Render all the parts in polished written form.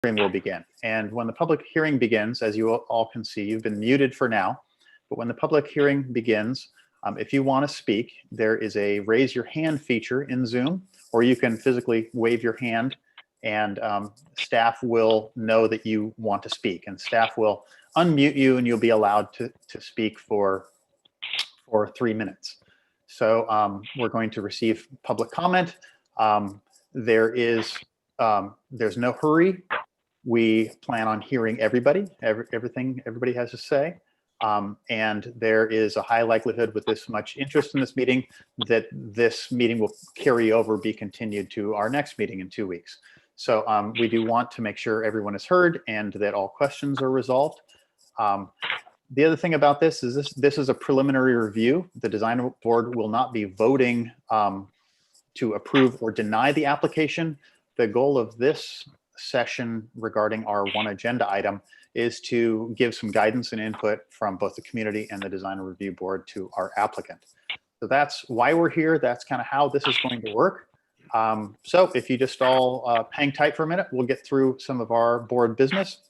hearing will begin. And when the public hearing begins, as you all can see, you've been muted for now, but when the public hearing begins, if you want to speak, there is a raise your hand feature in Zoom, or you can physically wave your hand and staff will know that you want to speak, and staff will unmute you and you'll be allowed to speak for 3 minutes. So we're going to receive public comment. There's no hurry. We plan on hearing everything everybody has to say. And there is a high likelihood with this much interest in this meeting that this meeting will carry over, be continued to our next meeting in 2 weeks. So we do want to make sure everyone is heard and that all questions are resolved. The other thing about this is this is a preliminary review. The design board will not be voting to approve or deny the application. The goal of this session regarding our one agenda item is to give some guidance and input from both the community and the design review board to our applicant. So that's why we're here. That's kind of how this is going to work. So if you just all hang tight for a minute, we'll get through some of our board business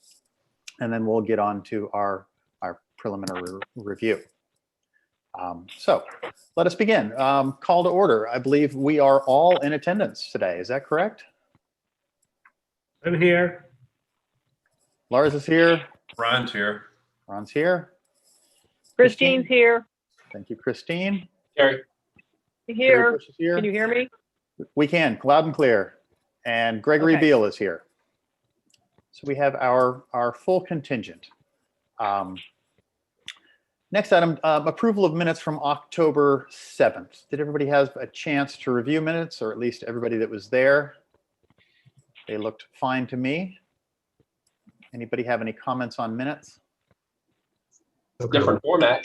and then we'll get on to our preliminary review. So let us begin. Call to order. I believe we are all in attendance today. Is that correct? I'm here. Lars is here. Ron's here. Ron's here. Christine's here. Thank you, Christine. Gary. Here. Bush is here. Can you hear me? We can, loud and clear. And Gregory Okay. Beal is here. So we have our full contingent. Next item, approval of minutes from October 7th. Did everybody have a chance to review minutes, or at least everybody that was there? They looked fine to me. Anybody have any comments on minutes? Okay. Different format.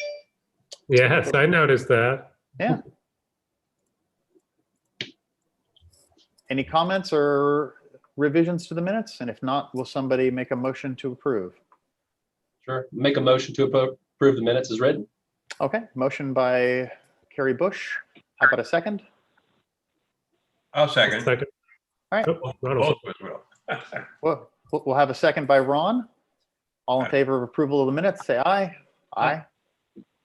Yes, I noticed that. Yeah. Any comments or revisions to the minutes? And if not, will somebody make a motion to approve? Sure. Make a motion to approve the minutes as written. Okay, motion by Carrie Bush. How about a second? I'll second. Second. All right. Oh, Ronald. Both of us will. We'll have a second by Ron. All in favor of approval of the minutes, say aye. Aye.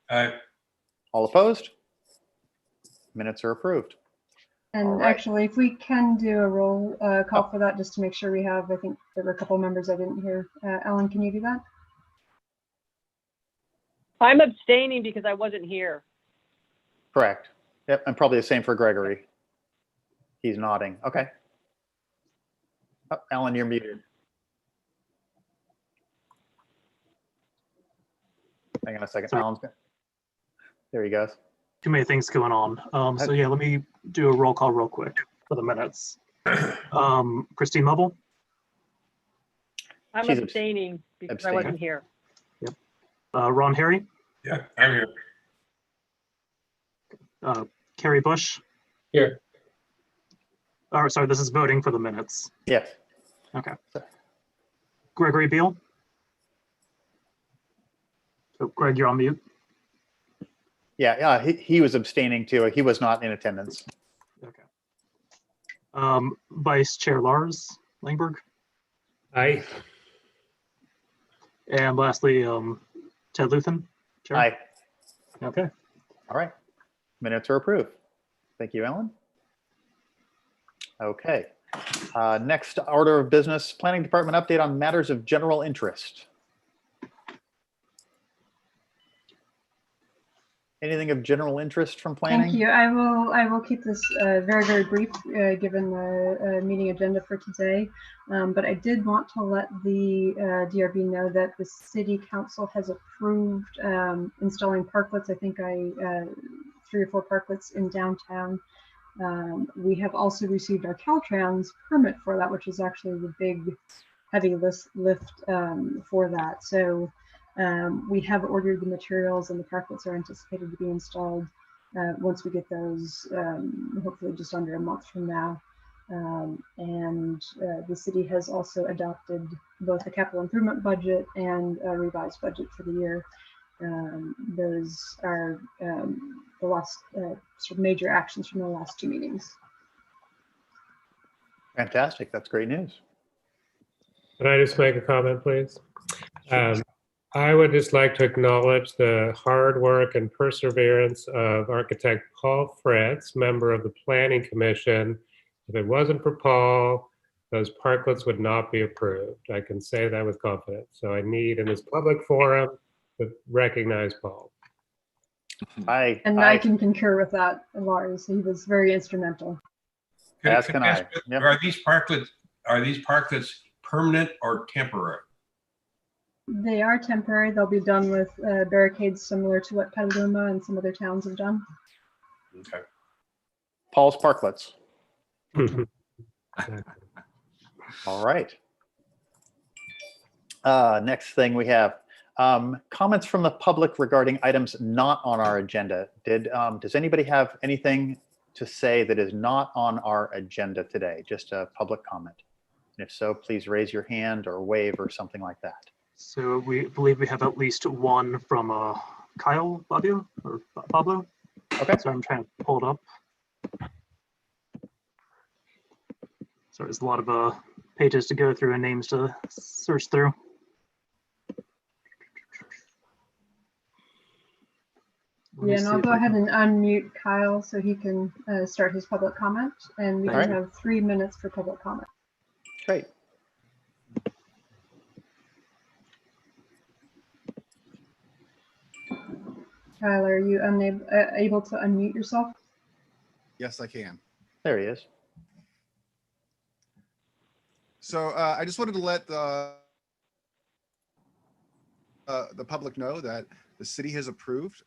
Aye. All opposed? Minutes are approved. All And right. actually, if we can do a roll call for that, just to make sure we have, I think there were a couple members I didn't hear. Ellen, can you do that? I'm abstaining because I wasn't here. Correct. Yep, and probably the same for Gregory. He's nodding. Okay. Oh, Alan, you're muted. Hang on a second. Sorry. Alan's good. There he goes. Too many things going on. So yeah, let me do a roll call real quick for the minutes. Christine Lovell, I'm She's abstaining because I abstaining. wasn't here. Ron Harry, Yeah, I'm here. Carrie Bush. Here. Or sorry, this is voting for the minutes. Yes. Okay. Gregory Beal. So Greg, you're on mute. Yeah, he was abstaining too. He was not in attendance. Okay. Vice Chair Lars Langberg. Aye. And lastly, Ted Luthen. Chair. Aye. Okay. All right. Minutes are approved. Thank you, Ellen. Okay. Next order of business, Planning Department update on matters of general interest. Anything of general interest from planning? Thank you. I will keep this very, very brief given the meeting agenda for today. But I did want to let the DRB know that the City Council has approved installing parklets. I think 3 or 4 parklets in downtown. We have also received our Caltrans permit for that, which is actually the big heavy lift for that. So we have ordered the materials and the parklets are anticipated to be installed once we get those, hopefully just under a month from now. And the city has also adopted both a capital improvement budget and a revised budget for the year. Those are the last sort of major actions from the last 2 meetings. Fantastic. That's great news. Can I just make a comment, please? I would just like to acknowledge the hard work and perseverance of architect Paul Fritz, member of the Planning Commission. If it wasn't for Paul, those parklets would not be approved. I can say that with confidence. So I need in this public forum to recognize Paul. And I can concur with that, Lars. He was very instrumental. As can I. Yep. Are these parklets permanent or temporary? They are temporary. They'll be done with barricades similar to what Petaluma and some other towns have done. Okay. Paul's Parklets. All right. Next thing we have comments from the public regarding items not on our agenda. Does anybody have anything to say that is not on our agenda today? Just a public comment. And if so, please raise your hand or wave or something like that. So we believe we have at least one from Kyle Fabio or Pablo. Okay. So I'm trying to pull it up. So there's a lot of pages to go through and names to search through. Yeah, and I'll go ahead and unmute Kyle so he can start his public comment. And we All can right. have 3 minutes for public comment. Great. Kyle, are you able to unmute yourself? Yes, I can. There he is. So I just wanted to let the public know that the city has approved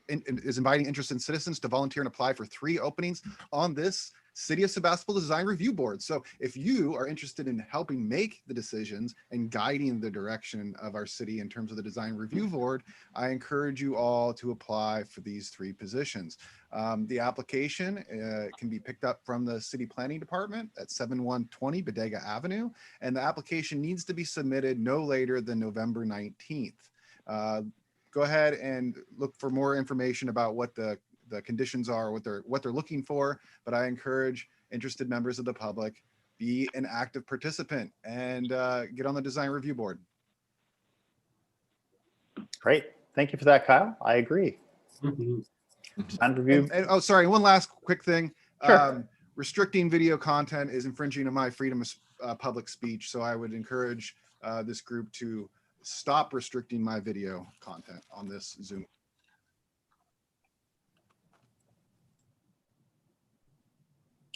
is inviting interested citizens to volunteer and apply for 3 openings on this City of Sebastopol Design Review Board. So if you are interested in helping make the decisions and guiding the direction of our city in terms of the Design Review Board, I encourage you all to apply for these 3 positions. The application can be picked up from the City Planning Department at 7120 Bodega Avenue, and the application needs to be submitted no later than November 19th. Go ahead and look for more information about what the conditions are, what they're looking for, but I encourage interested members of the public, be an active participant and get on the Design Review Board. Great. Thank you for that, Kyle. I agree. Mhm. Design review. And, oh, sorry, one last quick thing. Sure. Restricting video content is infringing on my freedom of public speech, so I would encourage this group to stop restricting my video content on this Zoom.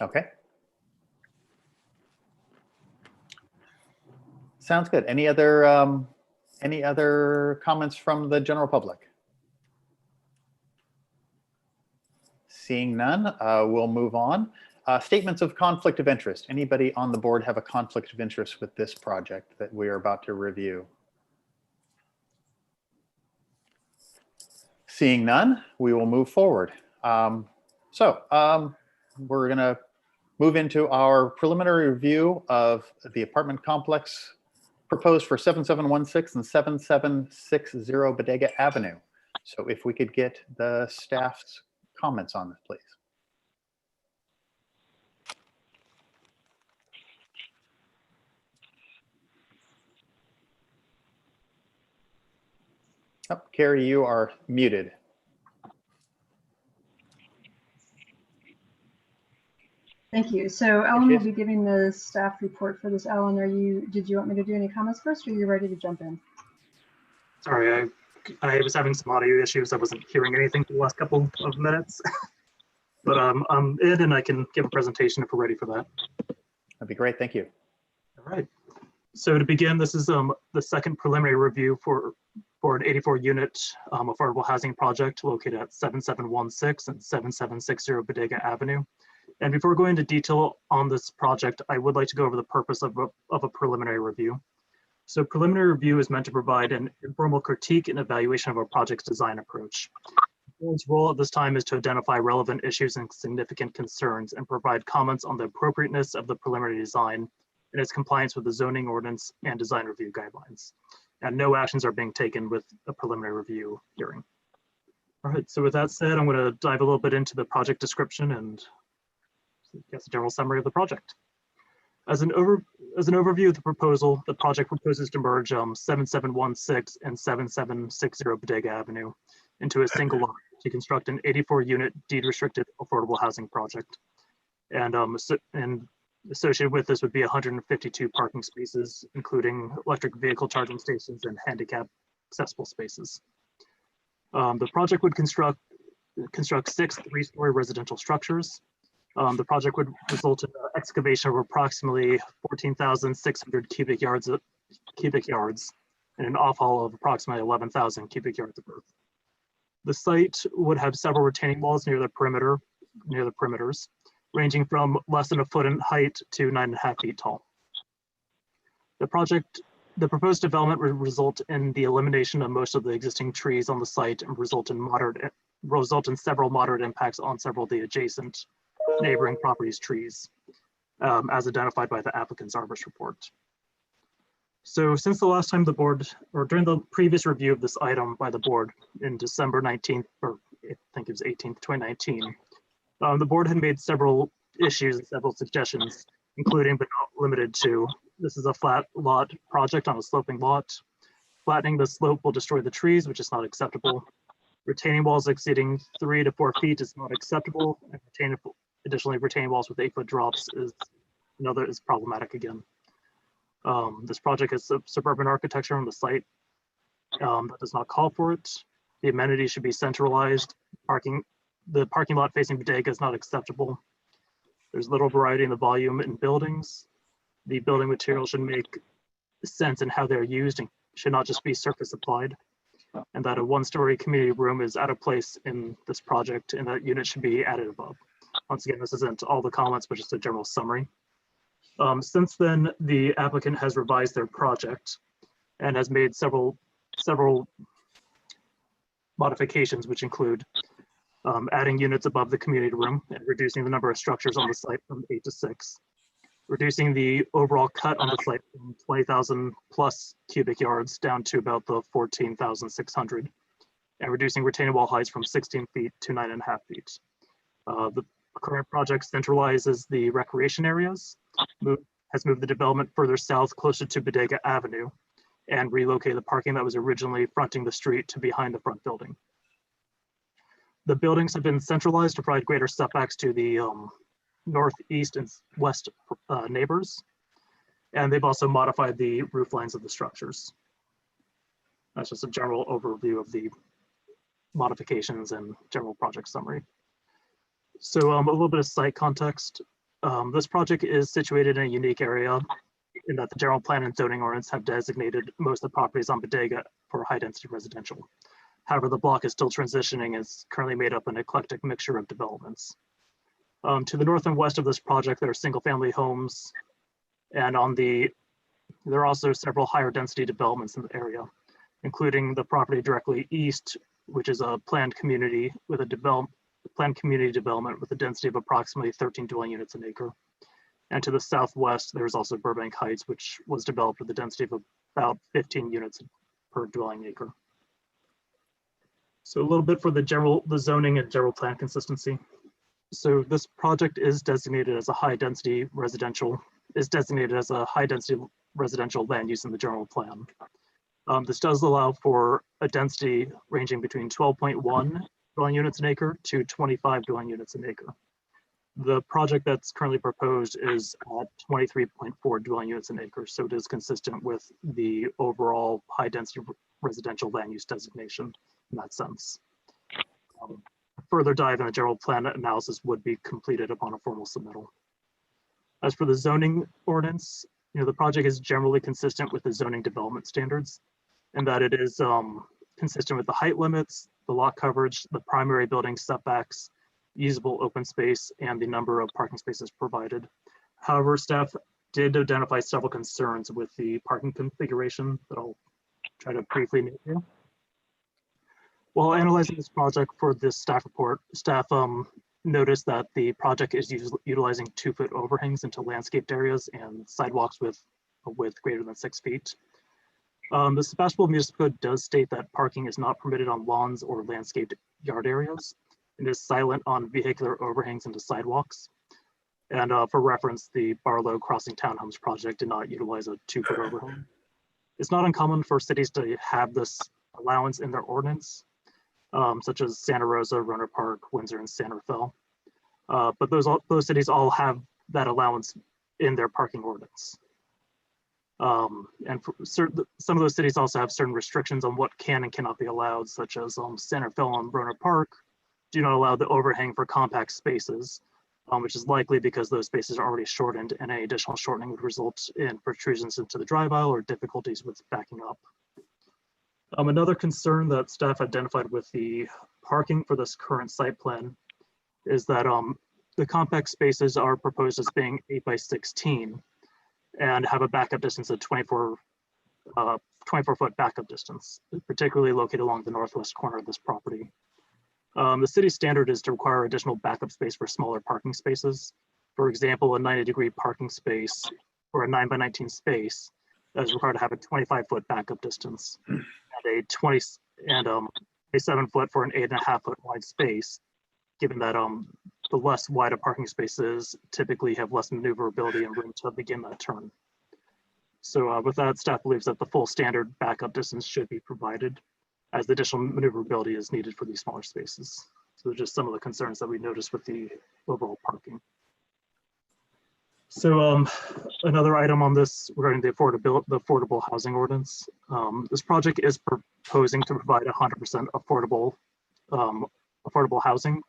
Okay. Sounds good. Any other comments from the general public? Seeing none, we'll move on. Statements of conflict of interest. Anybody on the board have a conflict of interest with this project that we are about to review? Seeing none, we will move forward. We're going to move into our preliminary review of the apartment complex proposed for 7716 and 7760 Bodega Avenue. So if we could get the staff's comments on this, please. Oh, Carrie, you are muted. Thank you. So Ellen will be giving the staff report for this. Ellen, did you want me to do any comments first, or are you ready to jump in? Sorry, I was having some audio issues. I wasn't hearing anything for the last couple of minutes. But I'm in and I can give a presentation if we're ready for that. That'd be great. Thank you. All right. So to begin, this is the second preliminary review for an 84-unit affordable housing project located at 7716 and 7760 Bodega Avenue. And before going into detail on this project, I would like to go over the purpose of a preliminary review. So preliminary review is meant to provide an informal critique and evaluation of our project's design approach. Its role at this time is to identify relevant issues and significant concerns and provide comments on the appropriateness of the preliminary design and its compliance with the zoning ordinance and design review guidelines. And no actions are being taken with a preliminary review hearing. All right, so with that said, I'm going to dive a little bit into the project description and I guess a general summary of the project. As an overview of the proposal, the project proposes to merge 7716 and 7760 Bodega Avenue into a single lot to construct an 84-unit deed-restricted affordable housing project. And associated with this would be 152 parking spaces, including electric vehicle charging stations and handicap accessible spaces. The project would construct 6 3-story residential structures. The project would result in the excavation of approximately 14,600 cubic yards and an off-haul of approximately 11,000 cubic yards of earth. The site would have several retaining walls near the perimeters, ranging from less than a foot in height to 9.5 feet tall. The proposed development would result in the elimination of most of the existing trees on the site and result in several moderate impacts on several of the adjacent neighboring properties' trees, as identified by the applicant's arborist report. So since the last time the board, or during the previous review of this item by the board in December 19th, or I think it was 18th, 2019, the board had made several issues and several suggestions, including but not limited to, this is a flat lot project on a sloping lot. Flattening the slope will destroy the trees, which is not acceptable. Retaining walls exceeding 3 to 4 feet is not acceptable. And additionally, retaining walls with 8-foot drops is problematic again. This project has suburban architecture on the site that does not call for it. The amenities should be centralized. The parking lot facing Bodega is not acceptable. There's little variety in the volume in buildings. The building material should make sense in how they're used and should not just be surface applied. And that a 1-story community room is out of place in this project and that unit should be added above. Once again, this isn't all the comments, but just a general summary. Since then, the applicant has revised their project and has made several modifications, which include adding units above the community room and reducing the number of structures on the site from 8 to 6, reducing the overall cut on the site from 20,000 plus cubic yards down to about the 14,600, and reducing retaining wall heights from 16 feet to 9.5 feet. The current project centralizes the recreation areas, has moved the development further south closer to Bodega Avenue, and relocated the parking that was originally fronting the street to behind the front building. The buildings have been centralized to provide greater setbacks to the northeast and west neighbors, and they've also modified the roof lines of the structures. That's just a general overview of the modifications and general project summary. So a little bit of site context. This project is situated in a unique area in that the general plan and zoning ordinance have designated most of the properties on Bodega for high density residential. However, the block is still transitioning and is currently made up an eclectic mixture of developments. To the north and west of this project, there are single family homes, and there are also several higher density developments in the area, including the property directly east, which is a planned community with planned community development with a density of approximately 13 dwelling units an acre. And to the southwest, there's also Burbank Heights, which was developed with a density of about 15 units per dwelling acre. So a little bit for the zoning and general plan consistency. So this project is designated as a high density residential land use in the general plan. This does allow for a density ranging between 12.1 dwelling units an acre to 25 dwelling units an acre. The project that's currently proposed is at 23.4 dwelling units an acre, so it is consistent with the overall high density residential land use designation in that sense. Further dive in the general plan analysis would be completed upon a formal submittal. As for the zoning ordinance, the project is generally consistent with the zoning development standards, and that it is consistent with the height limits, the lot coverage, the primary building setbacks, usable open space, and the number of parking spaces provided. However, staff did identify several concerns with the parking configuration that I'll try to briefly make here. While analyzing this project for this staff report, staff noticed that the project is utilizing 2-foot overhangs into landscaped areas and sidewalks with a width greater than 6 feet. The Sebastopol Municipal Code does state that parking is not permitted on lawns or landscaped yard areas and is silent on vehicular overhangs into sidewalks. And for reference, the Barlow Crossing Townhomes project did not utilize a 2-foot overhang. It's not uncommon for cities to have this allowance in their ordinance, such as Santa Rosa, Rohnert Park, Windsor, and San Rafael. But those cities all have that allowance in their parking ordinance. And for some of those cities also have certain restrictions on what can and cannot be allowed, such as San Rafael and Rohnert Park do not allow the overhang for compact spaces, which is likely because those spaces are already shortened, and any additional shortening would result in protrusions into the drive aisle or difficulties with backing up. Another concern that staff identified with the parking for this current site plan is that the compact spaces are proposed as being 8 by 16 and have a backup distance of 24-foot backup distance, particularly located along the northwest corner of this property. The city standard is to require additional backup space for smaller parking spaces. For example, a 90-degree parking space or a 9 by 19 space that is required to have a 25-foot backup distance and a 7-foot for an 8.5-foot wide space, given that the less wide a parking spaces typically have less maneuverability and room to begin that turn. So with that, staff believes that the full standard backup distance should be provided, as the additional maneuverability is needed for these smaller spaces. So just some of the concerns that we noticed with the overall parking. So another item on this regarding the affordable housing ordinance. This project is proposing to provide 100% affordable housing,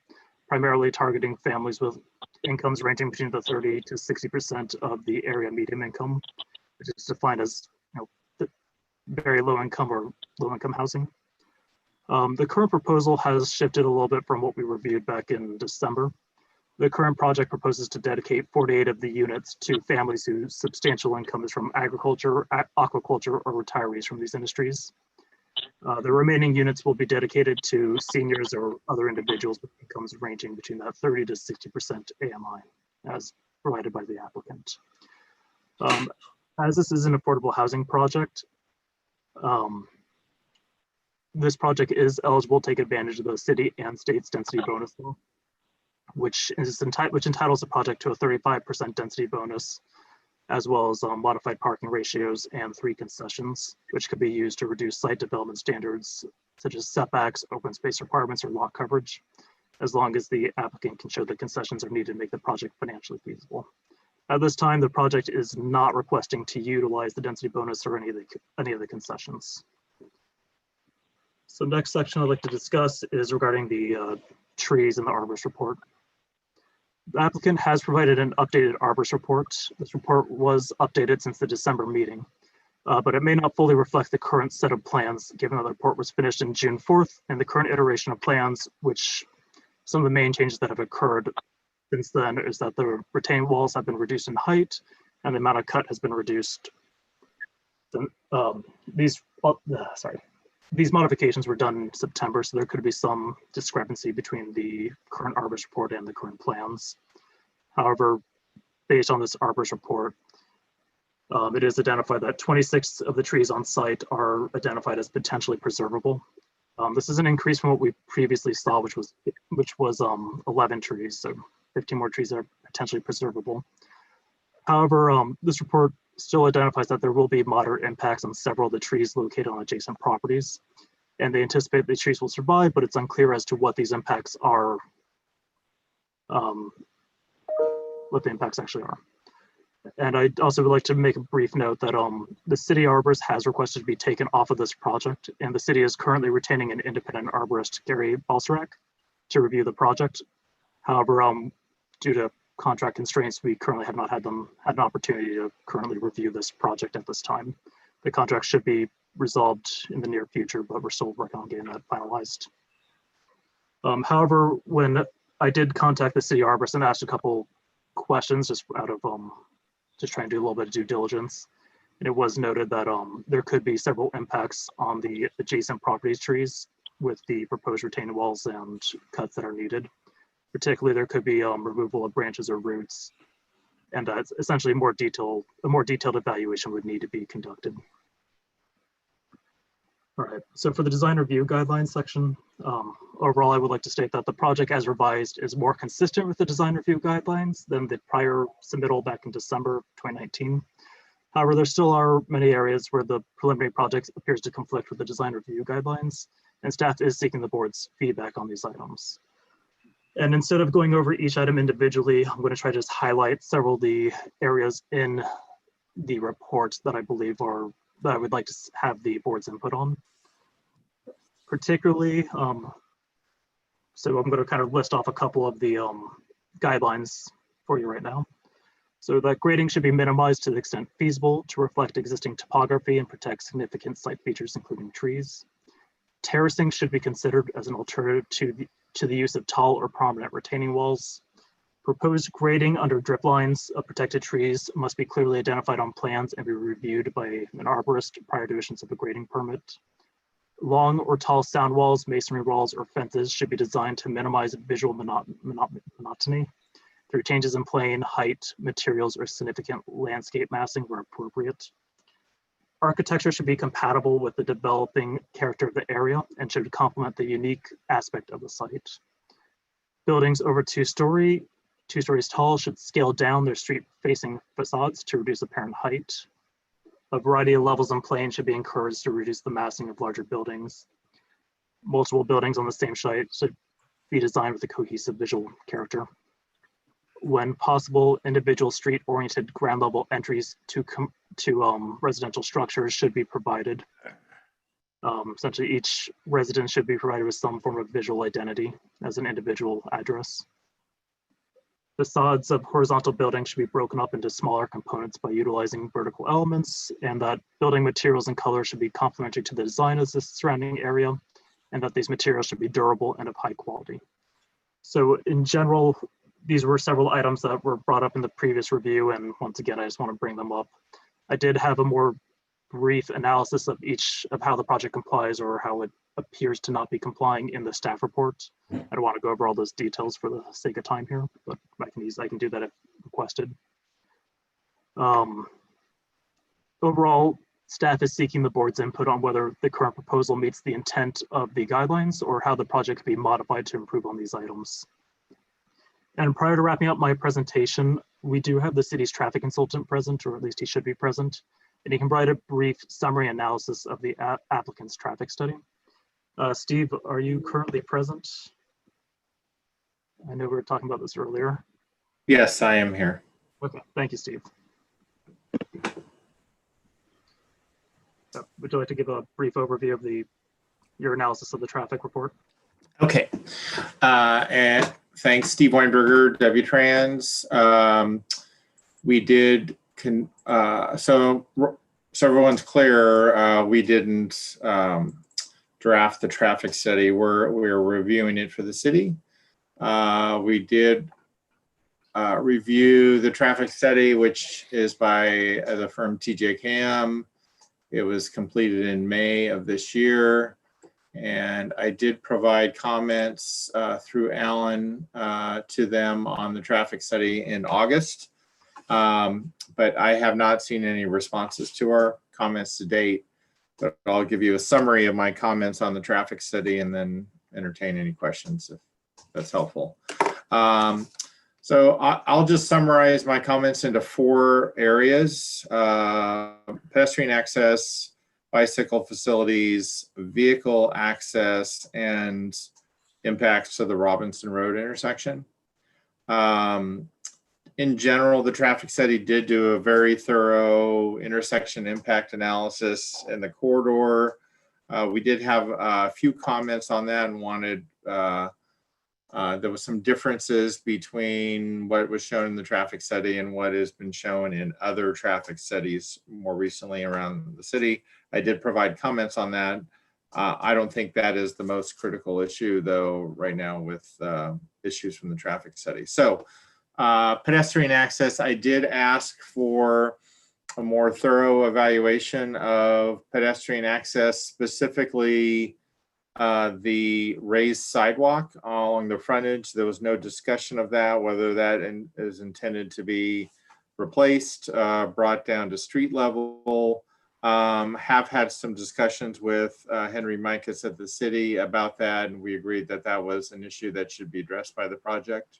primarily targeting families with incomes ranging between the 30 to 60% of the area median income, which is defined as very low income or low income housing. The current proposal has shifted a little bit from what we reviewed back in December. The current project proposes to dedicate 48 of the units to families whose substantial income is from agriculture, aquaculture, or retirees from these industries. The remaining units will be dedicated to seniors or other individuals with incomes ranging between that 30 to 60% AMI, as provided by the applicant. As this is an affordable housing project, this project is eligible to take advantage of the city and state's density bonus law, which entitles the project to a 35% density bonus, as well as modified parking ratios and 3 concessions, which could be used to reduce site development standards, such as setbacks, open space requirements, or lot coverage, as long as the applicant can show the concessions are needed to make the project financially feasible. At this time, the project is not requesting to utilize the density bonus or any of the concessions. So next section I'd like to discuss is regarding the trees in the arborist report. The applicant has provided an updated arborist report. This report was updated since the December meeting, but it may not fully reflect the current set of plans, given that the report was finished in June 4th, and the current iteration of plans, which some of the main changes that have occurred since then is that the retaining walls have been reduced in height and the amount of cut has been reduced. These modifications were done in September, so there could be some discrepancy between the current arborist report and the current plans. However, based on this arborist report, it is identified that 26 of the trees on site are identified as potentially preservable. This is an increase from what we previously saw, which was 11 trees, so 15 more trees that are potentially preservable. However, this report still identifies that there will be moderate impacts on several of the trees located on adjacent properties, and they anticipate the trees will survive, but it's unclear as to what these impacts are, what the impacts actually are. And I also would like to make a brief note that the city arborist has requested to be taken off of this project, and the city is currently retaining an independent arborist, Gary Balsarak, to review the project. However, due to contract constraints, we currently have not had an opportunity to currently review this project at this time. The contract should be resolved in the near future, but we're still working on getting that finalized. However, when I did contact the city arborist and asked a couple questions just out of just trying to do a little bit of due diligence, and it was noted that there could be several impacts on the adjacent properties trees with the proposed retaining walls and cuts that are needed. Particularly, there could be removal of branches or roots, and essentially a more detailed evaluation would need to be conducted. All right, so for the design review guidelines section, overall, I would like to state that the project as revised is more consistent with the design review guidelines than the prior submittal back in December 2019. However, there still are many areas where the preliminary project appears to conflict with the design review guidelines, and staff is seeking the board's feedback on these items. And instead of going over each item individually, I'm going to try to just highlight several of the areas in the report that I believe are, that I would like to have the board's input on. Particularly, so I'm going to kind of list off a couple of the guidelines for you right now. So that grading should be minimized to the extent feasible to reflect existing topography and protect significant site features, including trees. Terracing should be considered as an alternative to the use of tall or prominent retaining walls. Proposed grading under drip lines of protected trees must be clearly identified on plans and be reviewed by an arborist prior to issuance of a grading permit. Long or tall sound walls, masonry walls, or fences should be designed to minimize visual monotony through changes in plane, height, materials, or significant landscape massing where appropriate. Architecture should be compatible with the developing character of the area and should complement the unique aspect of the site. Buildings over 2 stories tall should scale down their street-facing facades to reduce apparent height. A variety of levels and planes should be encouraged to reduce the massing of larger buildings. Multiple buildings on the same site should be designed with a cohesive visual character. When possible, individual street-oriented ground level entries to residential structures should be provided. Essentially, each residence should be provided with some form of visual identity as an individual address. Facades of horizontal buildings should be broken up into smaller components by utilizing vertical elements, and that building materials and colors should be complementary to the design of the surrounding area, and that these materials should be durable and of high quality. So in general, these were several items that were brought up in the previous review, and once again, I just want to bring them up. I did have a more brief analysis of each of how the project complies or how it appears to not be complying in the staff report. I don't want to go over all those details for the sake of time here, but I can do that if requested. Overall, staff is seeking the board's input on whether the current proposal meets the intent of the guidelines or how the project can be modified to improve on these items. And prior to wrapping up my presentation, we do have the city's traffic consultant present, or at least he should be present, and he can provide a brief summary analysis of the applicant's traffic study. Steve, are you currently present? I know we were talking about this earlier. Yes, I am here. Okay, thank you, Steve. Would you like to give a brief overview of your analysis of the traffic report? Okay, and thanks, Steve Weinberger, W-Trans. We did, so everyone's clear, we didn't draft the traffic study. We're reviewing it for the city. We did review the traffic study, which is by the firm TJ Cam. It was completed in May of this year. And I did provide comments through Alan to them on the traffic study in August. But I have not seen any responses to our comments to date. But I'll give you a summary of my comments on the traffic study and then entertain any questions if that's helpful. So I'll just summarize my comments into 4 areas: pedestrian access, bicycle facilities, vehicle access, and impacts to the Robinson Road intersection. In general, the traffic study did do a very thorough intersection impact analysis in the corridor. We did have a few comments on that and wanted, there was some differences between what was shown in the traffic study and what has been shown in other traffic studies more recently around the city. I did provide comments on that. I don't think that is the most critical issue though right now with issues from the traffic study. So pedestrian access, I did ask for a more thorough evaluation of pedestrian access, specifically the raised sidewalk along the frontage. There was no discussion of that, whether that is intended to be replaced, brought down to street level, Have had some discussions with Henry Mikas at the city about that, and we agreed that that was an issue that should be addressed by the project.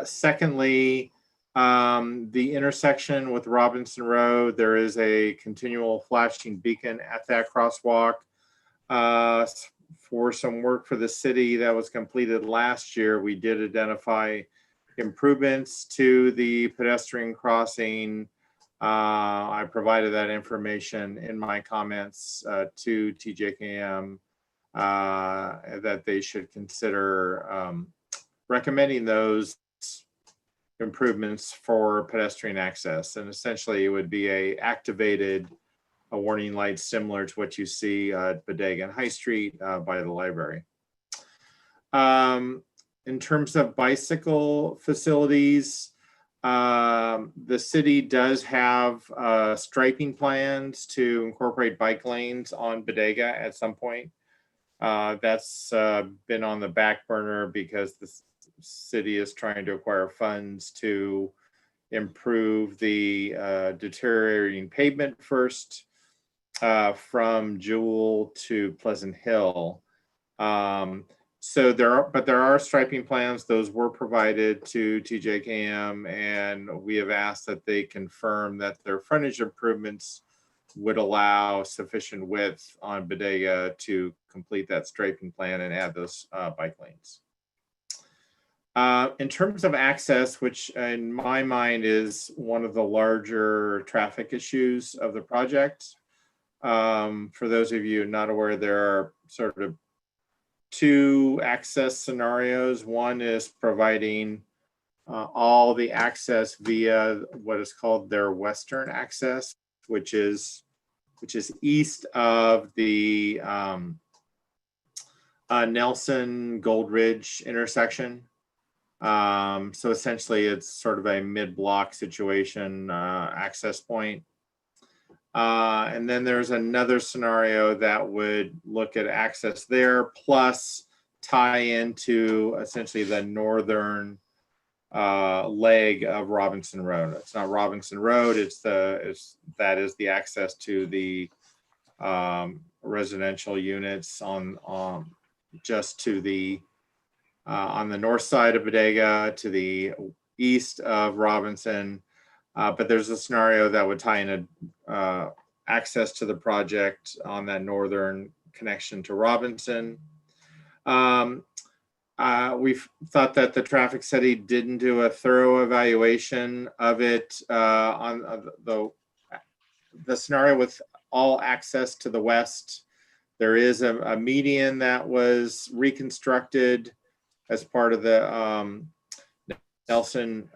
Secondly, the intersection with Robinson Road, there is a continual flashing beacon at that crosswalk. For some work for the city that was completed last year, we did identify improvements to the pedestrian crossing. I provided that information in my comments to TJKM that they should consider recommending those improvements for pedestrian access. And essentially it would be a warning light similar to what you see at Bodega and High Street by the library. In terms of bicycle facilities, the city does have striping plans to incorporate bike lanes on Bodega at some point. That's been on the back burner because the city is trying to acquire funds to improve the deteriorating pavement first from Jewel to Pleasant Hill. So there are striping plans. Those were provided to TJKM, and we have asked that they confirm that their frontage improvements would allow sufficient width on Bodega to complete that striping plan and add those bike lanes. In terms of access, which in my mind is one of the larger traffic issues of the project, for those of you not aware, there are sort of two access scenarios. One is providing all the access via what is called their western access, which is east of the Nelson Gold Ridge intersection. So essentially it's sort of a mid-block situation access point. And then there's another scenario that would look at access there plus tie into essentially the northern leg of Robinson Road. It's not Robinson Road, that is the access to the residential units on just to the on the north side of Bodega to the east of Robinson. But there's a scenario that would tie in access to the project on that northern connection to Robinson. We've thought that the traffic study didn't do a thorough evaluation of it on the scenario with all access to the west. There is a median that was reconstructed as part of the Nelson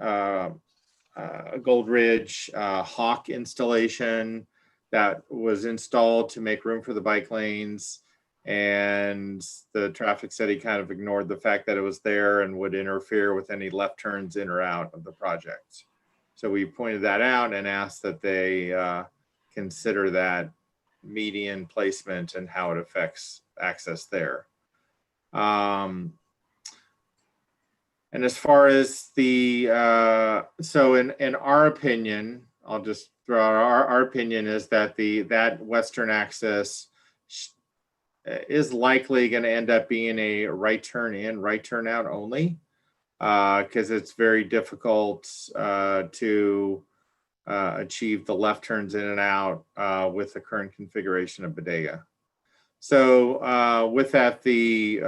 Gold Ridge Hawk installation that was installed to make room for the bike lanes, and the traffic study kind of ignored the fact that it was there and would interfere with any left turns in or out of the project. So we pointed that out and asked that they consider that median placement and how it affects access there. And as far as the, so in our opinion, I'll just throw out our opinion is that that western access is likely going to end up being a right turn in, right turn out only, because it's very difficult to achieve the left turns in and out with the current configuration of Bodega. So with that, the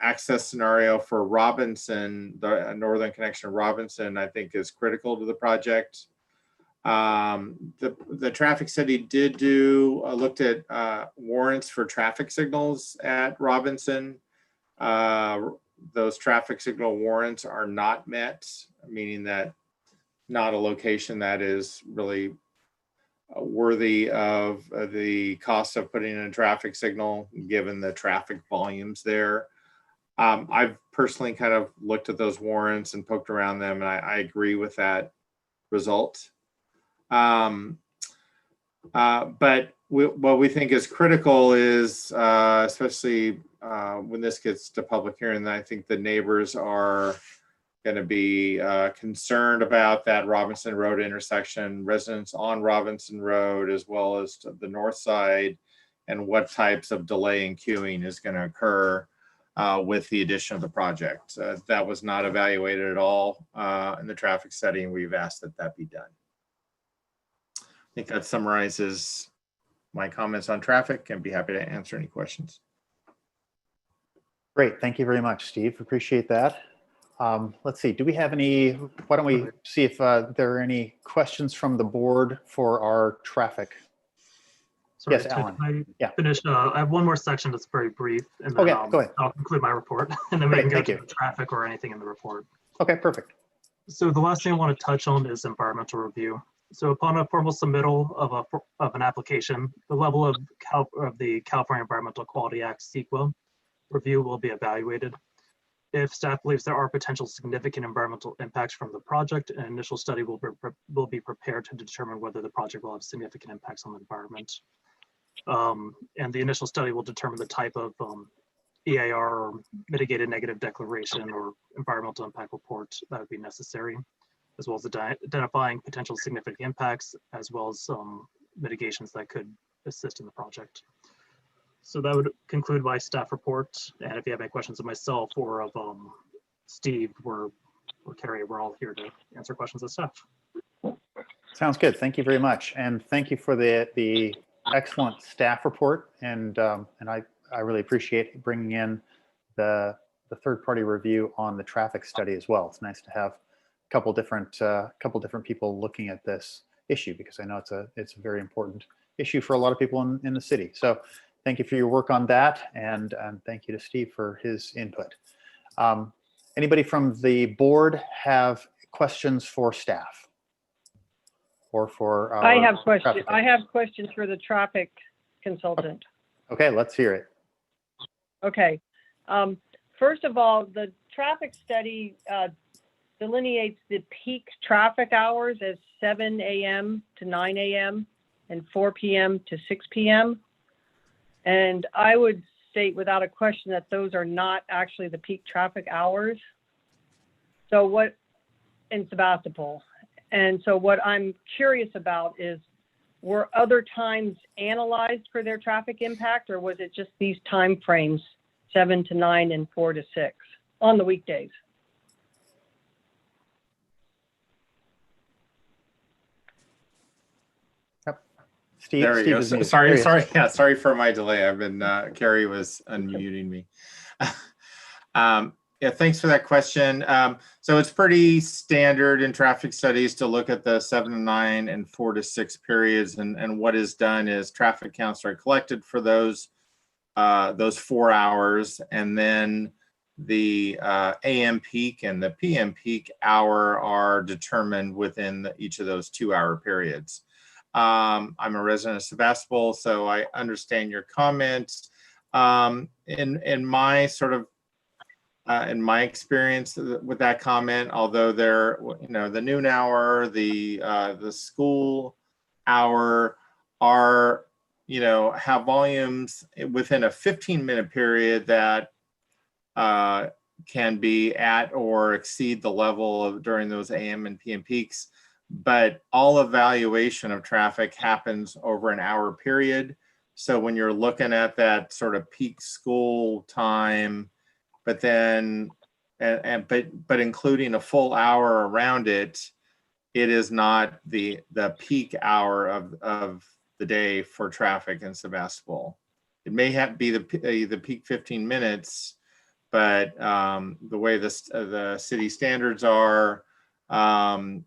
access scenario for Robinson, the northern connection of Robinson, I think is critical to the project. The traffic study did looked at warrants for traffic signals at Robinson. Those traffic signal warrants are not met, meaning that not a location that is really worthy of the cost of putting in a traffic signal given the traffic volumes there. I've personally kind of looked at those warrants and poked around them, and I agree with that result. But what we think is critical is, especially when this gets to public hearing, I think the neighbors are going to be concerned about that Robinson Road intersection, residents on Robinson Road, as well as the north side, and what types of delay and queuing is going to occur with the addition of the project. That was not evaluated at all in the traffic study, and we've asked that that be done. I think that summarizes my comments on traffic, and be happy to answer any questions. Great. Thank you very much, Steve. Appreciate that. Let's see. Do we have any? Why don't we see if there are any questions from the board for our traffic? Sorry, Yes, Ted, Alan. can I Yeah. finish? I have one more section that's very brief, and then Okay, go ahead. I'll conclude my report, and then we Great, can go thank to you. the traffic or anything in the report. Okay, perfect. So the last thing I want to touch on is environmental review. So upon a formal submittal of an application, the level of the California Environmental Quality Act (CEQA) review will be evaluated. If staff believes there are potential significant environmental impacts from the project, an initial study will be prepared to determine whether the project will have significant impacts on the environment. And the initial study will determine the type of EAR or mitigated negative declaration or environmental impact report that would be necessary, as well as identifying potential significant impacts, as well as mitigations that could assist in the project. So that would conclude my staff report. And if you have any questions of myself or of Steve or Carrie, we're all here to answer questions of staff. Sounds good. Thank you very much. And thank you for the excellent staff report. And I really appreciate bringing in the third-party review on the traffic study as well. It's nice to have a couple different people looking at this issue, because I know it's a very important issue for a lot of people in the city. So thank you for your work on that, and thank you to Steve for his input. Anybody from the board have questions for staff? Or for our I have questions. traffic I have questions for the traffic consultant. Okay, let's hear it. Okay. First of all, the traffic study delineates the peak traffic hours as 7 a.m. to 9 a.m. and 4 p.m. to 6 p.m. And I would state without a question that those are not actually the peak traffic hours. So what in Sebastopol? And so what I'm curious about is, were other times analyzed for their traffic impact, or was it just these time frames, 7 to 9 and 4 to 6 on the weekdays? Steve, There we Steve go. is muted. Sorry, There he is. sorry. Yeah, sorry for my delay. I've been, Carrie was unmuting me. Yeah, thanks for that question. So it's pretty standard in traffic studies to look at the 7 to 9 and 4 to 6 periods. And what is done is traffic counts are collected for those 4 hours. And then the AM peak and the PM peak hour are determined within each of those 2-hour periods. I'm a resident of Sebastopol, so I understand your comments. In my sort of in my experience with that comment, although they're, the noon hour, the school hour are, have volumes within a 15-minute period that can be at or exceed the level of during those AM and PM peaks. But all evaluation of traffic happens over an hour period. So when you're looking at that sort of peak school time, but then, but including a full hour around it, it is not the peak hour of the day for traffic in Sebastopol. It may have be the peak 15 minutes, but the way the city standards are, and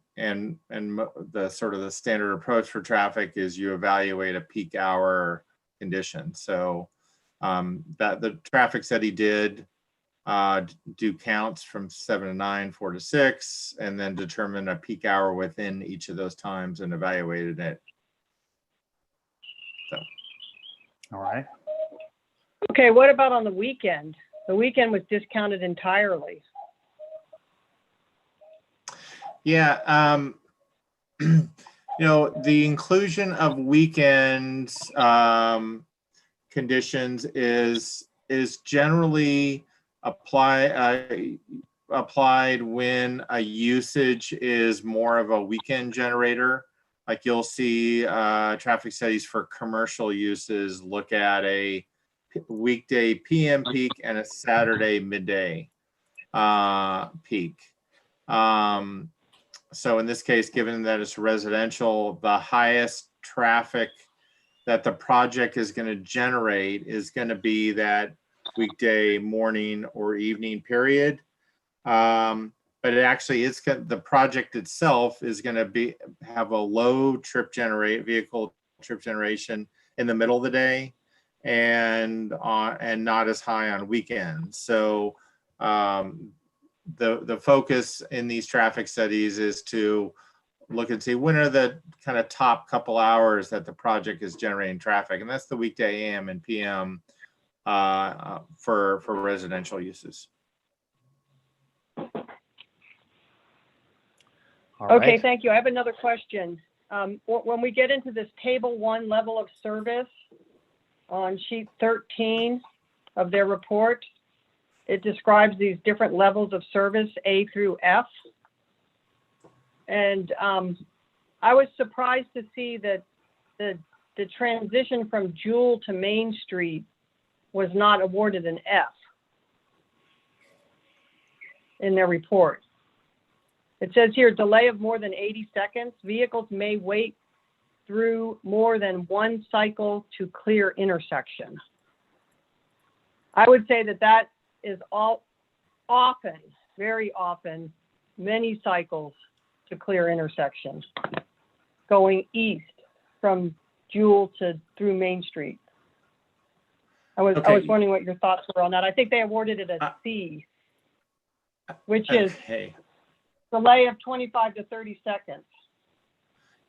the sort of the standard approach for traffic is you evaluate a peak hour condition. So that the traffic study did do counts from 7 to 9, 4 to 6, and then determine a peak hour within each of those times and evaluated it. So. All right. Okay, what about on the weekend? The weekend was discounted entirely. Yeah, the inclusion of weekends conditions is generally applied when a usage is more of a weekend generator. Like you'll see traffic studies for commercial uses look at a weekday PM peak and a Saturday midday peak. So in this case, given that it's residential, the highest traffic that the project is going to generate is going to be that weekday morning or evening period. But it actually is the project itself is going to have a low vehicle trip generation in the middle of the day, and not as high on weekends. So the focus in these traffic studies is to look and see when are the kind of top couple hours that the project is generating traffic, and that's the weekday AM and PM for residential uses. All Okay, right. thank you. I have another question. When we get into this table 1 level of service on sheet 13 of their report, it describes these different levels of service, A through F. And I was surprised to see that the transition from Jewel to Main Street was not awarded an F in their report. It says here, delay of more than 80 seconds. Vehicles may wait through more than one cycle to clear intersection. I would say that is often, very often, many cycles to clear intersection going east from Jewel through Main Street. I was wondering what your thoughts were on that. I think they awarded it a C, which is delay of 25 to 30 seconds.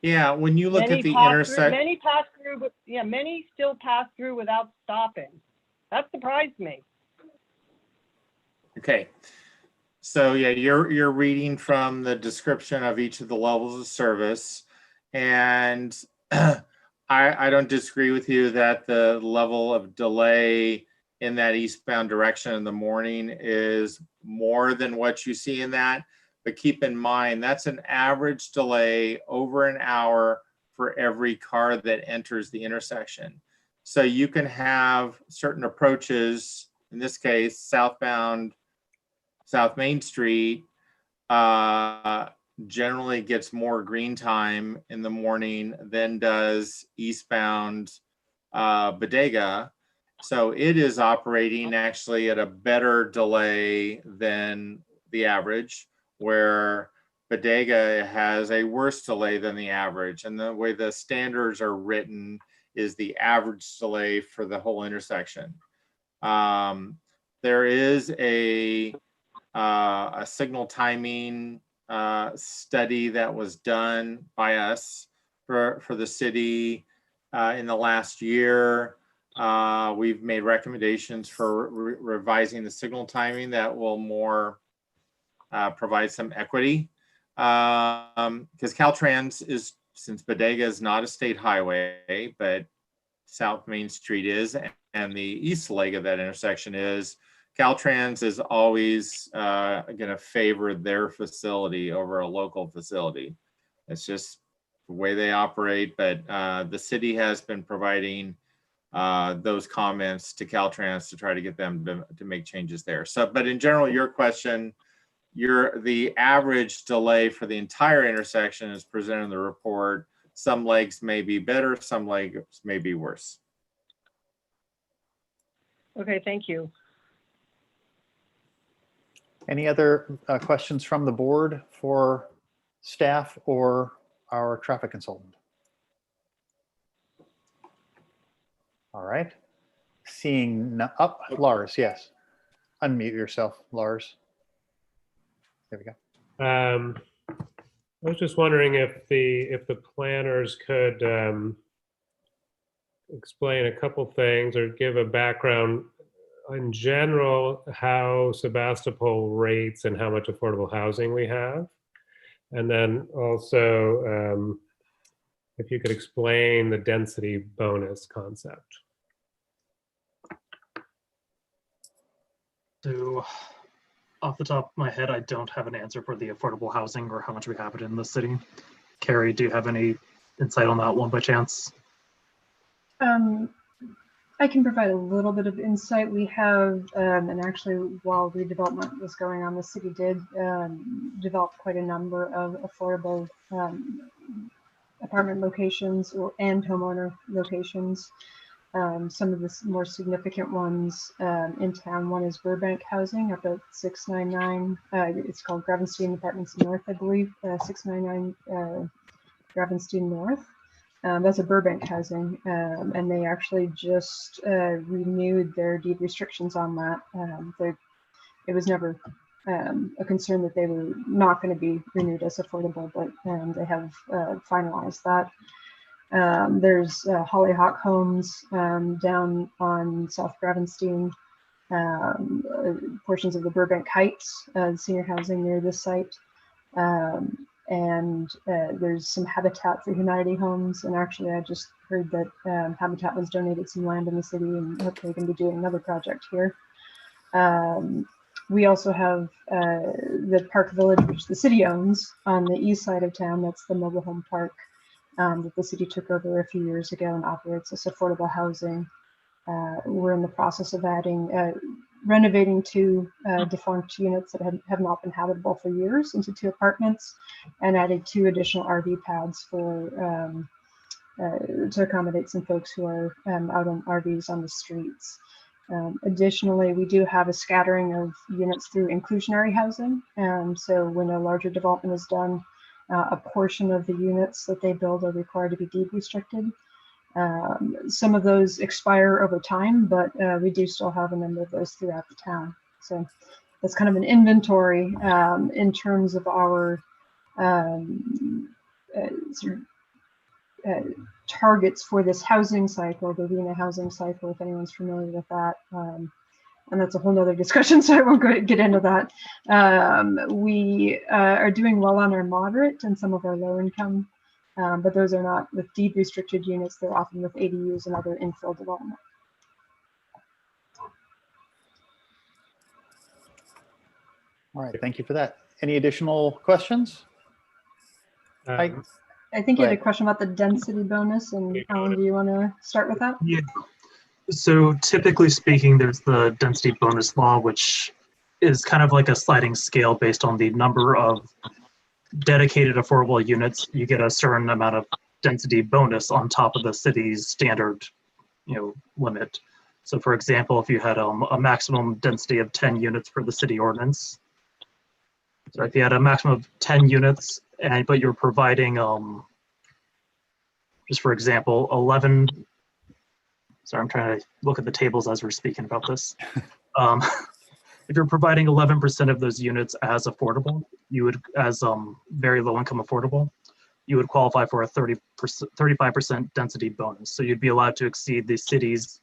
Yeah, when you look at the intersection, many pass through, but yeah, many still pass through without stopping. That surprised me. Okay, so yeah, you're reading from the description of each of the levels of service, and I don't disagree with you that the level of delay in that eastbound direction in the morning is more than what you see in that. But keep in mind, that's an average delay over an hour for every car that enters the intersection. So you can have certain approaches, in this case, southbound South Main Street generally gets more green time in the morning than does eastbound Bodega. So it is operating actually at a better delay than the average, where Bodega has a worse delay than the average. And the way the standards are written is the average delay for the whole intersection. There is a signal timing study that was done by us for the city in the last year. We've made recommendations for revising the signal timing that will more provide some equity, because Caltrans is, since Bodega is not a state highway, but South Main Street is, and the east leg of that intersection is, Caltrans is always going to favor their facility over a local facility. It's just the way they operate, but the city has been providing those comments to Caltrans to try to get them to make changes there. So, but in general, your question, the average delay for the entire intersection is presented in the report. Some legs may be better, some legs may be worse. Okay, thank you. Any other questions from the board for staff or our traffic consultant? All right. Seeing up, Lars, yes. Unmute yourself, Lars. There we go. I was just wondering if the planners could explain a couple things or give a background in general how Sebastopol rates and how much affordable housing we have. And then also if you could explain the density bonus concept. So Off the top of my head, I don't have an answer for the affordable housing or how much we have it in the city. Carrie, do you have any insight on that one by chance? I can provide a little bit of insight. We have, and actually while redevelopment was going on, the city did develop quite a number of affordable apartment locations and homeowner locations. Some of the more significant ones in town, one is Burbank Housing up at 699. It's called Gravenstein Apartments North, I believe, 699 Gravenstein North. That's a Burbank Housing, and they actually just renewed their deed restrictions on that. It was never a concern that they were not going to be renewed as affordable, but they have finalized that. There's Hollyhock Homes down on South Gravenstein, portions of the Burbank Heights, senior housing near this site. And there's some Habitat for Humanity homes. And actually, I just heard that Habitat was donated some land in the city and hopefully going to be doing another project here. We also have the Park Village, which the city owns on the east side of town. That's the mobile home park that the city took over a few years ago and operates as affordable housing. We're in the process of renovating 2 defunct units that have not been habitable for years into 2 apartments, and added 2 additional RV pads for to accommodate some folks who are out on RVs on the streets. Additionally, we do have a scattering of units through inclusionary housing. So when a larger development is done, a portion of the units that they build are required to be deed restricted. Some of those expire over time, but we do still have a number of those throughout the town. So that's kind of an inventory in terms of our targets for this housing cycle, the RHNA housing cycle, if anyone's familiar with that. And that's a whole nother discussion, so I won't get into that. We are doing well on our moderate and some of our low income, but those are not with deed restricted units. They're often with ADUs and other infill development. All right, thank you for that. Any additional questions? Um, I think you had a Right. question about the density bonus, and Alan, do you want to start with that? Yeah. So typically speaking, there's the density bonus law, which is kind of like a sliding scale based on the number of dedicated affordable units. You get a certain amount of density bonus on top of the city's standard, limit. So for example, if you had a maximum density of 10 units for the city ordinance, so if you had a maximum of 10 units, but you're providing, just for example, 11. Sorry, I'm trying to look at the tables as we're speaking about this. If you're providing 11% of those units as affordable, you would, as very low income affordable, you would qualify for a 35% density bonus. So you'd be allowed to exceed the city's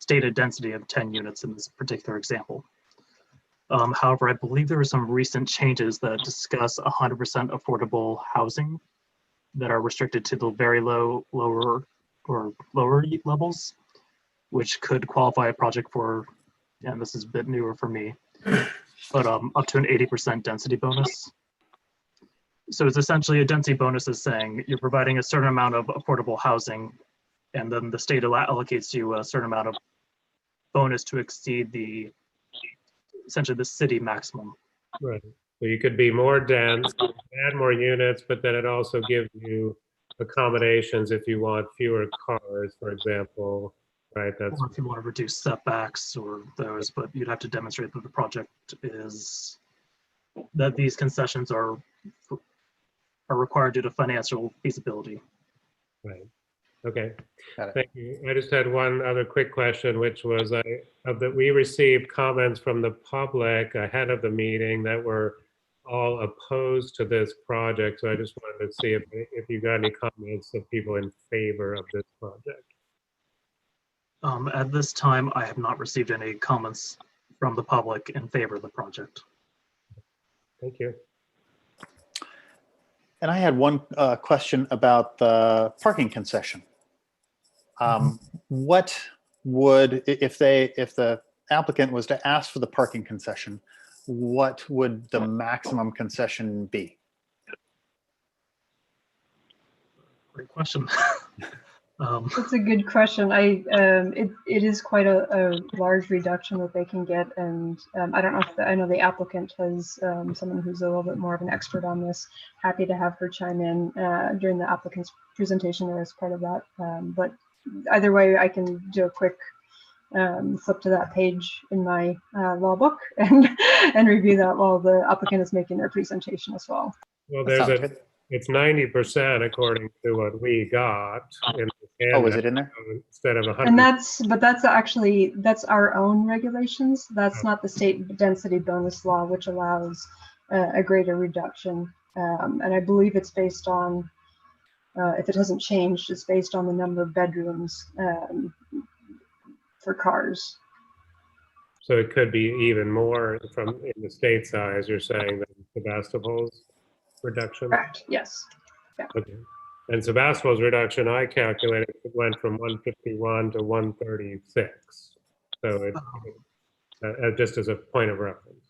stated density of 10 units in this particular example. However, I believe there were some recent changes that discuss 100% affordable housing that are restricted to the very lower levels, which could qualify a project for, and this is a bit newer for me, but up to an 80% density bonus. So it's essentially a density bonus is saying you're providing a certain amount of affordable housing, and then the state allocates you a certain amount of bonus to exceed essentially the city maximum. Right. So you could be more dense, add more units, but then it also gives you accommodations if you want fewer cars, for example, right? That's Or if you want to reduce setbacks or those, but you'd have to demonstrate that the project is, that these concessions are required due to financial feasibility. right. Okay. Got it. Thank you. I just had one other quick question, which was that we received comments from the public ahead of the meeting that were all opposed to this project. So I just wanted to see if you got any comments of people in favor of this project. At this time, I have not received any comments from the public in favor of the project. Thank you. And I had one question about the parking concession. What would, if the applicant was to ask for the parking concession, what would the maximum concession be? Great question. That's a good question. It is quite a large reduction that they can get, and I don't know if I know the applicant has someone who's a little bit more of an expert on this. Happy to have her chime in during the applicant's presentation or as part of that. But either way, I can do a quick flip to that page in my law book and review that while the applicant is making their presentation as well. Well, That sounds good. it's 90% according to what we got in the Oh, is it in there? instead of 100. And that's actually, that's our own regulations. That's not the state density bonus law, which allows a greater reduction. And I believe it's based on, if it hasn't changed, it's based on the number of bedrooms for cars. So it could be even more from in the state size, you're saying, than Sebastopol's reduction? Correct, yes. Okay. And Sebastopol's reduction, I calculated, it went from 151 to 136. So it, just as a point of reference.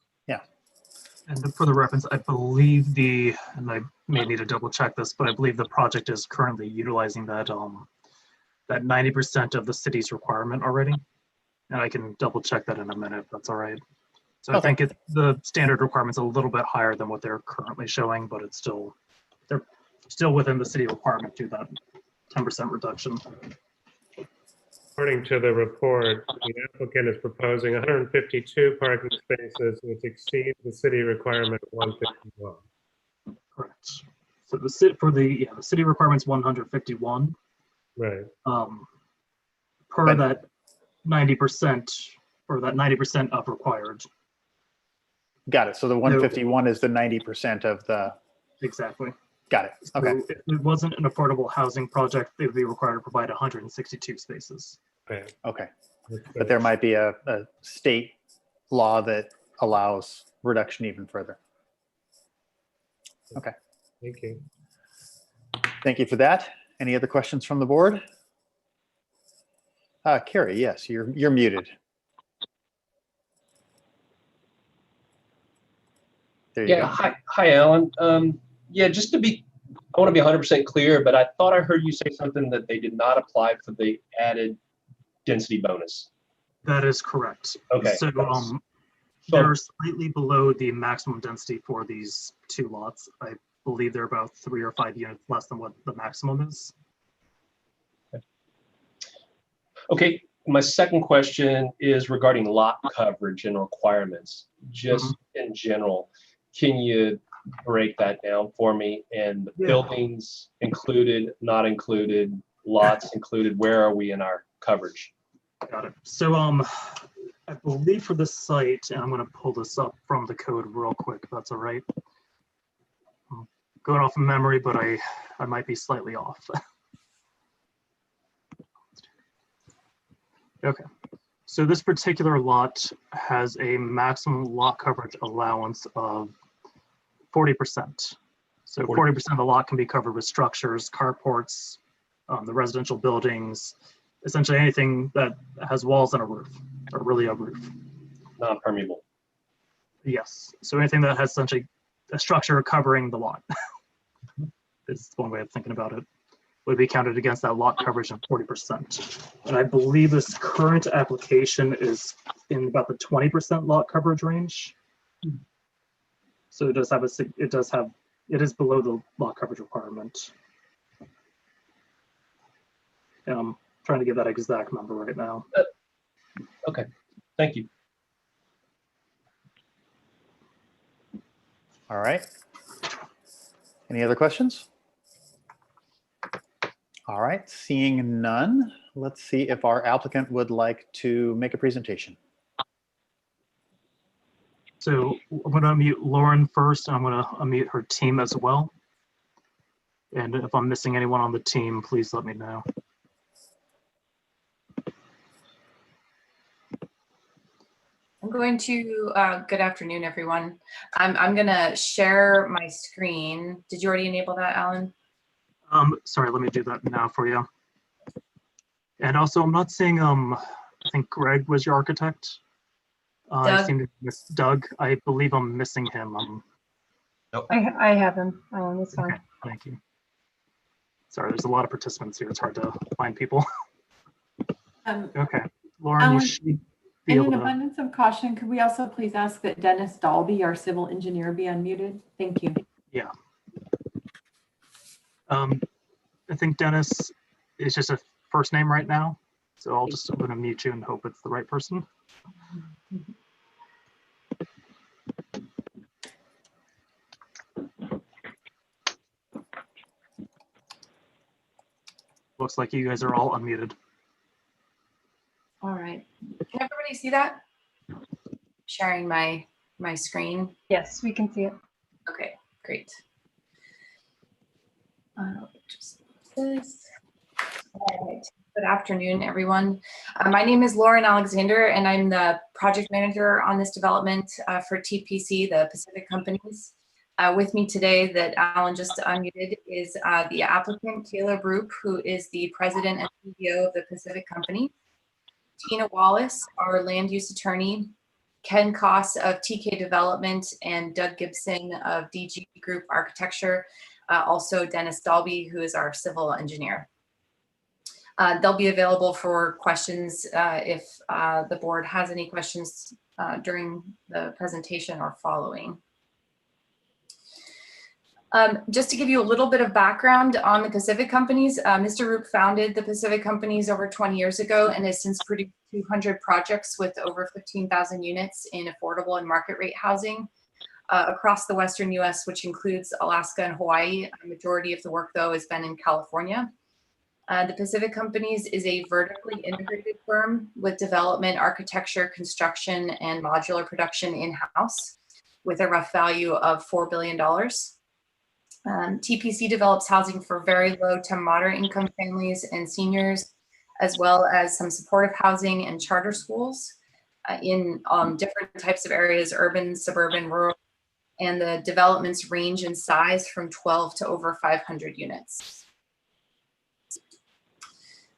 And for the reference, I believe and I may need to double check this, but I believe the project is currently utilizing that 90% of the city's requirement already. And I can double check that in a minute, if that's all right. So I think the standard requirement's a little bit higher than what they're currently showing, but they're still within the city requirement to that 10% reduction. According to the report, the applicant is proposing 152 parking spaces, which exceeds the city requirement of 151. Correct. So the city requirement's 151. Right. Per that 90%, or that 90% of required. Got it. So the 151 is the 90% of the. Exactly. Got it. Okay. So if it wasn't an affordable housing project, they would be required to provide 162 spaces. Okay. Okay. But there might be a state law that allows reduction even further. Okay. Thank you. Thank you for that. Any other questions from the board? Carrie, yes, you're muted. There you Yeah, go. hi, Alan. Yeah, just to be, I want to be 100% clear, but I thought I heard you say something that they did not apply for the added density bonus. That is correct. Okay. So they're slightly below the maximum density for these two lots. I believe they're about 3 or 5 units less than what the maximum is. Okay, my second question is regarding lot coverage and requirements. Just in general, can you break that down for me? And buildings included, not included, lots included, where are we in our coverage? Got it. So I believe for this site, and I'm going to pull this up from the code real quick, if that's all right. I'm going off of memory, but I might be slightly off. Okay, so this particular lot has a maximum lot coverage allowance of 40%. So 40% of the lot can be covered with structures, carports, the residential buildings, essentially anything that has walls and a roof, or really a roof. Non-permeable. Yes, so anything that has essentially a structure covering the lot is one way of thinking about it. Would be counted against that lot coverage of 40%. And I believe this current application is in about the 20% lot coverage range. So it is below the lot coverage requirement. I'm trying to get that exact number right now. Okay, thank you. All right. Any other questions? All right, seeing none, let's see if our applicant would like to make a presentation. So I'm going to unmute Lauren first, and I'm going to unmute her team as well. And if I'm missing anyone on the team, please let me know. I'm going to, good afternoon, everyone. I'm going to share my screen. Did you already enable that, Alan? Sorry, let me do that now for you. And also, I'm not seeing, I think Greg was your architect. I Doug? seem to miss Doug. I believe I'm missing him. I have him. That's fine. Okay, thank you. Sorry, there's a lot of participants here. It's hard to find people. Okay, Lauren, you Alan, should be in able an to. abundance of caution, could we also please ask that Dennis Dalby, our civil engineer, be unmuted? Thank you. Yeah. I think Dennis is just a first name right now. So I'm going to mute you and hope it's the right person. Looks like you guys are all unmuted. All right. Can everybody see that? Sharing my screen. Yes, we can see it. Okay, great. Just this. All right. Good afternoon, everyone. My name is Lauren Alexander, and I'm the project manager on this development for TPC, the Pacific Companies. With me today that Alan just unmuted is the applicant, Caleb Roop, who is the president and CEO of the Pacific Company. Tina Wallace, our land use attorney, Ken Koss of TK Development, and Doug Gibson of DG Group Architecture. Also Dennis Dalby, who is our civil engineer. They'll be available for questions if the board has any questions during the presentation or following. Just to give you a little bit of background on the Pacific Companies, Mr. Roop founded the Pacific Companies over 20 years ago and has since produced 200 projects with over 15,000 units in affordable and market rate housing across the Western US, which includes Alaska and Hawaii. A majority of the work, though, has been in California. The Pacific Companies is a vertically integrated firm with development, architecture, construction, and modular production in-house with a rough value of $4 billion. TPC develops housing for very low to moderate income families and seniors, as well as some supportive housing and charter schools in different types of areas, urban, suburban, rural, and the developments range in size from 12 to over 500 units.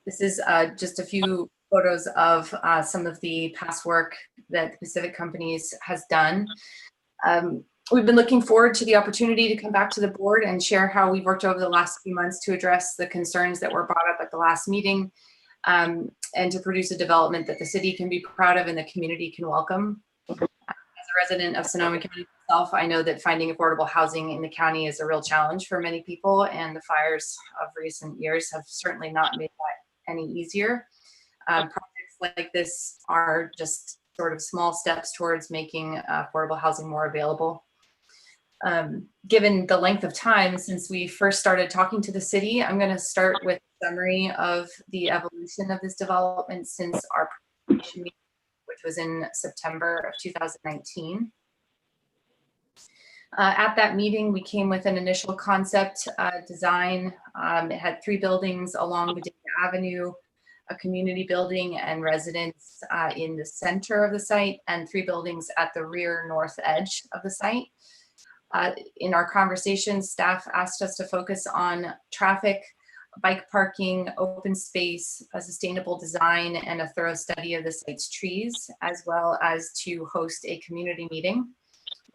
This is just a few photos of some of the past work that the Pacific Companies has done. We've been looking forward to the opportunity to come back to the board and share how we've worked over the last few months to address the concerns that were brought up at the last meeting and to produce a development that the city can be proud of and the community can welcome. As a resident of Sonoma County myself, I know that finding affordable housing in the county is a real challenge for many people, and the fires of recent years have certainly not made that any easier. Projects like this are just sort of small steps towards making affordable housing more available. Given the length of time since we first started talking to the city, I'm going to start with a summary of the evolution of this development since our presentation meeting, which was in September of 2019. At that meeting, we came with an initial concept design. It had 3 buildings along Bodega Avenue, a community building and residence in the center of the site, and 3 buildings at the rear north edge of the site. In our conversation, staff asked us to focus on traffic, bike parking, open space, a sustainable design, and a thorough study of the site's trees, as well as to host a community meeting,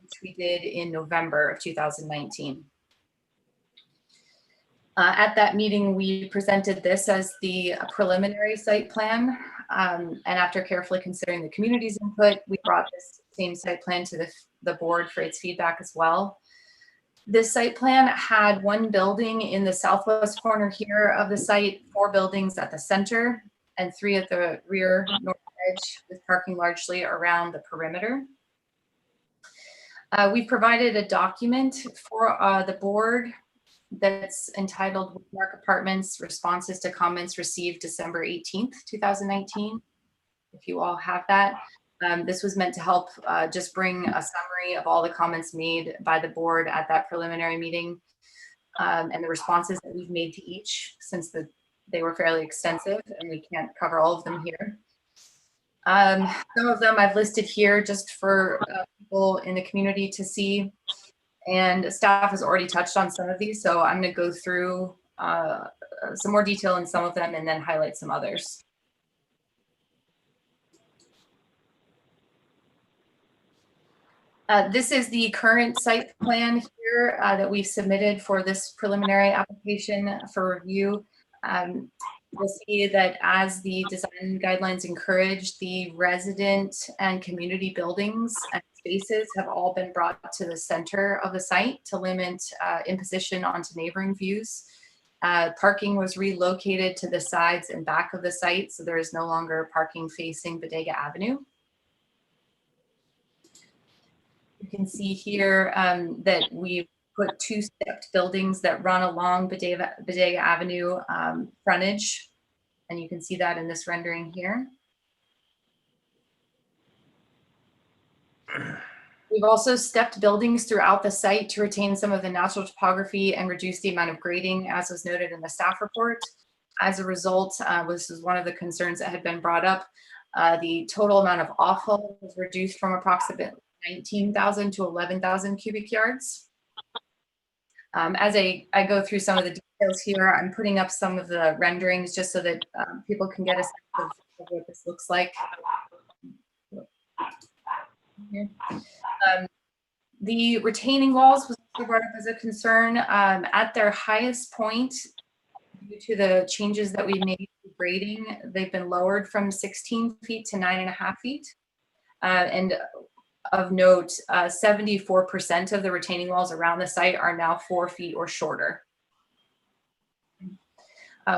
which we did in November of 2019. At that meeting, we presented this as the preliminary site plan. And after carefully considering the community's input, we brought this same site plan to the board for its feedback as well. This site plan had 1 building in the southwest corner here of the site, 4 buildings at the center, and 3 at the rear north edge, with parking largely around the perimeter. We provided a document for the board that's entitled Woodmark Apartments Responses to Comments Received December 18th, 2019. If you all have that. This was meant to help just bring a summary of all the comments made by the board at that preliminary meeting and the responses that we've made to each, since they were fairly extensive and we can't cover all of them here. Some of them I've listed here just for people in the community to see, and staff has already touched on some of these, so I'm going to go through some more detail in some of them and then highlight some others. This is the current site plan here that we've submitted for this preliminary application for review. You'll see that as the design guidelines encourage, the resident and community buildings and spaces have all been brought to the center of the site to limit imposition onto neighboring views. Parking was relocated to the sides and back of the site, so there is no longer parking facing Bodega Avenue. You can see here that we put two stepped buildings that run along Bodega Avenue frontage, and you can see that in this rendering here. We've also stepped buildings throughout the site to retain some of the natural topography and reduce the amount of grading, as was noted in the staff report. As a result, this is one of the concerns that had been brought up. The total amount of offal was reduced from approximately 19,000 to 11,000 cubic yards. As I go through some of the details here, I'm putting up some of the renderings just so that people can get a sense of what this looks like. Here. The retaining walls was brought up as a concern. At their highest point, due to the changes that we made to grading, they've been lowered from 16 feet to 9.5 feet. And of note, 74% of the retaining walls around the site are now 4 feet or shorter.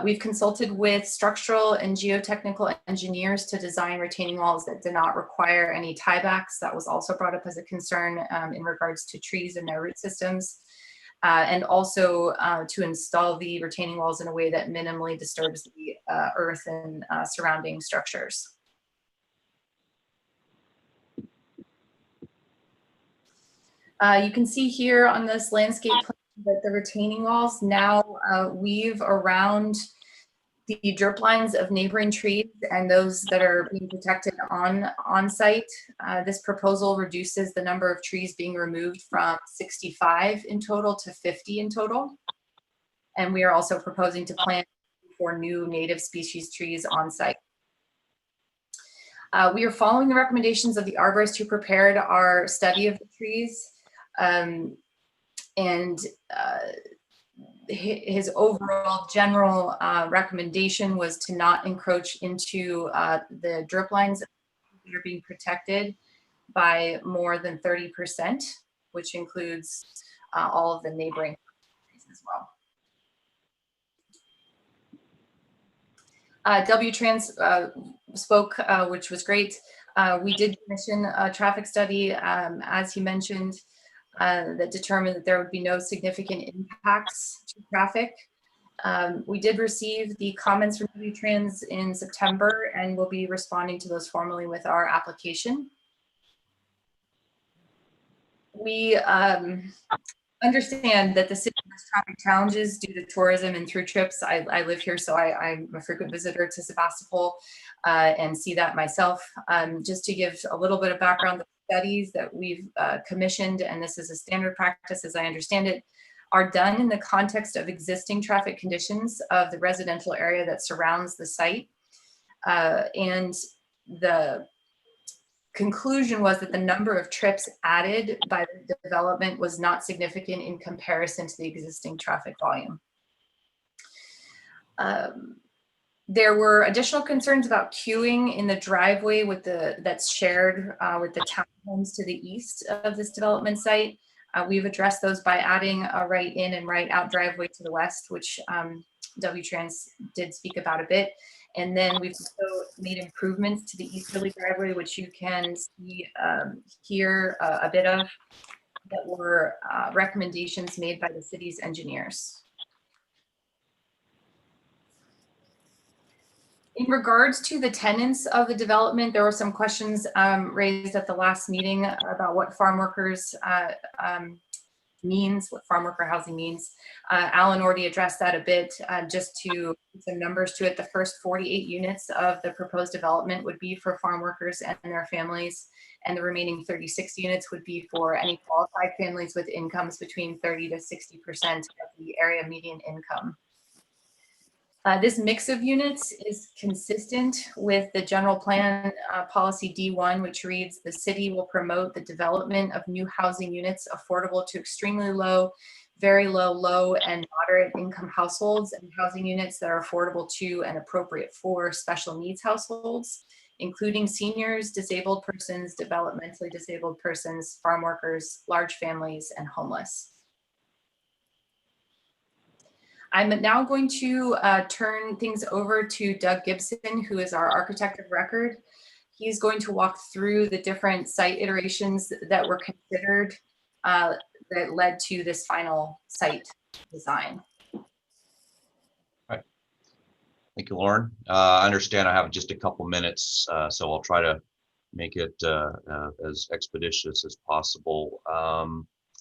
We've consulted with structural and geotechnical engineers to design retaining walls that do not require any tiebacks. That was also brought up as a concern in regards to trees and their root systems. And also to install the retaining walls in a way that minimally disturbs the earth and surrounding structures. You can see here on this landscape plan that the retaining walls now weave around the drip lines of neighboring trees and those that are being protected on site. This proposal reduces the number of trees being removed from 65 in total to 50 in total. And we are also proposing to plant 4 new native species trees on site. We are following the recommendations of the arborist who prepared our study of the trees. His overall general recommendation was to not encroach into the drip lines that are being protected by more than 30%, which includes all of the neighboring trees as well. W-Trans spoke, which was great. We did commission a traffic study, as he mentioned, that determined that there would be no significant impacts to traffic. We did receive the comments from W-Trans in September and will be responding to those formally with our application. We understand that the city has traffic challenges due to tourism and through trips. I live here, so I'm a frequent visitor to Sebastopol and see that myself. Just to give a little bit of background, the studies that we've commissioned, and this is a standard practice as I understand it, are done in the context of existing traffic conditions of the residential area that surrounds the site. And the conclusion was that the number of trips added by the development was not significant in comparison to the existing traffic volume. There were additional concerns about queuing in the driveway with that's shared with the townhomes to the east of this development site. We've addressed those by adding a right in and right out driveway to the west, which W-Trans did speak about a bit. And then we've also made improvements to the easterly driveway, which you can see here a bit of, that were recommendations made by the city's engineers. In regards to the tenants of the development, there were some questions raised at the last meeting about what farm workers means, what farm worker housing means. Alan already addressed that a bit. Just to put some numbers to it, the first 48 units of the proposed development would be for farm workers and their families, and the remaining 36 units would be for any qualified families with incomes between 30 to 60% of the area median income. This mix of units is consistent with the general plan policy D1, which reads, the city will promote the development of new housing units affordable to extremely low, very low, low, and moderate income households, and housing units that are affordable to and appropriate for special needs households, including seniors, disabled persons, developmentally disabled persons, farm workers, large families, and homeless. I'm now going to turn things over to Doug Gibson, who is our architect of record. He's going to walk through the different site iterations that were considered that led to this final site design. Right. Thank you, Lauren. I understand I have just a couple minutes, so I'll try to make it as expeditious as possible.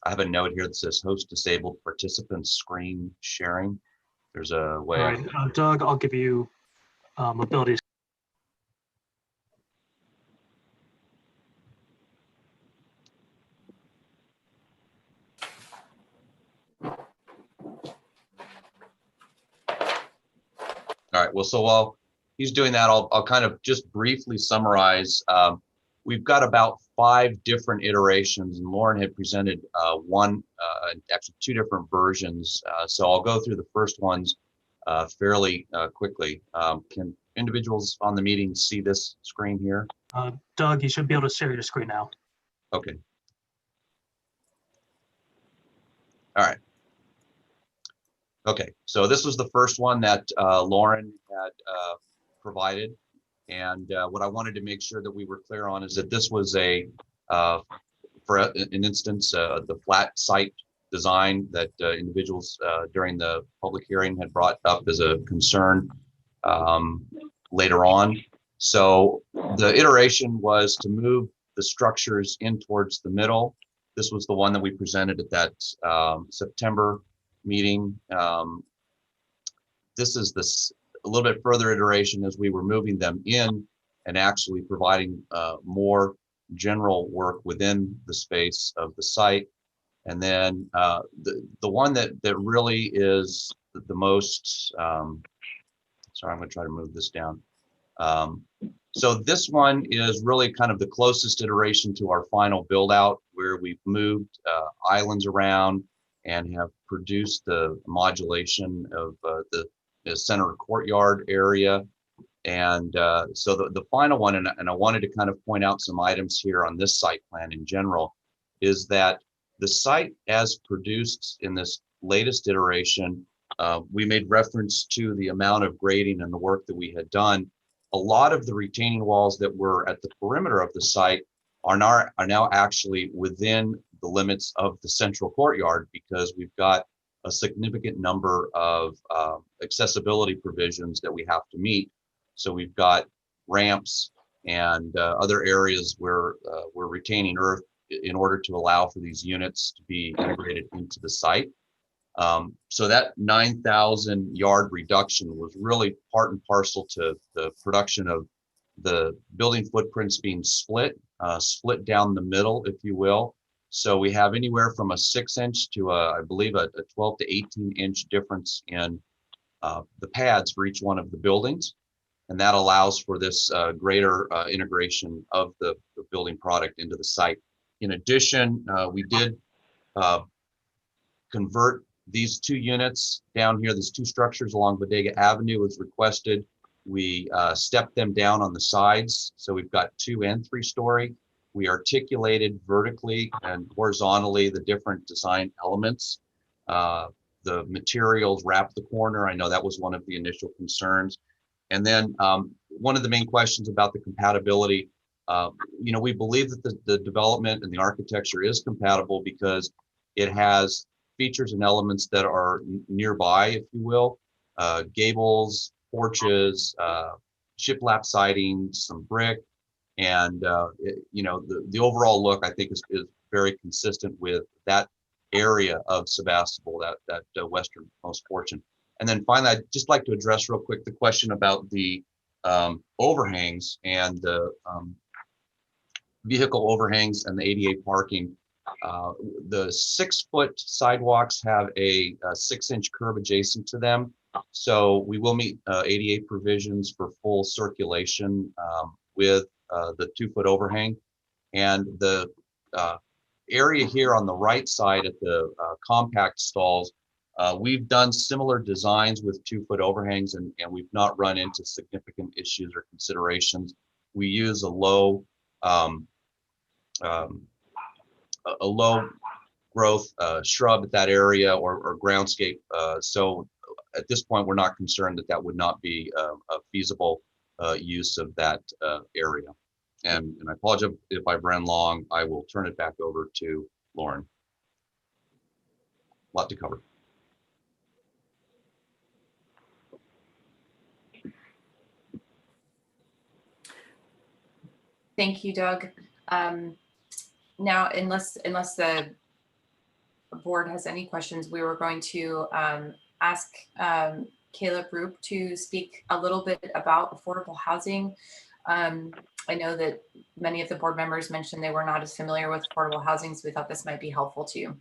I have a note here that says host disabled participants screen sharing. There's a way. All right, Doug, I'll give you ability. All right, well, so while he's doing that, I'll kind of just briefly summarize. We've got about 5 different iterations, and Lauren had presented actually 2 different versions. So I'll go through the first ones fairly quickly. Can individuals on the meeting see this screen here? Doug, you should be able to share your screen now. Okay. All right. Okay, so this was the first one that Lauren had provided. And what I wanted to make sure that we were clear on is that this was for an instance, the flat site design that individuals during the public hearing had brought up as a concern later on. So the iteration was to move the structures in towards the middle. This was the one that we presented at that September meeting. This is a little bit further iteration as we were moving them in and actually providing more general work within the space of the site. And then the one that really is the most, sorry, I'm going to try to move this down. So this one is really kind of the closest iteration to our final build out, where we've moved islands around and have produced the modulation of the center courtyard area. And so the final one, and I wanted to kind of point out some items here on this site plan in general, is that the site as produced in this latest iteration, we made reference to the amount of grading and the work that we had done. A lot of the retaining walls that were at the perimeter of the site are now actually within the limits of the central courtyard, because we've got a significant number of accessibility provisions that we have to meet. So we've got ramps and other areas where we're retaining earth in order to allow for these units to be integrated into the site. So that 9,000 yard reduction was really part and parcel to the production of the building footprints being split down the middle, if you will. So we have anywhere from a 6-inch to I believe a 12 to 18-inch difference in the pads for each one of the buildings. And that allows for this greater integration of the building product into the site. In addition, we did convert these 2 units down here, these 2 structures along Bodega Avenue was requested. We stepped them down on the sides. So we've got 2 and 3 story. We articulated vertically and horizontally the different design elements. The materials wrap the corner. I know that was one of the initial concerns. And then one of the main questions about the compatibility, we believe that the development and the architecture is compatible because it has features and elements that are nearby, if you will, gables, porches, shiplap siding, some brick, and the overall look, I think, is very consistent with that area of Sebastopol, that westernmost portion. And then finally, I'd just like to address real quick the question about the overhangs and the vehicle overhangs and the ADA parking. The 6-foot sidewalks have a 6-inch curb adjacent to them. So we will meet ADA provisions for full circulation with the 2-foot overhang. And the area here on the right side at the compact stalls, we've done similar designs with 2-foot overhangs, and we've not run into significant issues or considerations. We use a low growth shrub at that area or groundscape. So at this point, we're not concerned that that would not be a feasible use of that area. And I apologize if I've ran long. I will turn it back over to Lauren. A lot to cover. Thank you, Doug. Now, unless the board has any questions, we were going to ask Caleb Roop to speak a little bit about affordable housing. I know that many of the board members mentioned they were not as familiar with affordable housing, so we thought this might be helpful to you.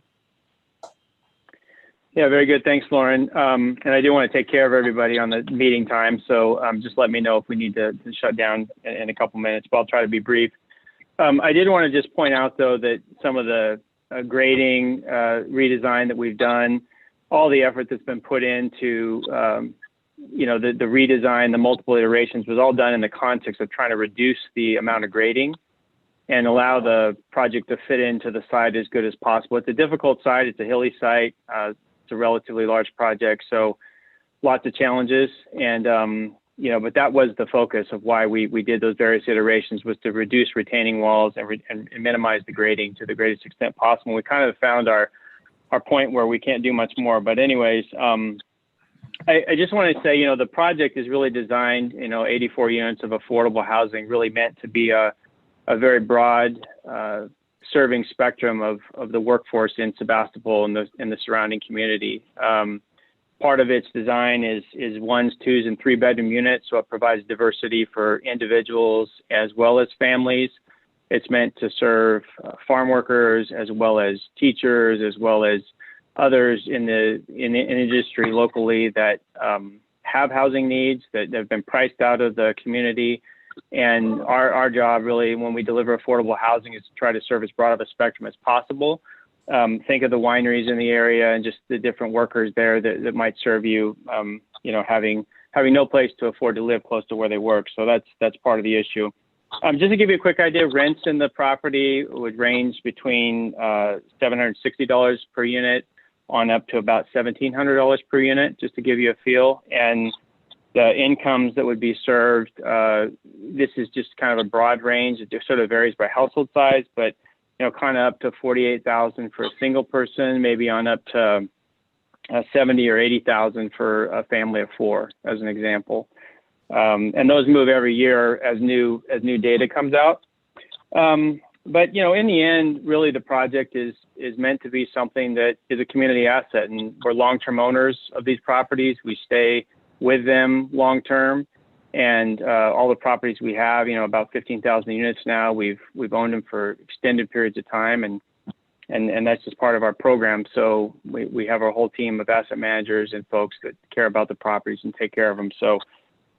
Yeah, very good. Thanks, Lauren. And I do want to take care of everybody on the meeting time, so just let me know if we need to shut down in a couple minutes, but I'll try to be brief. I did want to just point out, though, that some of the grading redesign that we've done, all the effort that's been put into the redesign, the multiple iterations, was all done in the context of trying to reduce the amount of grading and allow the project to fit into the site as good as possible. It's a difficult site. It's a hilly site. It's a relatively large project, so lots of challenges. And but that was the focus of why we did those various iterations, was to reduce retaining walls and minimize the grading to the greatest extent possible. We kind of found our point where we can't do much more. But anyways, I just want to say, the project is really designed, 84 units of affordable housing, really meant to be a very broad serving spectrum of the workforce in Sebastopol and the surrounding community. Part of its design is 1s, 2s, and 3-bedroom units, so it provides diversity for individuals as well as families. It's meant to serve farm workers as well as teachers, as well as others in the industry locally that have housing needs that have been priced out of the community. And our job really, when we deliver affordable housing, is to try to serve as broad of a spectrum as possible. Think of the wineries in the area and just the different workers there that might serve you, having no place to afford to live close to where they work. So that's part of the issue. Just to give you a quick idea, rents in the property would range between $760 per unit on up to about $1,700 per unit, just to give you a feel. And the incomes that would be served, this is just kind of a broad range. It just sort of varies by household size, but kind of up to $48,000 for a single person, maybe on up to $70,000 or $80,000 for a family of 4, as an example. And those move every year as new data comes out. But in the end, really the project is meant to be something that is a community asset, and we're long-term owners of these properties. We stay with them long-term, and all the properties we have, about 15,000 units now, we've owned them for extended periods of time, and that's just part of our program. So we have our whole team of asset managers and folks that care about the properties and take care of them. So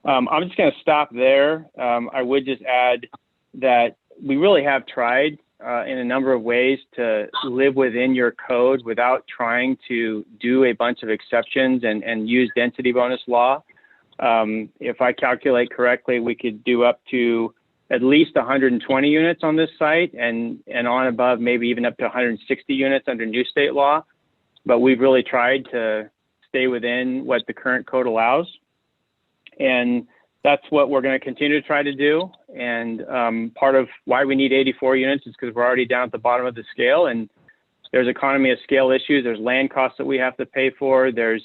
I'm just going to stop there. I would just add that we really have tried in a number of ways to live within your code without trying to do a bunch of exceptions and use density bonus law. If I calculate correctly, we could do up to at least 120 units on this site and on above, maybe even up to 160 units under new state law. But we've really tried to stay within what the current code allows. And that's what we're going to continue to try to do. And part of why we need 84 units is because we're already down at the bottom of the scale, and there's economy of scale issues. There's land costs that we have to pay for. There's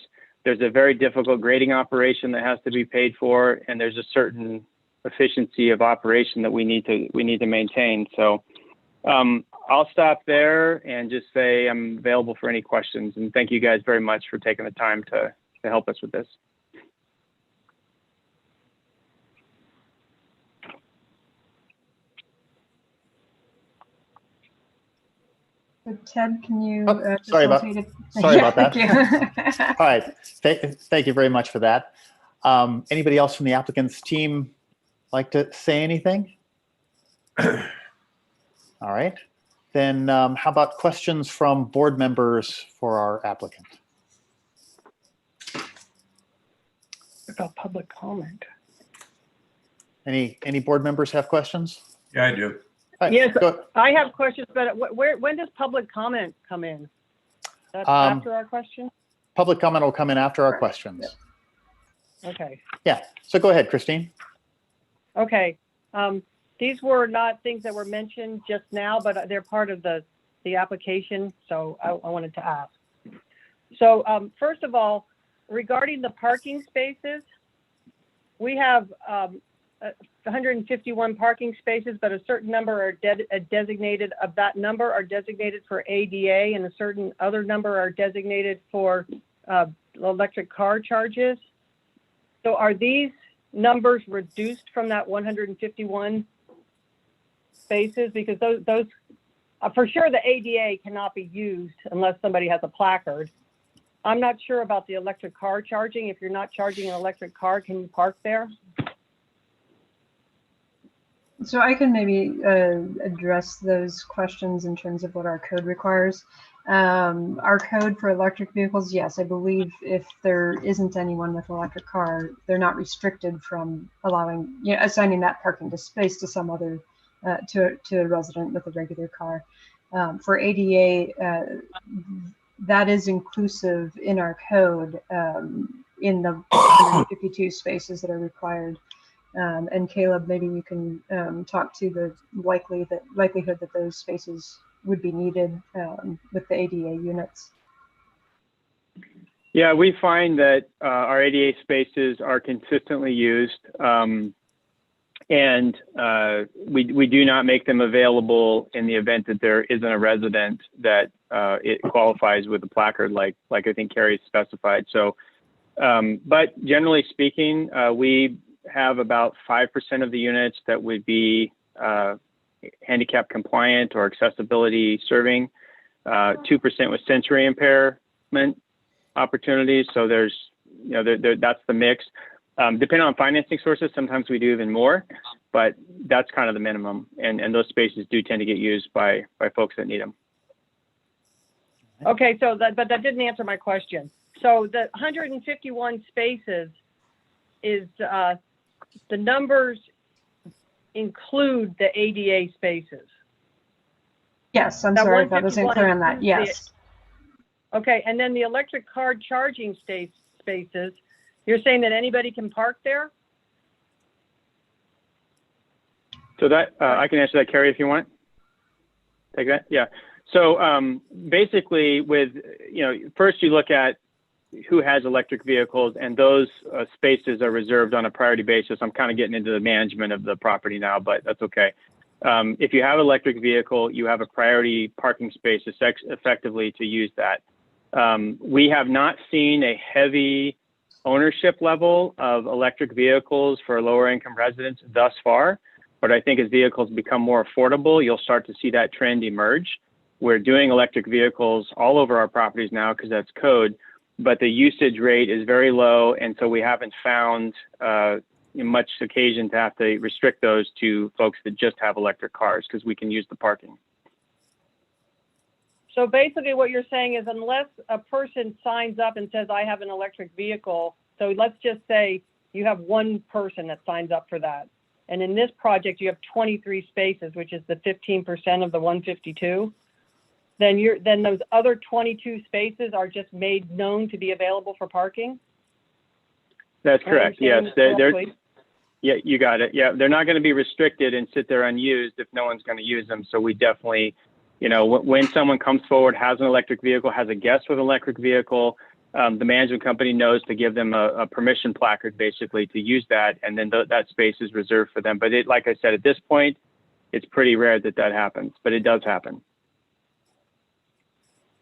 a very difficult grading operation that has to be paid for, and there's a certain efficiency of operation that we need to maintain. So I'll stop there and just say I'm available for any questions. And thank you guys very much for taking the time to help us with this. So Ted, can you? Oh, sorry about that. Thank you. All right. Thank you very much for that. Anybody else from the applicant's team like to say anything? All right. Then how about questions from board members for our applicant? About public comment. Any board members have questions? Yeah, I do. All right, Yes, go- I have questions, but when does public comment come in? That's Um, after our question? Public comment will come in after our questions. Okay, Yeah, so go ahead, Christine. okay. These were not things that were mentioned just now, but they're part of the application, so I wanted to ask. So first of all, regarding the parking spaces, we have 151 parking spaces, but a certain number are designated, of that number are designated for ADA, and a certain other number are designated for electric car charges. So are these numbers reduced from that 151 spaces? Because those for sure the ADA cannot be used unless somebody has a placard. I'm not sure about the electric car charging. If you're not charging an electric car, can you park there? So I can maybe address those questions in terms of what our code requires. Our code for electric vehicles, yes, I believe if there isn't anyone with an electric car, they're not restricted from allowing, assigning that parking space to some other, to a resident with a regular car. For ADA, that is inclusive in our code in the 152 spaces that are required. And Caleb, maybe you can talk to the likelihood that those spaces would be needed with the ADA units. Yeah, we find that our ADA spaces are consistently used, and we do not make them available in the event that there isn't a resident that it qualifies with a placard, like I think Carrie specified. So, but generally speaking, we have about 5% of the units that would be handicap compliant or accessibility serving, 2% with sensory impairment opportunities. So there's, that's the mix. Depending on financing sources, sometimes we do even more, but that's kind of the minimum. And those spaces do tend to get used by folks that need them. Okay, so but that didn't answer my question. So the 151 spaces is the numbers include the ADA spaces. Yes, I'm That sorry if I wasn't 151 clear on that. Yes. Okay, and then the electric car charging spaces, you're saying that anybody can park there? So that I can answer that, Carrie, if you want. Take that. Yeah. So basically, with first you look at who has electric vehicles, and those spaces are reserved on a priority basis. I'm kind of getting into the management of the property now, but that's okay. If you have an electric vehicle, you have a priority parking space effectively to use that. We have not seen a heavy ownership level of electric vehicles for lower income residents thus far, but I think as vehicles become more affordable, you'll start to see that trend emerge. We're doing electric vehicles all over our properties now because that's code, but the usage rate is very low, and so we haven't found much occasion to have to restrict those to folks that just have electric cars because we can use the parking. So basically what you're saying is unless a person signs up and says, I have an electric vehicle, so let's just say you have one person that signs up for that. And in this project, you have 23 spaces, which is the 15% of the 152. Then those other 22 spaces are just made known to be available for parking? That's correct. Yes. Yeah, you got it. Yeah, they're not going to be restricted and sit there unused if no one's going to use them. So we definitely, when someone comes forward, has an electric vehicle, has a guest with an electric vehicle, the management company knows to give them a permission placard basically to use that, and then that space is reserved for them. But like I said, at this point, it's pretty rare that happens, but it does happen.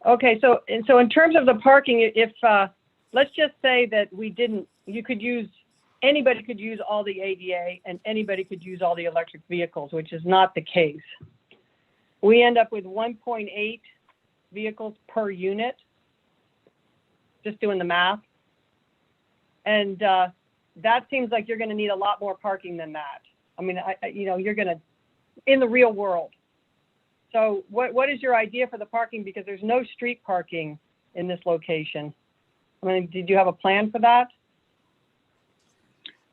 Okay, so in terms of the parking, if let's just say that anybody could use all the ADA and anybody could use all the electric vehicles, which is not the case. We end up with 1.8 vehicles per unit. Just doing the math. And that seems like you're going to need a lot more parking than that. I mean, you're going to, in the real world. So what is your idea for the parking? Because there's no street parking in this location. I mean, did you have a plan for that?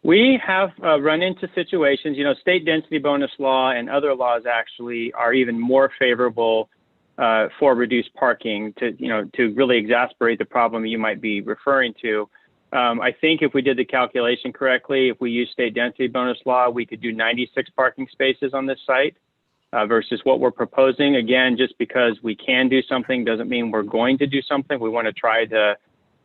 We have run into situations, state density bonus law and other laws actually are even more favorable for reduced parking to really exacerbate the problem you might be referring to. I think if we did the calculation correctly, if we use state density bonus law, we could do 96 parking spaces on this site versus what we're proposing. Again, just because we can do something doesn't mean we're going to do something. We want to try to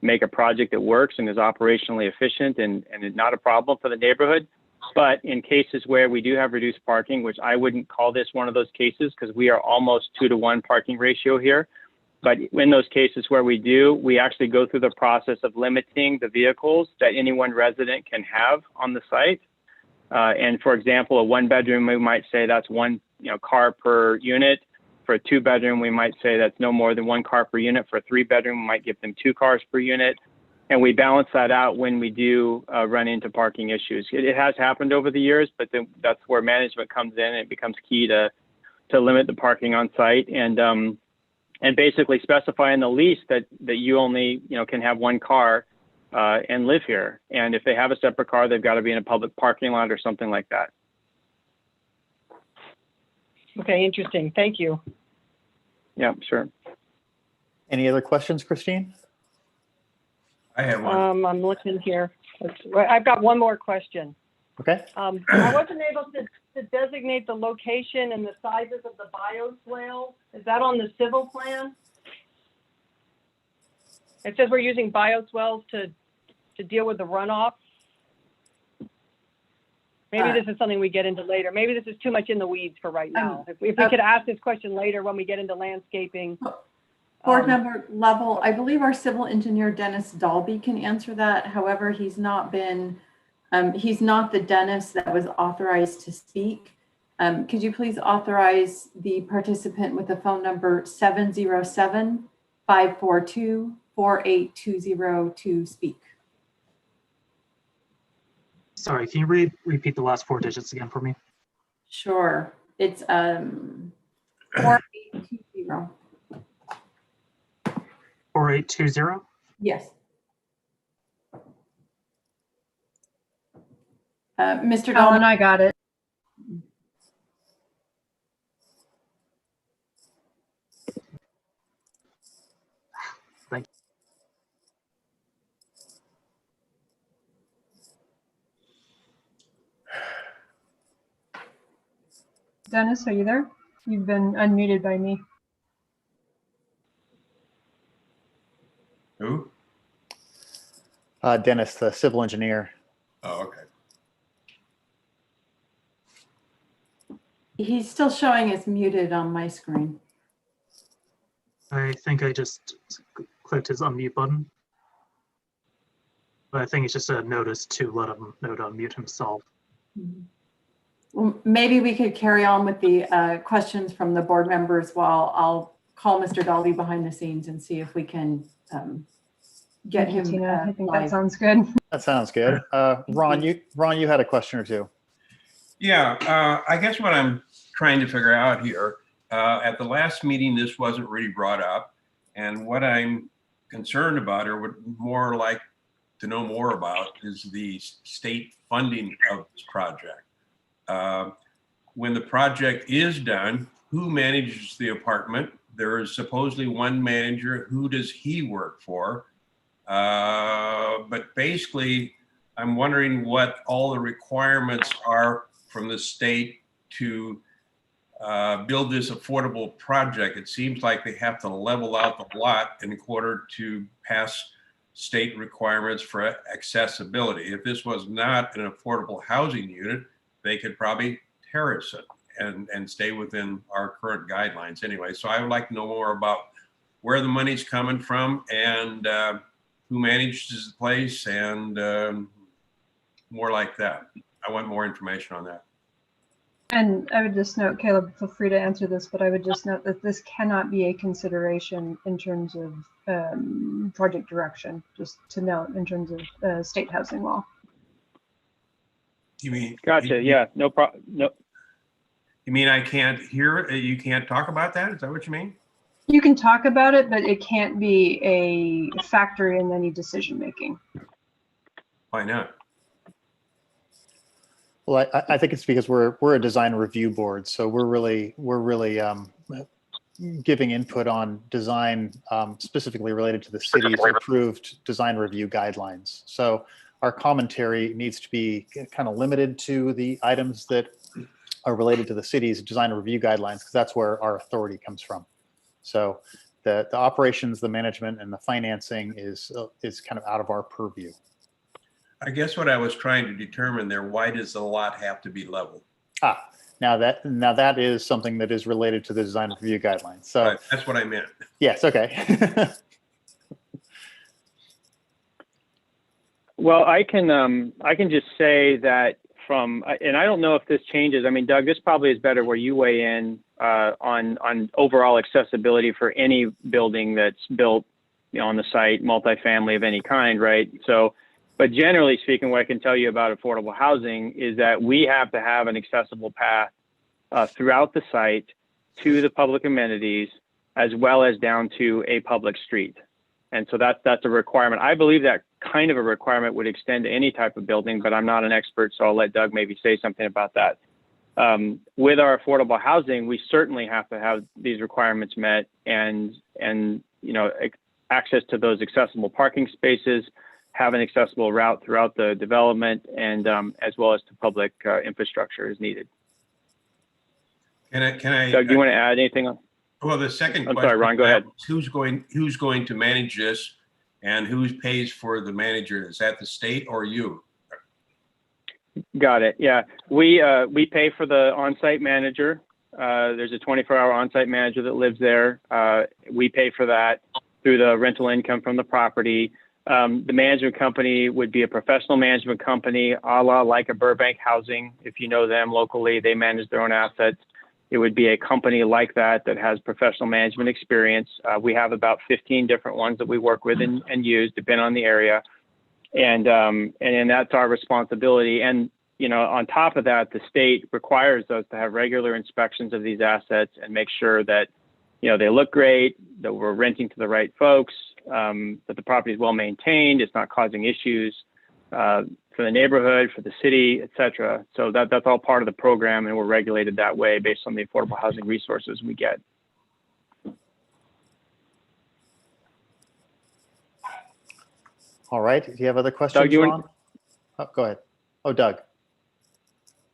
make a project that works and is operationally efficient and is not a problem for the neighborhood. But in cases where we do have reduced parking, which I wouldn't call this one of those cases because we are almost 2-to-1 parking ratio here. But in those cases where we do, we actually go through the process of limiting the vehicles that any one resident can have on the site. And for example, a 1-bedroom, we might say that's one car per unit. For a 2-bedroom, we might say that's no more than 1 car per unit. For a 3-bedroom, we might give them 2 cars per unit. And we balance that out when we do run into parking issues. It has happened over the years, but that's where management comes in and it becomes key to limit the parking on site and basically specify in the lease that you only can have 1 car and live here. And if they have a separate car, they've got to be in a public parking lot or something like that. Okay, interesting. Thank you. Yeah, sure. Any other questions, Christine? I have one. I'm looking here. I've got one more question. Okay. I wasn't able to designate the location and the sizes of the bioswale. Is that on the civil plan? It says we're using bioswales to deal with the runoff. Maybe this is something we get into later. Maybe this is too much in the weeds for right now. If we could ask this question later when we get into landscaping. Board member level, I believe our civil engineer, Dennis Dalby, can answer that. However, he's not the Dennis that was authorized to speak. Could you please authorize the participant with the phone number 707-542-4820 to speak? Sorry, can you repeat the last 4 digits again for me? Sure. It's 4820. 4820? Yes. Mr. Alan, Dahlman, I got it. Thank you. Dennis, are you there? You've been unmuted by me. Who? Dennis, the civil engineer. Oh, okay. he's still showing as muted on my screen. I think I just clicked his unmute button. But I think it's just a notice to let him know to unmute himself. Well, maybe we could carry on with the questions from the board members while I'll call Mr. Dalby behind the scenes and see if we can get him. Tina, I think live. that sounds good. That sounds good. Ron, you had a question or two. Yeah, I guess what I'm trying to figure out here, at the last meeting, this wasn't really brought up. And what I'm concerned about, or would more like to know more about, is the state funding of this project. When the project is done, who manages the apartment? There is supposedly one manager. Who does he work for? But basically, I'm wondering what all the requirements are from the state to build this affordable project. It seems like they have to level out the lot in order to pass state requirements for accessibility. If this was not an affordable housing unit, they could probably terrace it and stay within our current guidelines anyway. So I would like to know more about where the money's coming from and who manages the place and more like that. I want more information on that. And I would just note, Caleb, feel free to answer this, but I would just note that this cannot be a consideration in terms of project direction, just to note in terms of state housing law. You mean? Gotcha. Yeah, no problem. No. You mean I can't hear, you can't talk about that? Is that what you mean? You can talk about it, but it can't be a factor in any decision making. Why not? Well, I think it's because we're a design review board, so we're really giving input on design specifically related to the city's approved design review guidelines. So our commentary needs to be kind of limited to the items that are related to the city's design review guidelines, because that's where our authority comes from. So the operations, the management, and the financing is kind of out of our purview. I guess what I was trying to determine there, why does the lot have to be level? Now that is something that is related to the design review guidelines. So Right, that's what I meant. yes, okay. Well, I can just say that and I don't know if this changes. I mean, Doug, this probably is better where you weigh in on overall accessibility for any building that's built, on the site, multifamily of any kind, right? So, but generally speaking, what I can tell you about affordable housing is that we have to have an accessible path throughout the site to the public amenities, as well as down to a public street. And so that's a requirement. I believe that kind of a requirement would extend to any type of building, but I'm not an expert, so I'll let Doug maybe say something about that. With our affordable housing, we certainly have to have these requirements met, and access to those accessible parking spaces, have an accessible route throughout the development, and as well as to public infrastructure is needed. Can I? Doug, do you want to add anything on? Well, the second question. I'm sorry, Ron, go ahead. Who's going to manage this, and who pays for the manager? Is that the state or you? Got it. Yeah, we pay for the on-site manager. There's a 24-hour on-site manager that lives there. We pay for that through the rental income from the property. The management company would be a professional management company, a la like a Burbank Housing. If you know them locally, they manage their own assets. It would be a company like that has professional management experience. We have about 15 different ones that we work with and use, depending on the area. And that's our responsibility. And, on top of that, the state requires us to have regular inspections of these assets and make sure that, they look great, that we're renting to the right folks, that the property is well maintained, it's not causing issues for the neighborhood, for the city, et cetera. So that's all part of the program, and we're regulated that way based on the affordable housing resources we get. All right. Do you have other questions, Doug, Ron? Oh, go ahead. Oh, Doug.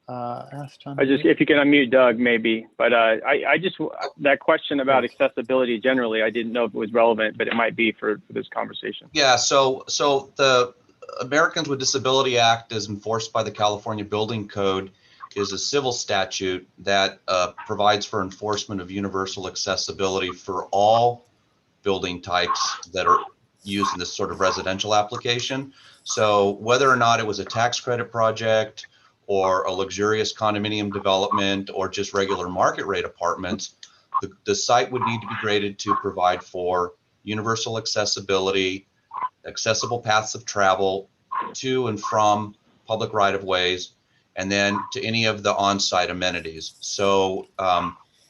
Ask John. If you can unmute Doug, maybe. But that question about accessibility generally, I didn't know if it was relevant, but it might be for this conversation. Yeah. So the Americans with Disability Act, as enforced by the California Building Code, is a civil statute that provides for enforcement of universal accessibility for all building types that are used in this sort of residential application. So whether or not it was a tax credit project or a luxurious condominium development or just regular market rate apartments, the site would need to be graded to provide for universal accessibility, accessible paths of travel to and from public right-of-ways, and then to any of the on-site amenities. So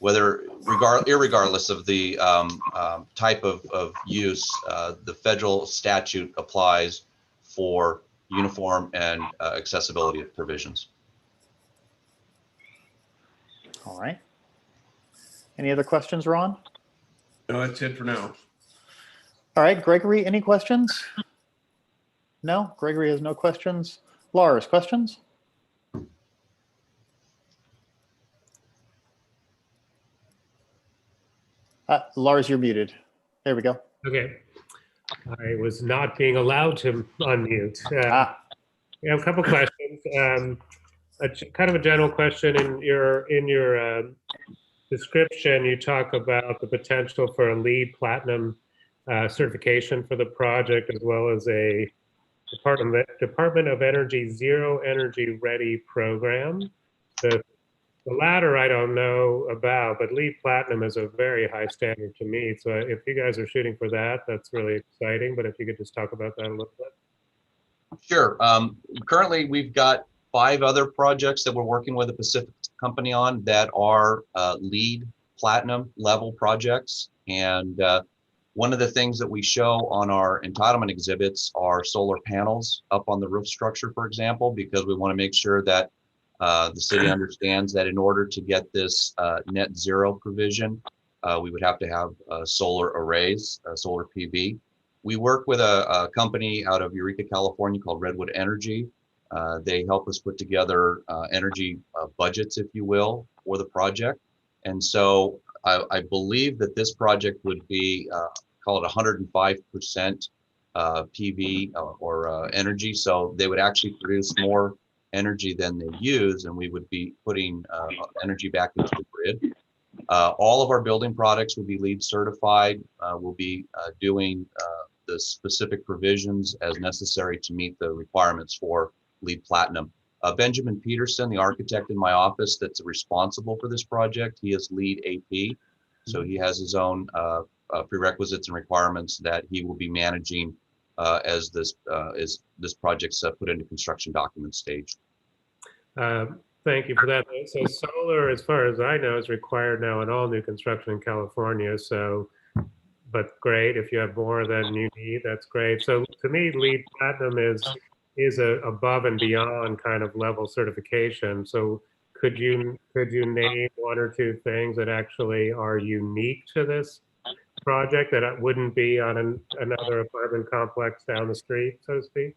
irregardless of the type of use, the federal statute applies for uniform and accessibility provisions. All right. Any other questions, Ron? No, that's it for now. All right, Gregory, any questions? No, Gregory has no questions. Lars, questions? Lars, you're muted. There we go. Okay. I was not being allowed to unmute. I have a couple questions. Kind of a general question. In your description, you talk about the potential for a LEED Platinum certification for the project, as well as a Department of Energy Zero Energy Ready program. The The latter I don't know about, but LEED Platinum is a very high standard to meet. So if you guys are shooting for that, that's really exciting. But if you could just talk about that a little bit. Sure. Currently, we've got 5 other projects that we're working with a Pacific company on that are LEED Platinum level projects. And one of the things that we show on our entitlement exhibits are solar panels up on the roof structure, for example, because we want to make sure that the city understands that in order to get this net zero provision, we would have to have solar arrays, solar PV. We work with a company out of Eureka, California called Redwood Energy. They help us put together energy budgets, if you will, for the project. And so I believe that this project would be called 105% PV or energy. So they would actually produce more energy than they use, and we would be putting energy back into the grid. All of our building products will be LEED certified. We'll be doing the specific provisions as necessary to meet the requirements for LEED Platinum. Benjamin Peterson, the architect in my office that's responsible for this project, he is LEED AP. So he has his own prerequisites and requirements that he will be managing as this project's put into construction document stage. Thank you for that. So solar, as far as I know, is required now in all new construction in California. So, but great, if you have more than you need, that's great. So to me, LEED Platinum is a above and beyond kind of level certification. So could you name 1 or 2 things that actually are unique to this project that wouldn't be on another apartment complex down the street, so to speak?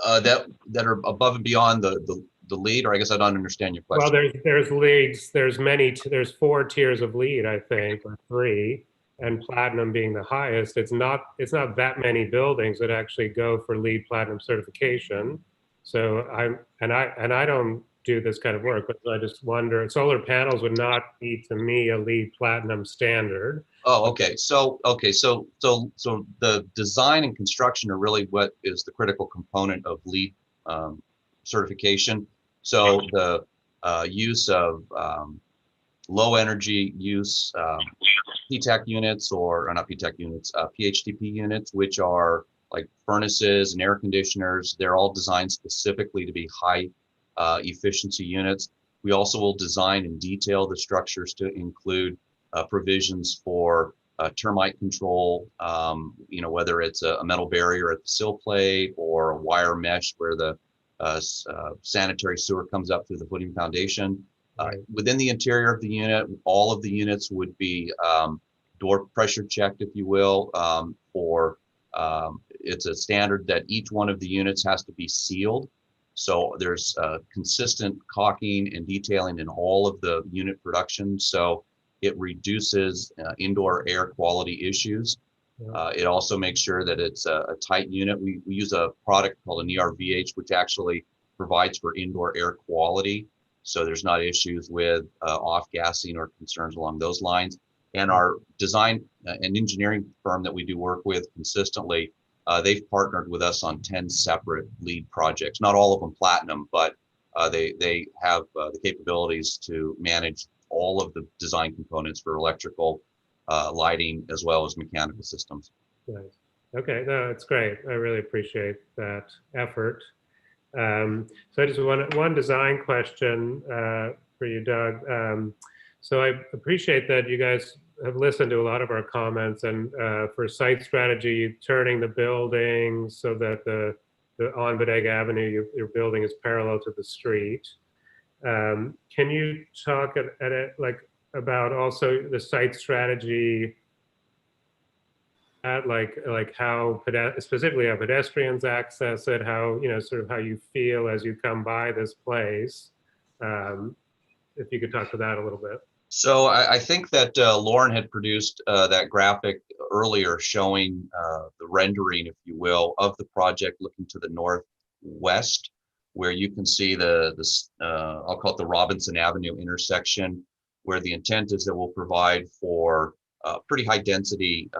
That are above and beyond the LEED, or I guess I don't understand your question. Well, there's LEEDs. There's 4 tiers of LEED, I think, or 3, and Platinum being the highest. It's not that many buildings that actually go for LEED Platinum certification. So I don't do this kind of work, but I just wonder, solar panels would not be, to me, a LEED Platinum standard. Oh, okay. So the design and construction are really what is the critical component of LEED certification. So the use of low energy use PTAC units, or not PTAC units, PHTP units, which are like furnaces and air conditioners. They're all designed specifically to be high efficiency units. We also will design and detail the structures to include provisions for termite control, whether it's a metal barrier at the sill plate or a wire mesh where the sanitary sewer comes up through the footing foundation. Within the interior of the unit, all of the units would be door pressure checked, if you will, it's a standard that each one of the units has to be sealed. So there's consistent caulking and detailing in all of the unit production. So it reduces indoor air quality issues. It also makes sure that it's a tight unit. We use a product called an ERVH, which actually provides for indoor air quality. So there's not issues with off-gassing or concerns along those lines. And our design and engineering firm that we do work with consistently, they've partnered with us on 10 separate LEED projects. Not all of them platinum, but they have the capabilities to manage all of the design components for electrical, lighting, as well as mechanical systems. Nice. Okay, no, it's great. I really appreciate that effort. So I just want one design question for you, Doug. So I appreciate that you guys have listened to a lot of our comments, and for site strategy, turning the buildings so that the on Bodega Avenue, your building is parallel to the street. Can you talk about also the site strategy at like how specifically how pedestrians access it, how sort of how you feel as you come by this place? If you could talk to that a little bit. So I think that Lauren had produced that graphic earlier showing the rendering, if you will, of the project looking to the northwest, where you can see I'll call it the Robinson Avenue intersection, where the intent is that we'll provide for pretty high density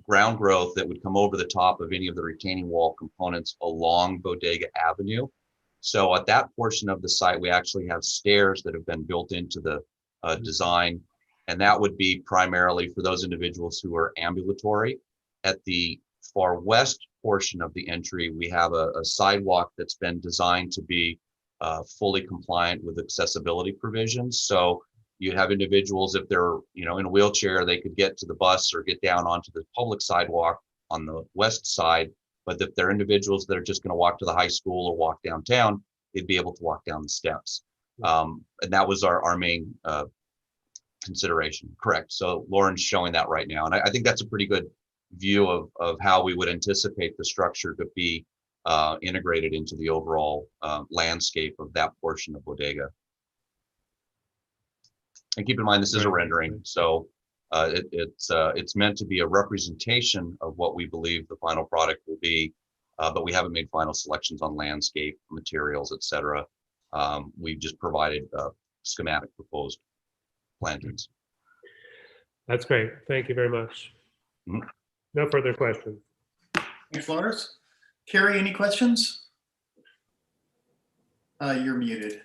ground growth that would come over the top of any of the retaining wall components along Bodega Avenue. So at that portion of the site, we actually have stairs that have been built into the design. And that would be primarily for those individuals who are ambulatory. At the far west portion of the entry, we have a sidewalk that's been designed to be fully compliant with accessibility provisions. So you have individuals, if they're in a wheelchair, they could get to the bus or get down onto the public sidewalk on the west side. But if they're individuals that are just going to walk to the high school or walk downtown, they'd be able to walk down the steps. And that was our main consideration. Correct. So Lauren's showing that right now. And I think that's a pretty good view of how we would anticipate the structure to be integrated into the overall landscape of that portion of Bodega. And keep in mind, this is a rendering. So it's meant to be a representation of what we believe the final product will be, but we haven't made final selections on landscape, materials, etc. We've just provided schematic proposed plantings. That's great. Thank you very much. No further questions. Thanks, Lars. Carrie, any questions? You're muted.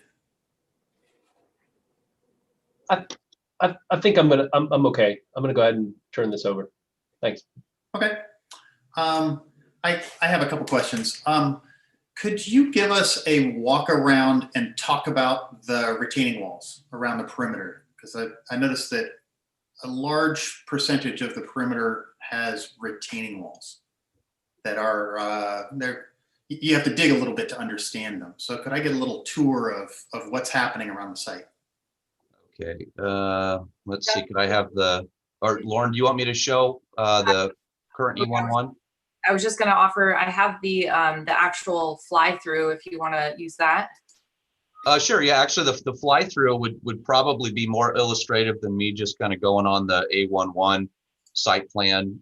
I think I'm okay. I'm gonna go ahead and turn this over. Thanks. Okay. I have a couple questions. Could you give us a walk around and talk about the retaining walls around the perimeter? Because I noticed that a large percentage of the perimeter has retaining walls that are you have to dig a little bit to understand them. So could I get a little tour of what's happening around the site? Okay, let's see, could I have or Lauren, do you want me to show the current E11? I was just going to offer, I have the actual fly through if you want to use that. Sure, yeah, actually the fly through would probably be more illustrative than me just kind of going on the A11 site plan,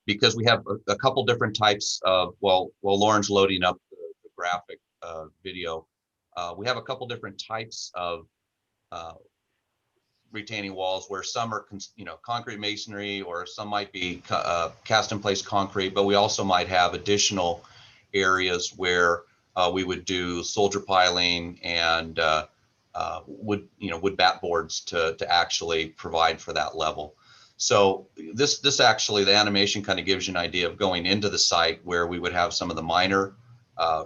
because we have a couple different types of, well, Lauren's loading up the graphic video. We have a couple different types of retaining walls where some are concrete masonry, or some might be cast in place concrete, but we also might have additional areas where we would do soldier piling and wood bat boards to actually provide for that level. So this actually, the animation kind of gives you an idea of going into the site where we would have some of the minor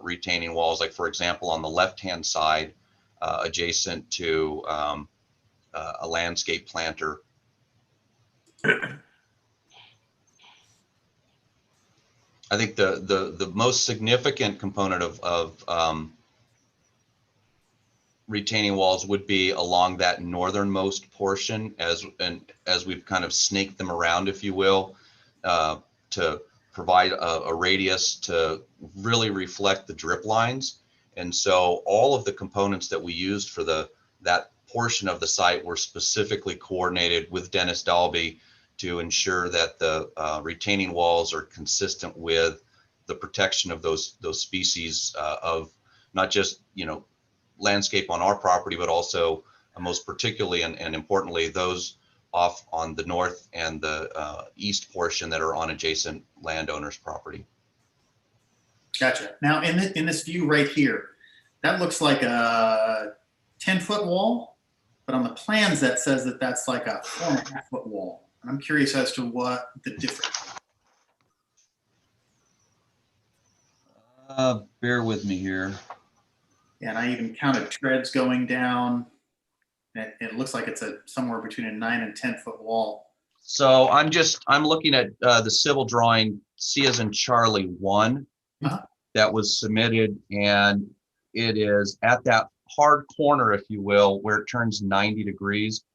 retaining walls, like for example on the left hand side adjacent to a landscape planter. I think the most significant component of retaining walls would be along that northernmost portion, as we've kind of snaked them around, if you will, to provide a radius to really reflect the drip lines. And so all of the components that we used for that portion of the site were specifically coordinated with Dennis Dalby to ensure that the retaining walls are consistent with the protection of those species of not just landscape on our property, but also most particularly and importantly those off on the north and the east portion that are on adjacent landowners' property. Gotcha. Now in this view right here, that looks like a 10-foot wall, but on the plans that says that that's like a 4.5-foot wall. And I'm curious as to what the difference is. Bear with me here. Yeah, and I even counted treads going down. It looks like it's somewhere between a 9 and 10-foot wall. So I'm looking at the civil drawing C as in Charlie 1 that was submitted, and it is at that hard corner, if you will, where it turns 90 degrees.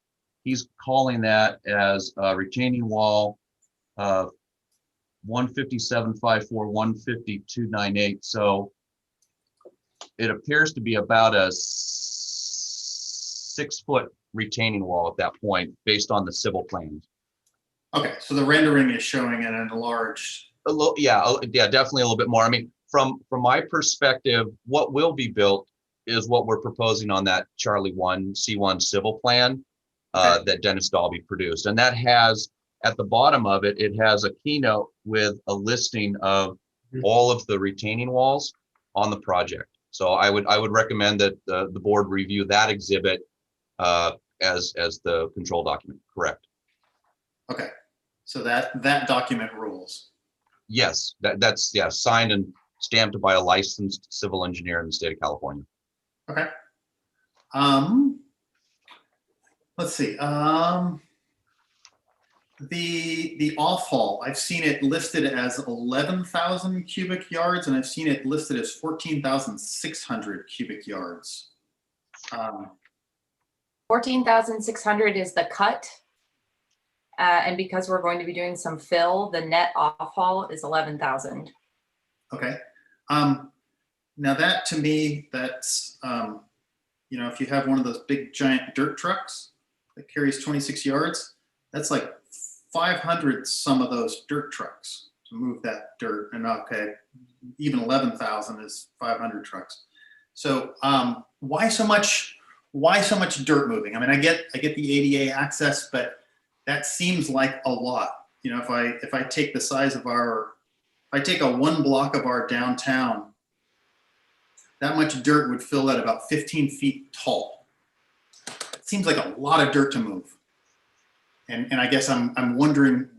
He's calling that as a retaining wall 157.54, 150.298. So it appears to be about a 6-foot retaining wall at that point, based on the civil plans. Okay, so the rendering is showing it enlarged. A little, yeah, definitely a little bit more. I mean, from my perspective, what will be built is what we're proposing on that Charlie 1 C1 civil plan that Dennis Dalby produced, and that has at the bottom of it, it has a keynote with a listing of all of the retaining walls on the project. So I would recommend that the board review that exhibit as the control document. Correct. Okay, so that document rules. Yes, that's signed and stamped by a licensed civil engineer in the state of California. Okay. Let's see. The off-haul, I've seen it listed as 11,000 cubic yards, and I've seen it listed as 14,600 cubic yards. 14,600 is the cut. And because we're going to be doing some fill, the net off-haul is 11,000. Okay. Now that to me, that's, you know, if you have one of those big giant dirt trucks that carries 26 yards, that's like 500 some of those dirt trucks to move that dirt. And okay, even 11,000 is 500 trucks. So why so much dirt moving? I mean, I get the ADA access, but that seems like a lot. You know, if I take the size of if I take a 1 block of our downtown, that much dirt would fill that about 15 feet tall. It seems like a lot of dirt to move. And I guess I'm wondering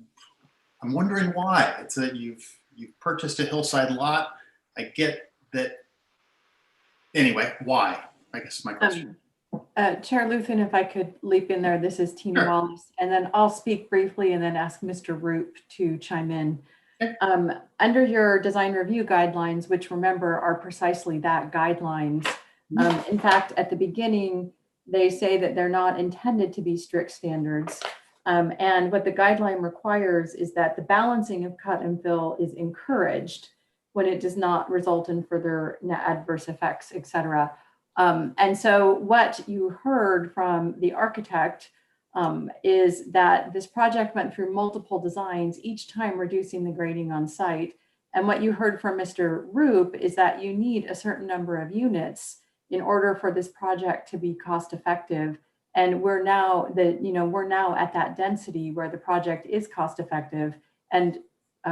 why. It's that you've purchased a hillside lot. I get that. Anyway, why? I guess is my question. Chair Luthen, if I could leap in there, this is Tina Sure. Wallace, and then I'll speak briefly and then ask Mr. Roop to chime in. Okay. Under your design review guidelines, which remember are precisely that, guidelines. In fact, at the beginning, they say that they're not intended to be strict standards. And what the guideline requires is that the balancing of cut and fill is encouraged when it does not result in further adverse effects, et cetera. And so what you heard from the architect is that this project went through multiple designs, each time reducing the grading on site. And what you heard from Mr. Roop is that you need a certain number of units in order for this project to be cost effective. And we're now at that density where the project is cost effective, and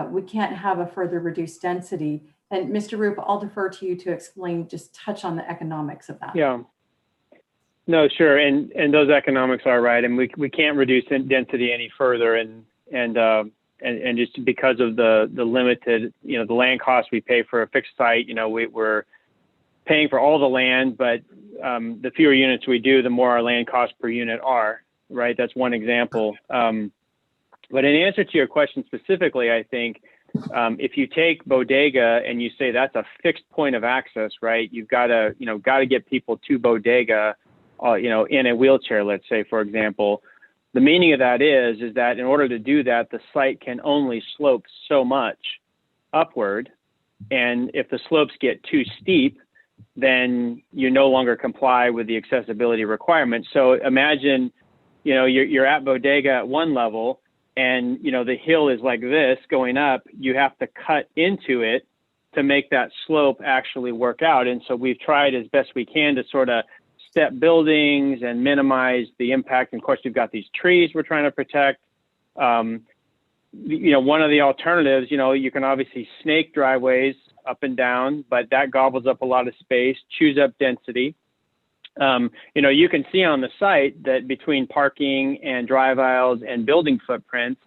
we can't have a further reduced density. And Mr. Roop, I'll defer to you to explain, just touch on the economics of that. Yeah. No, sure. And those economics are right. And we can't reduce density any further. And just because of the limited, the land cost we pay for a fixed site, we're paying for all the land, but the fewer units we do, the more our land costs per unit are, right? That's one example. But in answer to your question specifically, I think if you take Bodega and you say that's a fixed point of access, right? You've got to get people to Bodega, in a wheelchair, let's say, for example. The meaning of that is that in order to do that, the site can only slope so much upward. And if the slopes get too steep, then you no longer comply with the accessibility requirements. So imagine, you're at Bodega at one level, and the hill is like this going up. You have to cut into it to make that slope actually work out. And so we've tried as best we can to sort of step buildings and minimize the impact. And of course, we've got these trees we're trying to protect. One of the alternatives, you can obviously snake driveways up and down, but that gobbles up a lot of space, chews up density. You can see on the site that between parking and drive aisles and building footprints,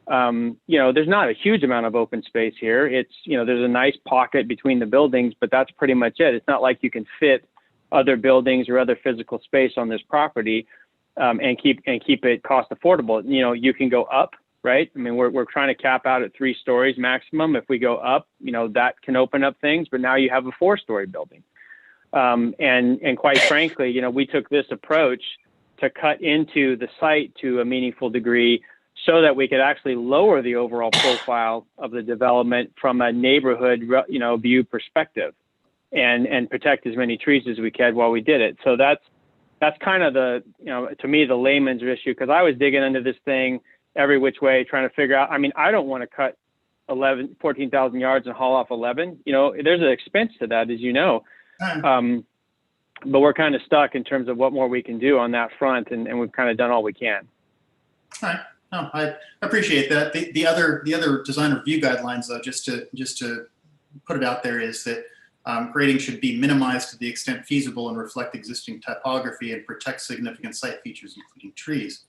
there's not a huge amount of open space here. It's, there's a nice pocket between the buildings, but that's pretty much it. It's not like you can fit other buildings or other physical space on this property and keep it cost affordable. You can go up, right? I mean, we're trying to cap out at 3 stories maximum. If we go up, that can open up things, but now you have a 4-story building. And quite frankly, we took this approach to cut into the site to a meaningful degree so that we could actually lower the overall profile of the development from a neighborhood, view perspective and protect as many trees as we could while we did it. So that's kind of the, to me, the layman's issue, because I was digging into this thing every which way, trying to figure out, I don't want to cut 14,000 yards and haul off 11. There's an expense to that, as you know. But we're kind of stuck in terms of what more we can do on that front, and we've kind of done all we can. All right. No, I appreciate that. The other design review guidelines, though, just to put it out there, is that Grading should be minimized to the extent feasible and reflect existing typography and protect significant site features, including trees.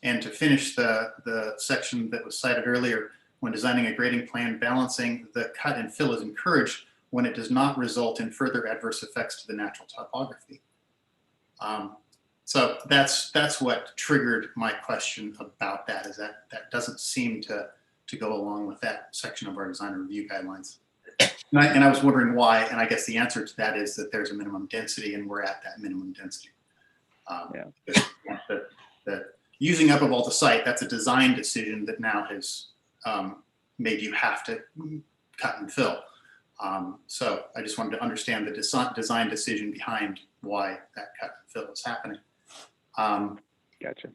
And to finish the section that was cited earlier, when designing a grading plan, balancing the cut and fill is encouraged when it does not result in further adverse effects to the natural topography. So that's what triggered my question about that, is that doesn't seem to go along with that section of our design review guidelines. And I was wondering why, and I guess the answer to that is that there's a minimum density and we're at that minimum density. The using up of all the site, that's a design decision that now has made you have to cut and fill. So I just wanted to understand the design decision behind why that cut and fill is happening. Gotcha.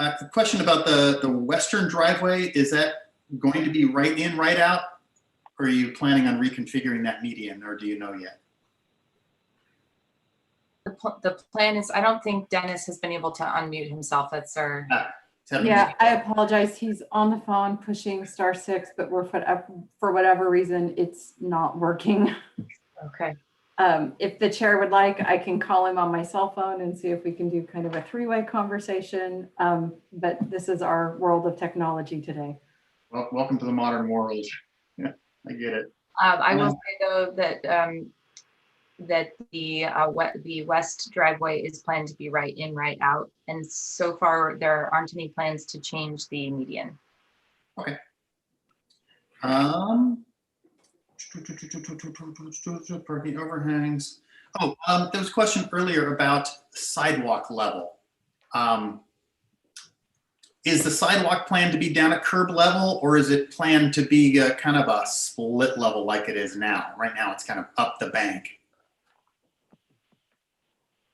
A question about the western driveway, is that going to be right in, right out? Or are you planning on reconfiguring that median, or do you know yet? The plan is, I don't think Dennis has been able to unmute himself. That's our. Yeah, I apologize. He's on the phone pushing *6, but for whatever reason, it's not working. Okay. If the chair would like, I can call him on my cell phone and see if we can do kind of a three-way conversation. But this is our world of technology today. Well, welcome to the modern world. Yeah, I get it. I will say though that the west driveway is planned to be right in, right out, and so far there aren't any plans to change the median. Okay. Parking overhangs. Oh, there was a question earlier about sidewalk level. Is the sidewalk planned to be down at curb level, or is it planned to be kind of a split level like it is now? Right now, it's kind of up the bank.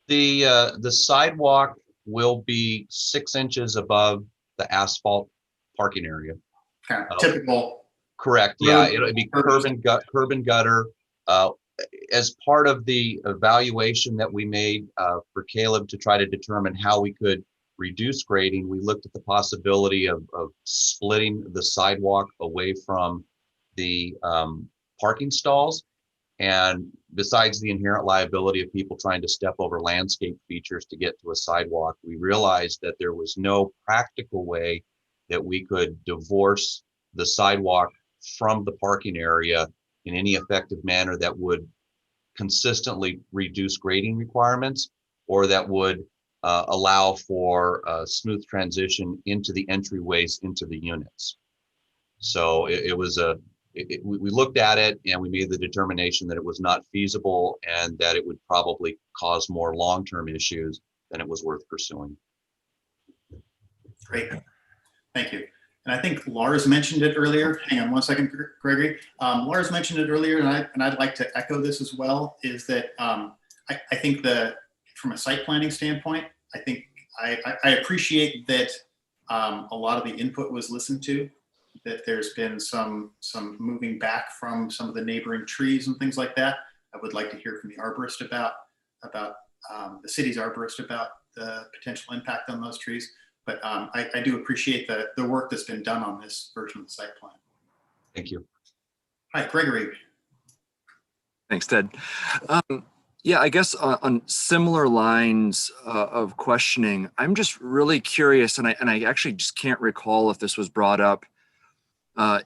The sidewalk will be 6 inches above the asphalt parking area. Kind of typical. Correct. Yeah, it'll be curb and gutter. As part of the evaluation that we made for Caleb to try to determine how we could reduce grading, we looked at the possibility of splitting the sidewalk away from the parking stalls. And besides the inherent liability of people trying to step over landscape features to get to a sidewalk, we realized that there was no practical way that we could divorce the sidewalk from the parking area in any effective manner that would consistently reduce grading requirements, or that would allow for a smooth transition into the entryways into the units. So we looked at it and we made the determination that it was not feasible and that it would probably cause more long-term issues than it was worth pursuing. Great, thank you. And I think Lars mentioned it earlier. Hang on one second, Gregory. Lars mentioned it earlier, and I'd like to echo this as well, is that I think from a site planning standpoint, I think I appreciate that a lot of the input was listened to, that there's been some moving back from some of the neighboring trees and things like that. I would like to hear from the arborist about the city's arborist about the potential impact on those trees. But I do appreciate the work that's been done on this version of the site plan. Thank you. Hi, Gregory. Thanks, Ted. Yeah, I guess on similar lines of questioning, I'm just really curious, and I actually just can't recall if this was brought up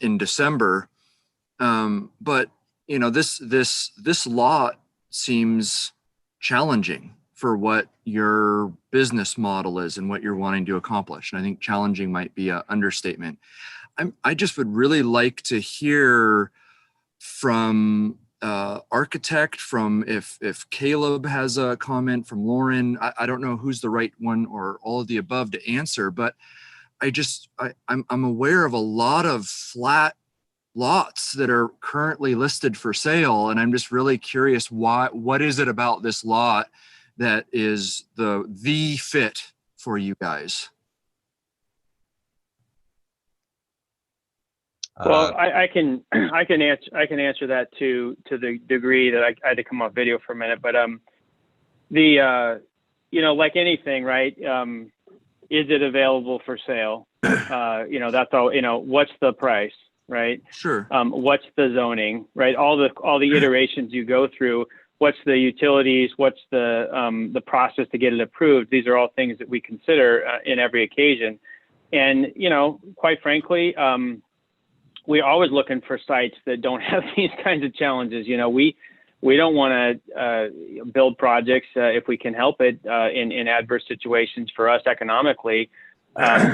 in December, but you know, this lot seems challenging for what your business model is and what you're wanting to accomplish. And I think challenging might be an understatement. I just would really like to hear from architect, from if Caleb has a comment, from Lauren. I don't know who's the right one or all of the above to answer, but I'm aware of a lot of flat lots that are currently listed for sale. And I'm just really curious, what is it about this lot that is the fit for you guys? Well, I can answer that to the degree that I had to come off video for a minute, but you know, like anything, right? Is it available for sale? You know, that's all. You know, what's the price? right? Sure. What's the zoning, right? All the iterations you go through. What's the utilities? What's the process to get it approved? These are all things that we consider in every occasion. And, you know, quite frankly, we're always looking for sites that don't have these kinds of challenges. You know, we don't want to build projects if we can help it in adverse situations for us economically.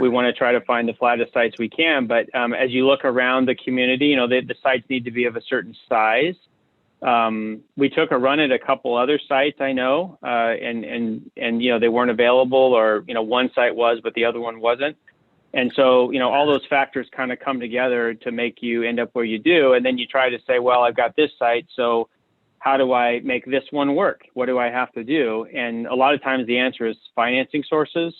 We want to try to find the flattest sites we can. But as you look around the community, you know, the sites need to be of a certain size. We took a run at a couple other sites, I know, and you know, they weren't available, or, you know, one site was, but the other one wasn't. And so, you know, all those factors kind of come together to make you end up where you do. And then you try to say, well, I've got this site, so how do I make this one work? What do I have to do? And a lot of times the answer is financing sources.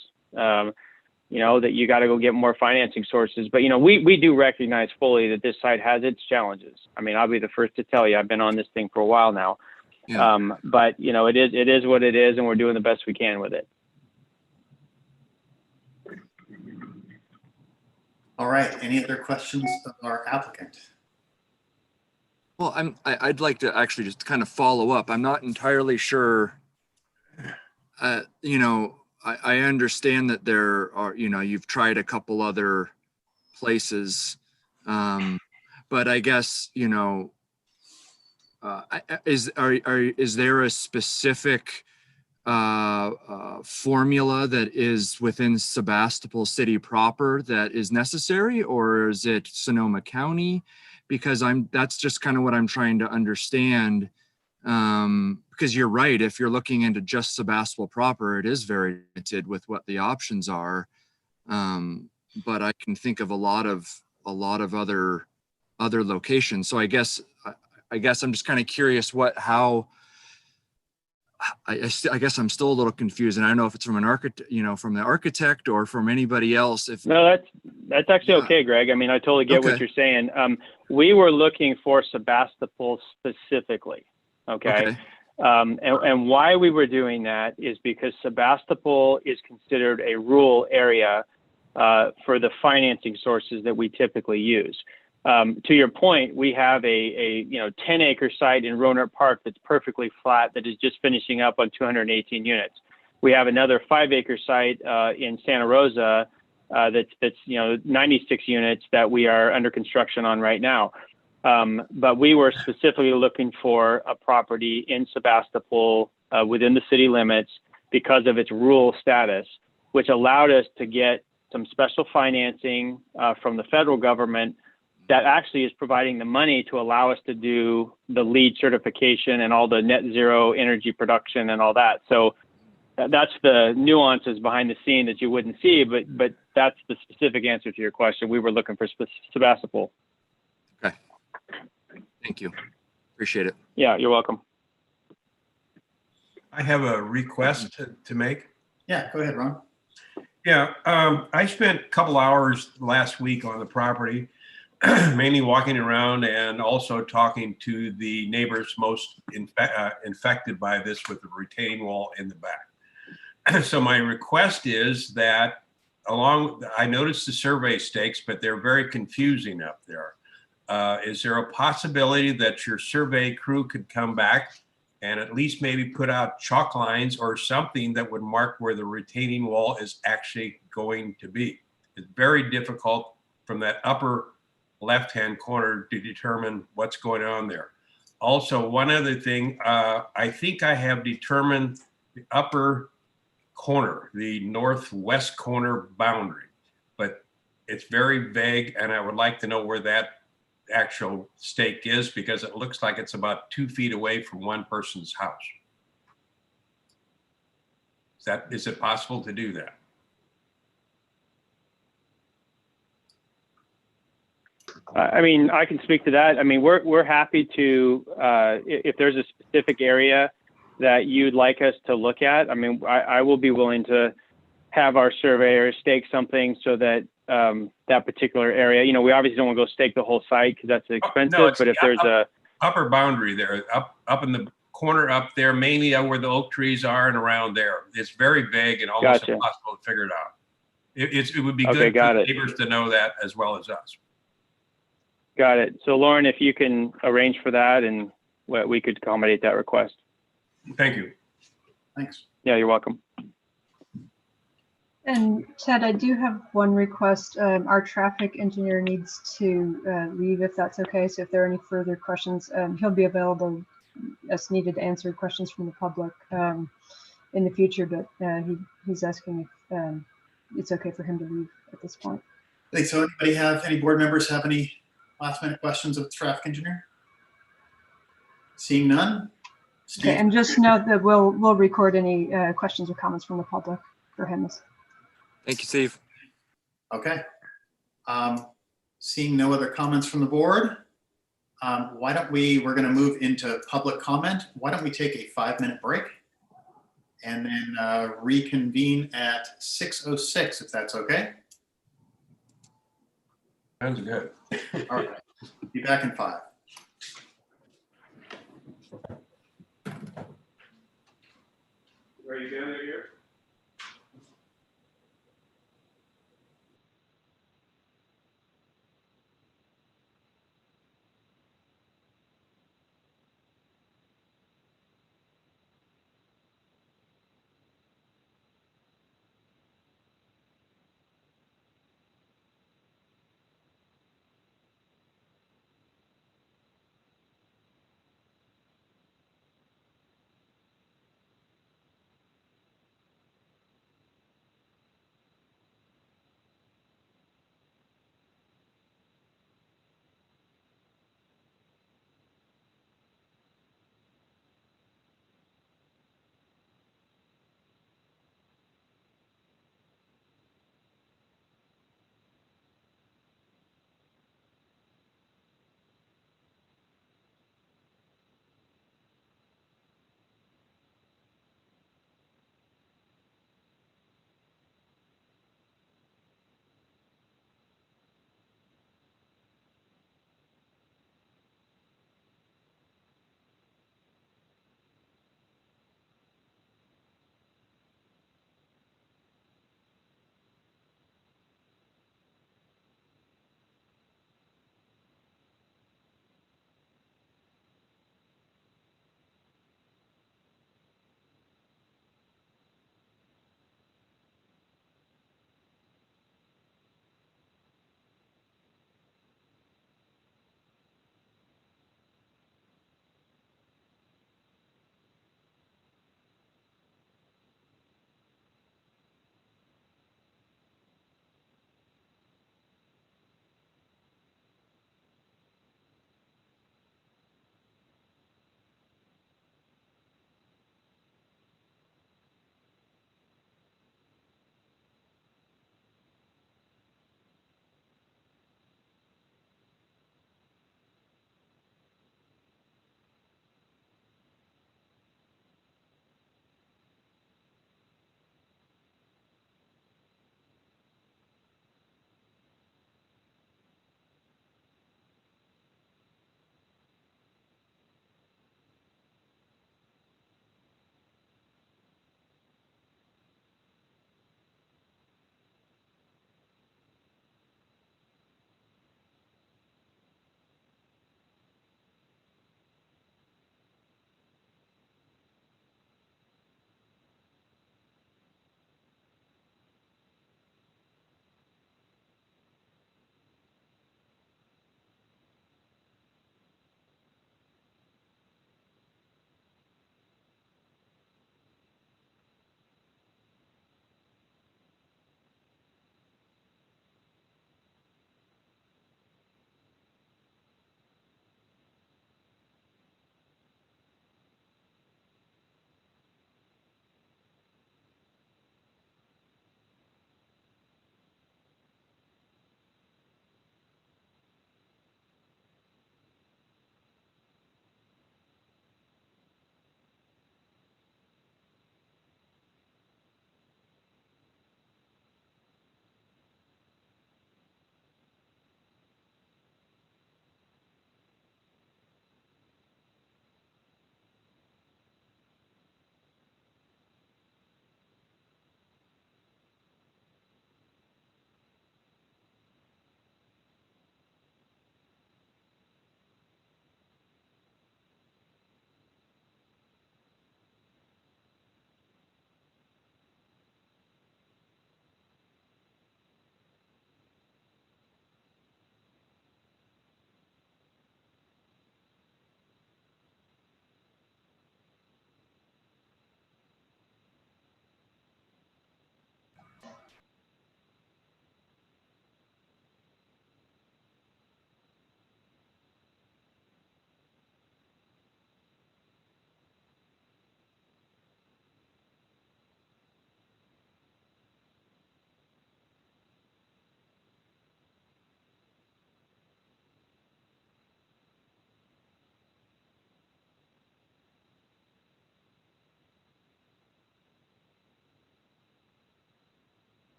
You know, that you got to go get more financing sources. But, you know, we do recognize fully that this site has its challenges. I mean, I'll be the first to tell you, I've been on this thing for a while now. Yeah. But, you know, it is what it is, and we're doing the best we can with it. All right. Any other questions of our applicant? Well, I'd like to actually just kind of follow up. I'm not entirely sure. You know, I understand that there are, you know, you've tried a couple other places, but I guess, you know, is there a specific formula that is within Sebastopol City proper that is necessary, or is it Sonoma County? Because that's just kind of what I'm trying to understand. Because you're right, if you're looking into just Sebastopol proper, it is very limited with what the options are. But I can think of a lot of other locations. So I guess I'm just kind of curious I guess I'm still a little confused, and I don't know if it's from an architect, you know, from the architect or from anybody else. No, that's actually okay, Greg. I mean, I totally get what you're saying. We were looking for Sebastopol specifically. Okay. And why we were doing that is because Sebastopol is considered a rural area for the financing sources that we typically use. To your point, we have a 10-acre site in Rohnert Park that's perfectly flat that is just finishing up on 218 units. We have another 5-acre site in Santa Rosa that's 96 units that we are under construction on right now. But we were specifically looking for a property in Sebastopol within the city limits because of its rural status, which allowed us to get some special financing from the federal government that actually is providing the money to allow us to do the LEED certification and all the net zero energy production and all that. So that's the nuances behind the scene that you wouldn't see, but that's the specific answer to your question. We were looking for Sebastopol. Okay. Thank you. Appreciate it. Yeah, you're welcome. I have a request to make. Yeah, go ahead, Ron. Yeah, I spent a couple hours last week on the property, mainly walking around and also talking to the neighbors most infected by this with the retaining wall in the back. So my request is that I noticed the survey stakes, but they're very confusing up there. Is there a possibility that your survey crew could come back and at least maybe put out chalk lines or something that would mark where the retaining wall is actually going to be? It's very difficult from that upper left-hand corner to determine what's going on there. Also, one other thing, I think I have determined the upper corner, the northwest corner boundary, but it's very vague, and I would like to know where that actual stake is, because it looks like it's about 2 feet away from one person's house. Is it possible to do that? I mean, I can speak to that. I mean, we're happy to, if there's a specific area that you'd like us to look at, I mean, I will be willing to have our surveyor stake something so that that particular area, you know, we obviously don't want to go stake the whole site because that's expensive, No, but if there's a upper boundary there, up in the corner up there, mainly where the oak trees are and around there, it's very vague and almost impossible to figure it out. It would be good for the neighbors to know that as well as us. Got it. So Lauren, if you can arrange for that and we could accommodate that request. Thank you. Thanks. Yeah, you're welcome. And Ted, I do have one request. Our traffic engineer needs to leave if that's okay. So if there are any further questions, he'll be available as needed to answer questions from the public in the future, but he's asking if it's okay for him to leave at this point. Thanks. So any board members have any last minute questions of the traffic engineer? Seeing none? Steve? Okay, and just note that we'll record any questions or comments from the public for him. Thank you, Steve. Okay. Seeing no other comments from the board, why don't we're going to move into public comment. Why don't we take a 5-minute break and then reconvene at 6:06, if that's okay? Sounds good. All right. Be back in 5. Are you down here?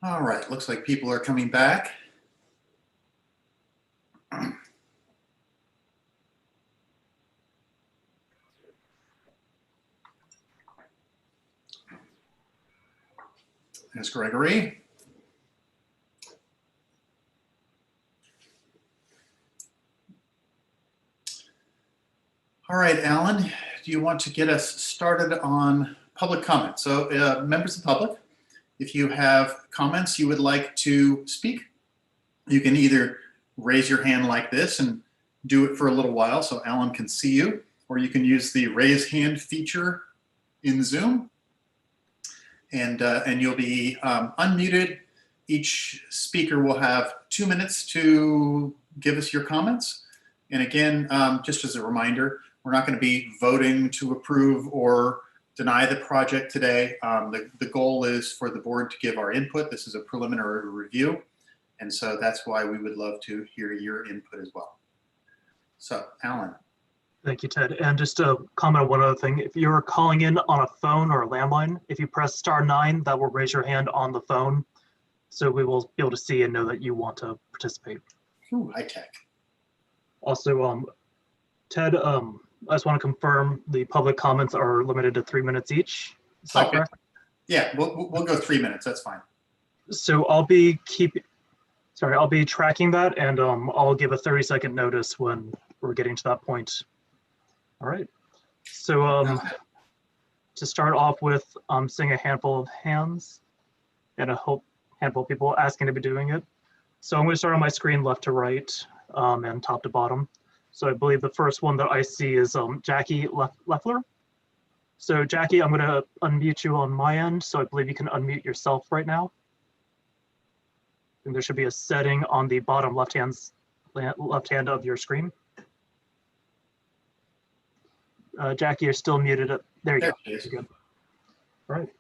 All right, looks like people are coming back. There's Gregory. All right, Alan, do you want to get us started on public comment? So members of the public, if you have comments you would like to speak, you can either raise your hand like this and do it for a little while so Alan can see you, or you can use the raise hand feature in Zoom. And you'll be unmuted. Each speaker will have 2 minutes to give us your comments. And again, just as a reminder, we're not going to be voting to approve or deny the project today. The goal is for the board to give our input. This is a preliminary review. And so that's why we would love to hear your input as well. So, Alan. Thank you, Ted. And just to comment on one other thing, if you're calling in on a phone or a landline, if you press *9, that will raise your hand on the phone. So we will be able to see and know that you want to participate. Ooh, high tech. Also, Ted, I just want to confirm the public comments are limited to 3 minutes each. Is that correct? Yeah, we'll go 3 minutes. That's fine. So I'll be tracking that, and I'll give a 30-second notice when we're getting to that point. All right. So to start off with, I'm seeing a handful of hands and a handful of people asking to be doing it. So I'm going to start on my screen left to right and top to bottom. So I believe the first one that I see is Jackie Leffler. So Jackie, I'm going to unmute you on my end. So I believe you can unmute yourself right now. And there should be a setting on the bottom left hand of your screen. Jackie, you're still muted. There you go. Good. All right.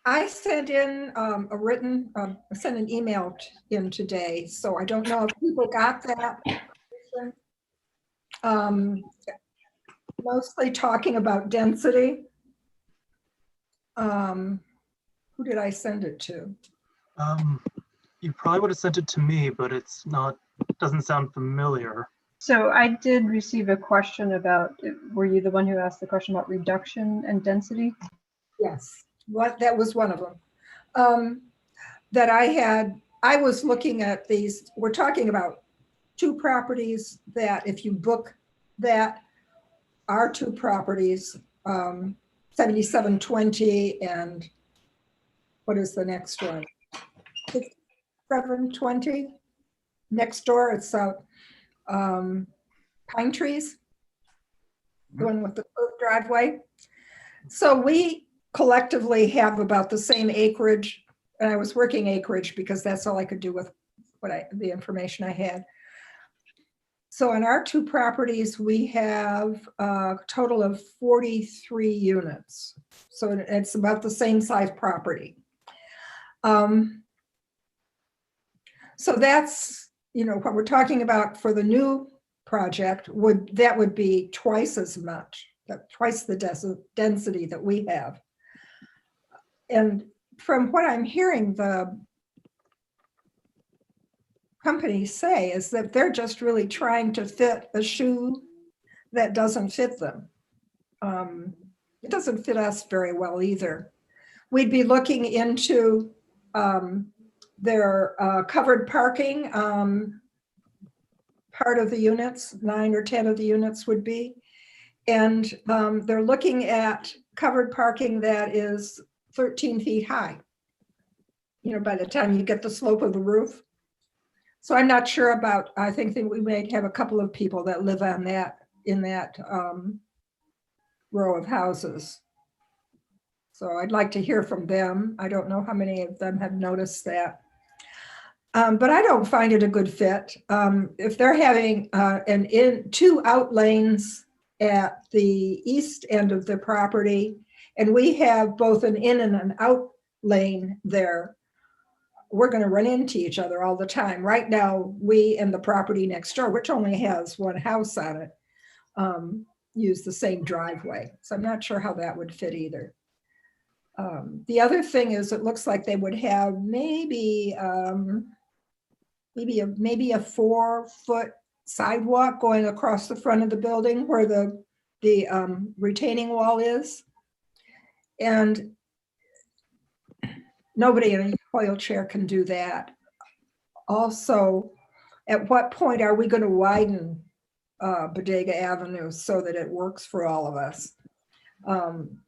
I sent in sent an email in today, so I don't know if people got that. Mostly talking about density. Who did I send it to? You probably would have sent it to me, but it's not, doesn't sound familiar. So I did receive a question about, were you the one who asked the question about reduction and density? Yes, that was one of them. That I was looking at these, we're talking about two properties that if you book that are two properties, 7720 and what is the next one? 720. Next door, it's Pine Trees, the one with the driveway. So we collectively have about the same acreage, and I was working acreage because that's all I could do with the information I had. So on our two properties, we have a total of 43 units. So it's about the same size property. So that's, what we're talking about for the new project that would be twice as much, twice the density that we have. And from what I'm hearing the companies say is that they're just really trying to fit a shoe that doesn't fit them. It doesn't fit us very well either. We'd be looking into their covered parking. Part of the units, 9 or 10 of the units would be. And they're looking at covered parking that is 13 feet high, by the time you get the slope of the roof. So I'm not sure about, I think that we may have a couple of people that live on that, in that row of houses. So I'd like to hear from them. I don't know how many of them have noticed that. But I don't find it a good fit. If they're having two out lanes at the east end of the property, and we have both an in and an out lane there, we're going to run into each other all the time. Right now, we and the property next door, which only has one house on it, use the same driveway. So I'm not sure how that would fit either. The other thing is, it looks like they would have maybe maybe a 4-foot sidewalk going across the front of the building where the retaining wall is. And nobody in a wheelchair can do that. Also, at what point are we going to widen Bodega Avenue so that it works for all of us?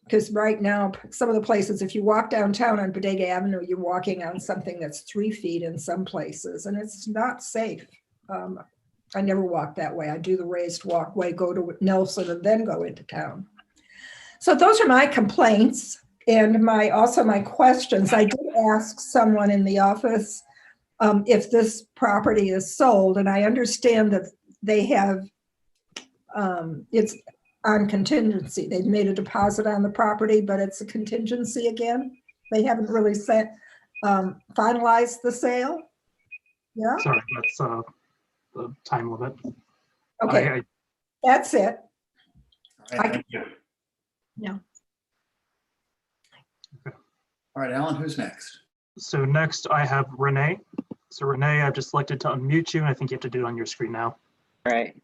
Because right now, some of the places, if you walk downtown on Bodega Avenue, you're walking on something that's 3 feet in some places, and it's not safe. I never walk that way. I do the raised walkway, go to Nelson, and then go into town. So those are my complaints and also my questions. I did ask someone in the office if this property is sold, and I understand that they have, it's on contingency. They've made a deposit on the property, but it's a contingency again. They haven't really finalized the sale. Yeah. Sorry, that's the time limit. Okay, that's it. All right, thank you. Yeah. All right, Alan, who's next? So next I have Renee. So Renee, I've just selected to unmute you, and I think you have to do it on your screen now. All right.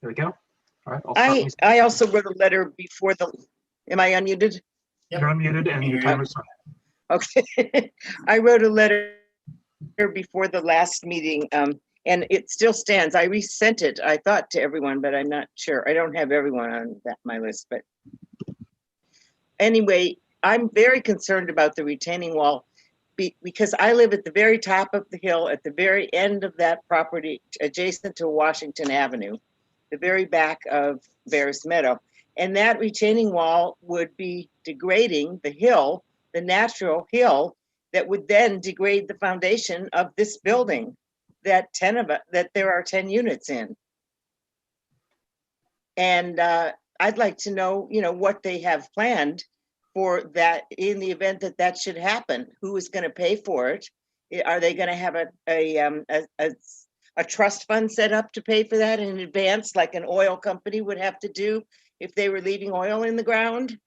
There we go. All right. I'll start I also wrote a letter before am I unmuted? You're unmuted and your timer's on. Okay. I wrote a letter before the last meeting, and it still stands. I resent it, I thought, to everyone, but I'm not sure. I don't have everyone on my list, but anyway, I'm very concerned about the retaining wall because I live at the very top of the hill, at the very end of that property, adjacent to Washington Avenue, the very back of Bears Meadow. And that retaining wall would be degrading the hill, the natural hill, that would then degrade the foundation of this building that there are 10 units in. And I'd like to know, what they have planned for that in the event that that should happen. Who is going to pay for it? Are they going to have a trust fund set up to pay for that in advance, like an oil company would have to do if they were leaving oil in the ground?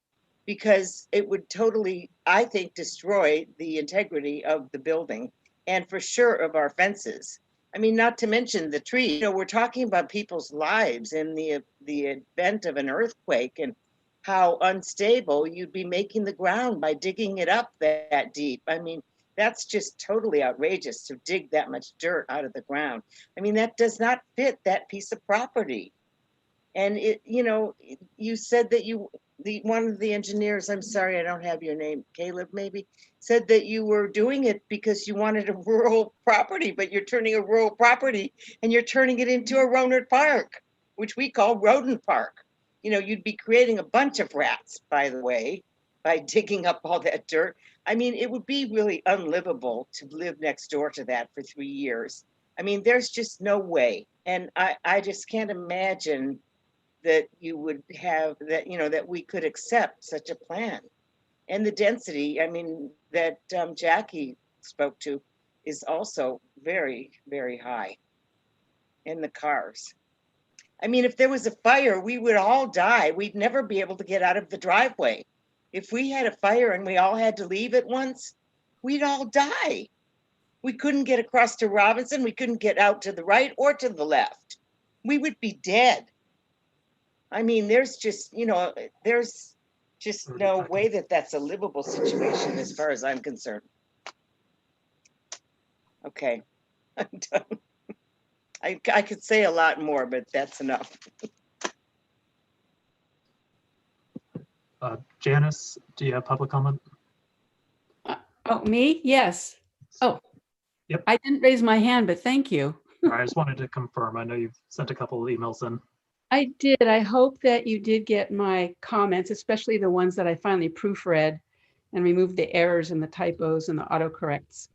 Because it would totally, I think, destroy the integrity of the building and for sure of our fences. I mean, not to mention the tree. We're talking about people's lives in the event of an earthquake and how unstable you'd be making the ground by digging it up that deep. I mean, that's just totally outrageous to dig that much dirt out of the ground. I mean, that does not fit that piece of property. And you said that one of the engineers, I'm sorry, I don't have your name, Caleb maybe, said that you were doing it because you wanted a rural property, but you're turning a rural property and you're turning it into a Rohnert Park, which we call Rodent Park. You'd be creating a bunch of rats, by the way, by digging up all that dirt. I mean, it would be really unlivable to live next door to that for 3 years. I mean, there's just no way. And I just can't imagine that you would have that, that we could accept such a plan. And the density, I mean, that Jackie spoke to is also very, very high in the cars. I mean, if there was a fire, we would all die. We'd never be able to get out of the driveway. If we had a fire and we all had to leave at once, we'd all die. We couldn't get across to Robinson. We couldn't get out to the right or to the left. We would be dead. I mean, there's just no way that that's a livable situation as far as I'm concerned. Okay, I'm done. I could say a lot more, but that's enough. Janice, do you have public comment? Oh, me? Yes. Oh, yep. I didn't raise my hand, but thank you. I just wanted to confirm. I know you've sent a couple of emails in. I did. I hope that you did get my comments, especially the ones that I finally proofread and removed the errors and the typos and the autocorrects.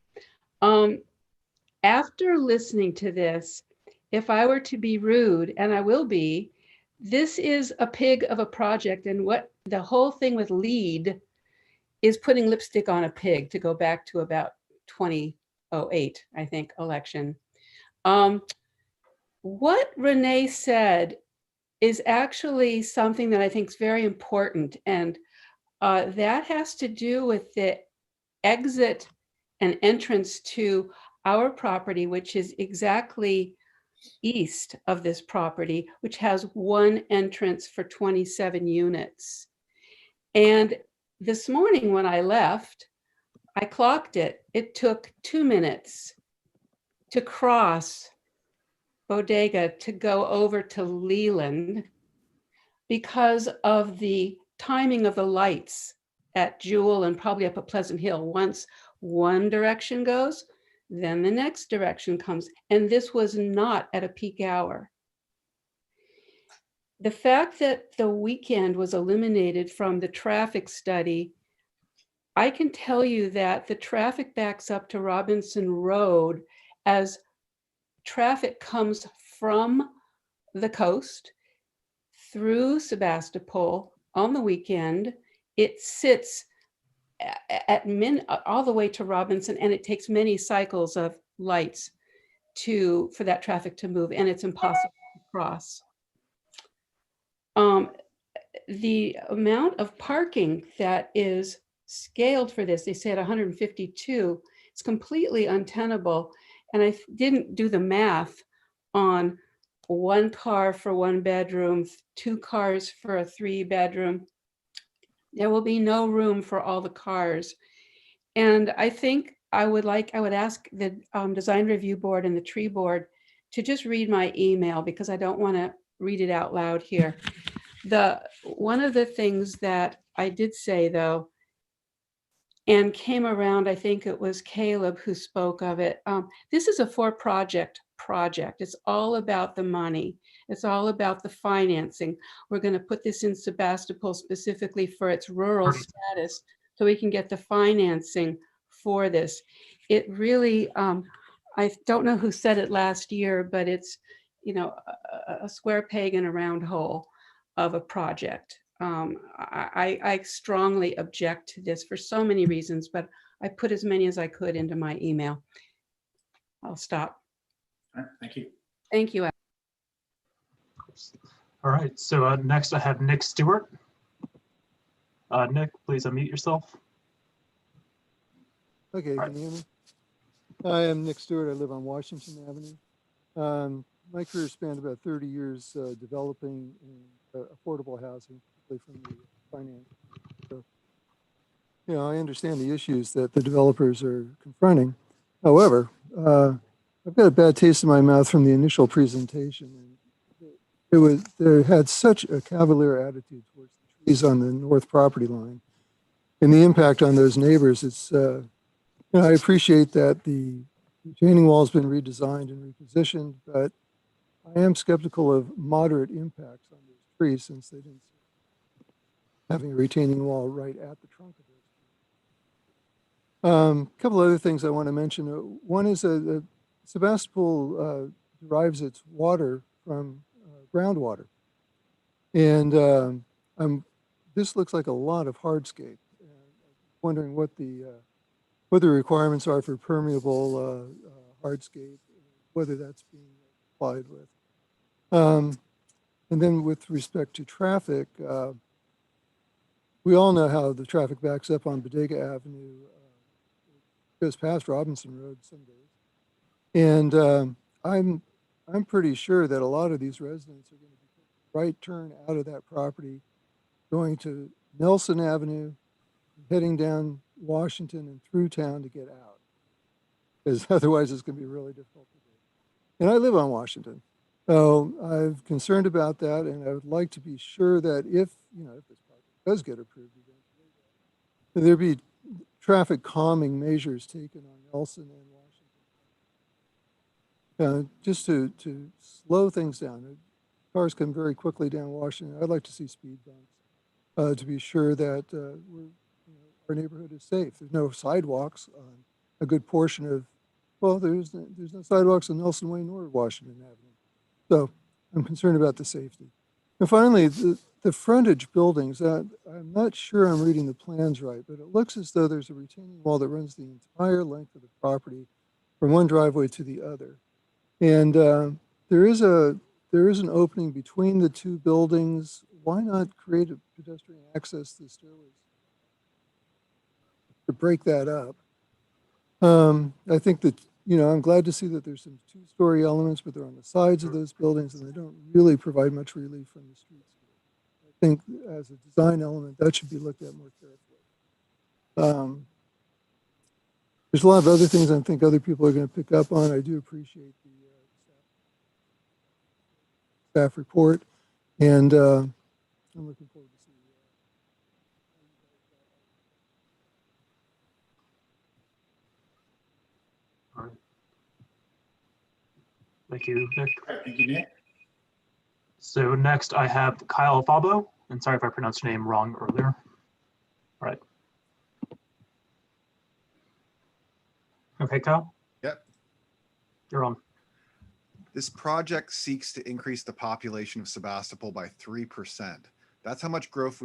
After listening to this, if I were to be rude, and I will be, this is a pig of a project. And what the whole thing with LEED is putting lipstick on a pig, to go back to about 2008, I think, election. What Renee said is actually something that I think is very important. And That has to do with the exit and entrance to our property, which is exactly east of this property, which has one entrance for 27 units. And this morning when I left, I clocked it. It took 2 minutes to cross Bodega to go over to Leland because of the timing of the lights at Jewel and probably up at Pleasant Hill. Once one direction goes, then the next direction comes. And this was not at a peak hour. The fact that the weekend was eliminated from the traffic study, I can tell you that the traffic backs up to Robinson Road as traffic comes from the coast through Sebastopol on the weekend. It sits at all the way to Robinson, and it takes many cycles of lights for that traffic to move, and it's impossible to cross. The amount of parking that is scaled for this, they say at 152, it's completely untenable. And I didn't do the math on 1 car for 1 bedroom, 2 cars for a 3-bedroom. There will be no room for all the cars. And I think I would ask the design review board and the tree board to just read my email, because I don't want to read it out loud here. One of the things that I did say, though, and came around, I think it was Caleb who spoke of it. This is a for-project project. It's all about the money. It's all about the financing. We're going to put this in Sebastopol specifically for its rural status, so we can get the financing for this. It really, I don't know who said it last year, but it's, a square peg in a round hole of a project. I strongly object to this for so many reasons, but I put as many as I could into my email. I'll stop. All right, thank you. Thank you. All right, so next I have Nick Stewart. Nick, please unmute yourself. Okay, can you hear me? I am Nick Stewart. I live on Washington Avenue. My career spanned about 30 years developing affordable housing, particularly from the finance. So, I understand the issues that the developers are confronting. However, I've got a bad taste in my mouth from the initial presentation. They had such a cavalier attitude towards the trees on the north property line and the impact on those neighbors. It's I appreciate that the retaining wall has been redesigned and repositioned, but I am skeptical of moderate impacts on those trees, since they didn't having a retaining wall right at the trunk of those. A couple other things I want to mention. One is Sebastopol derives its water from groundwater, and this looks like a lot of hardscape. I'm wondering what the requirements are for permeable hardscape, whether that's being applied with. And then with respect to traffic, we all know how the traffic backs up on Bodega Avenue, goes past Robinson Road some days. And I'm pretty sure that a lot of these residents are going to be taking a right turn out of that property, going to Nelson Avenue, heading down Washington and through town to get out, because otherwise it's going to be really difficult to do. And I live on Washington, so I'm concerned about that, and I would like to be sure that if this project does get approved eventually, that there be traffic calming measures taken on Nelson and Washington, just to slow things down. Cars come very quickly down Washington. I'd like to see speed bumps to be sure that our neighborhood is safe. There's no sidewalks on a good portion of, there's no sidewalks on Nelson Way nor Washington Avenue. So I'm concerned about the safety. And finally, the frontage buildings, I'm not sure I'm reading the plans right, but it looks as though there's a retaining wall that runs the entire length of the property from one driveway to the other. And there is an opening between the two buildings. Why not create a pedestrian access to the stairways break that up. I think that, I'm glad to see that there's some two-story elements, but they're on the sides of those buildings and they don't really provide much relief from the streets. I think as a design element, that should be looked at more carefully. There's a lot of other things I think other people are going to pick up on. I do appreciate the staff report, and I'm looking forward to seeing All right. Thank you, Nick. Thank you, Nick. So next I have Kyle Fabo, and sorry if I pronounced your name wrong earlier. All right. Okay, Kyle? Yep. You're on. This project seeks to increase the population of Sebastopol by 3%. That's how much growth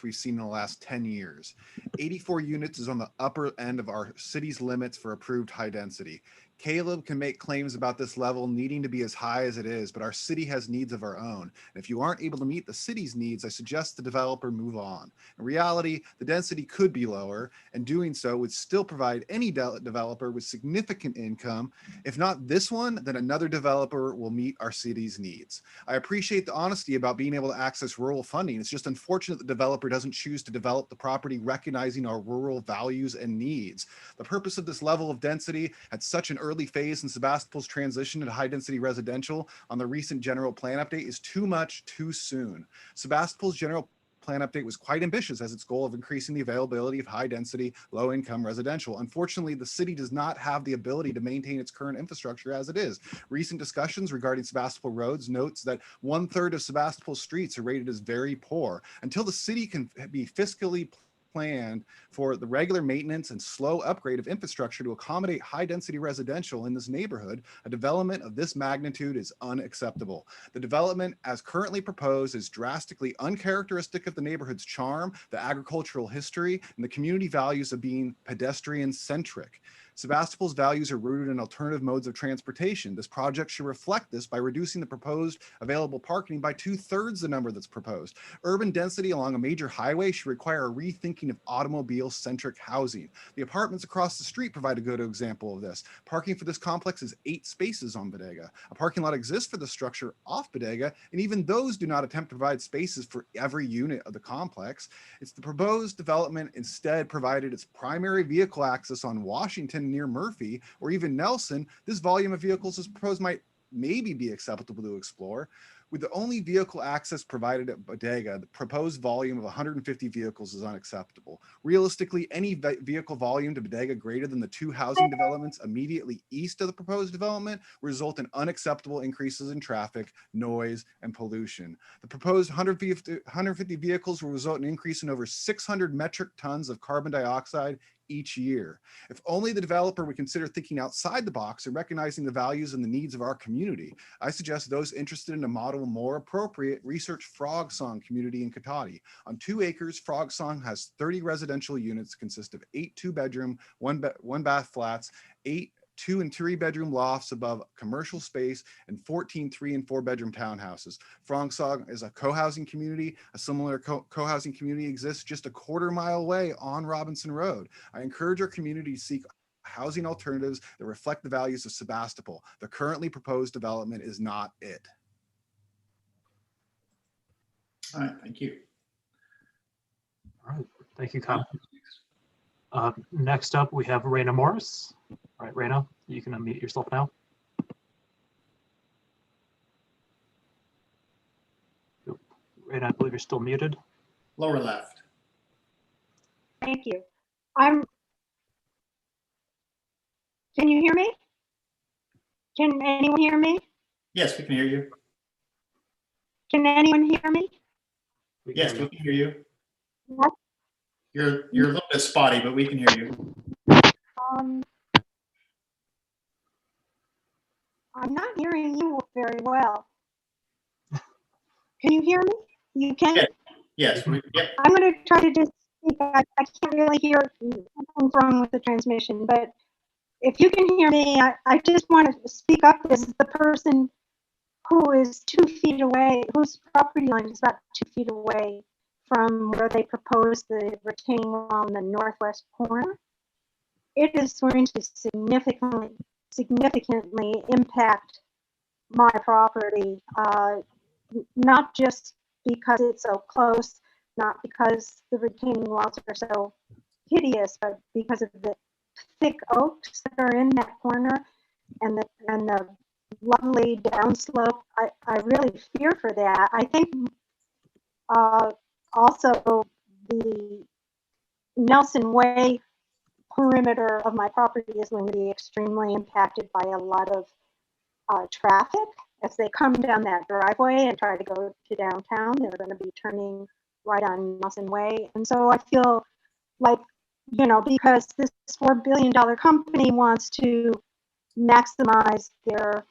we've seen in the last 10 years. 84 units is on the upper end of our city's limits for approved high density. Caleb can make claims about this level needing to be as high as it is, but our city has needs of our own. And if you aren't able to meet the city's needs, I suggest the developer move on. In reality, the density could be lower, and doing so would still provide any developer with significant income. If not this one, then another developer will meet our city's needs. I appreciate the honesty about being able to access rural funding. It's just unfortunate the developer doesn't choose to develop the property recognizing our rural values and needs. The purpose of this level of density at such an early phase in Sebastopol's transition to high density residential on the recent general plan update is too much too soon. Sebastopol's general plan update was quite ambitious as its goal of increasing the availability of high density, low income residential. Unfortunately, the city does not have the ability to maintain its current infrastructure as it is. Recent discussions regarding Sebastopol roads notes that 1/3 of Sebastopol streets are rated as very poor. Until the city can be fiscally planned for the regular maintenance and slow upgrade of infrastructure to accommodate high density residential in this neighborhood, a development of this magnitude is unacceptable. The development as currently proposed is drastically uncharacteristic of the neighborhood's charm, the agricultural history, and the community values of being pedestrian centric. Sebastopol's values are rooted in alternative modes of transportation. This project should reflect this by reducing the proposed available parking by 2/3 the number that's proposed. Urban density along a major highway should require a rethinking of automobile-centric housing. The apartments across the street provide a good example of this. Parking for this complex is 8 spaces on Bodega. A parking lot exists for the structure off Bodega, and even those do not attempt to provide spaces for every unit of the complex. It's the proposed development instead provided its primary vehicle access on Washington near Murphy, or even Nelson. This volume of vehicles as proposed might maybe be acceptable to explore. With the only vehicle access provided at Bodega, the proposed volume of 150 vehicles is unacceptable. Realistically, any vehicle volume to Bodega greater than the 2 housing developments immediately east of the proposed development will result in unacceptable increases in traffic, noise, and pollution. The proposed 150 vehicles will result in an increase in over 600 metric tons of carbon dioxide each year. If only the developer would consider thinking outside the box and recognizing the values and the needs of our community. I suggest those interested in a model more appropriate research Frog Song community in Cotati. On 2 acres, Frog Song has 30 residential units consist of 8 2-bedroom, one bath flats, 8 2- and 3-bedroom lofts above commercial space, and 14 3- and 4-bedroom townhouses. Frog Song is a co-housing community. A similar co-housing community exists just a 1/4 mile away on Robinson Road. I encourage our community to seek housing alternatives that reflect the values of Sebastopol. The currently proposed development is not it. All right, thank you. All right, thank you, Kyle. Next up, we have Raina Morris. All right, Raina, you can unmute yourself now. Raina, I believe you're still muted. Lower left. Thank you. Can you hear me? Can anyone hear me? Yes, we can hear you. Can anyone hear me? Yes, we can hear you. Yes. You're a little bit spotty, but we can hear you. I'm not hearing you very well. Can you hear me? You can? Yes. Yep. I'm going to try to just speak. I can't really hear what's wrong with the transmission, but if you can hear me, I just want to speak up as the person who is 2 feet away, whose property line is about 2 feet away from where they propose the retaining wall in the northwest corner. it is going to significantly impact my property, not just because it's so close, not because the retaining walls are so hideous, but because of the thick oaks that are in that corner and the lovely downslope. I really fear for that. I think also the Nelson Way perimeter of my property is going to be extremely impacted by a lot of traffic. As they come down that driveway and try to go to downtown, they're going to be turning right on Nelson Way. And so I feel like, you know, because this $4 billion company wants to maximize their,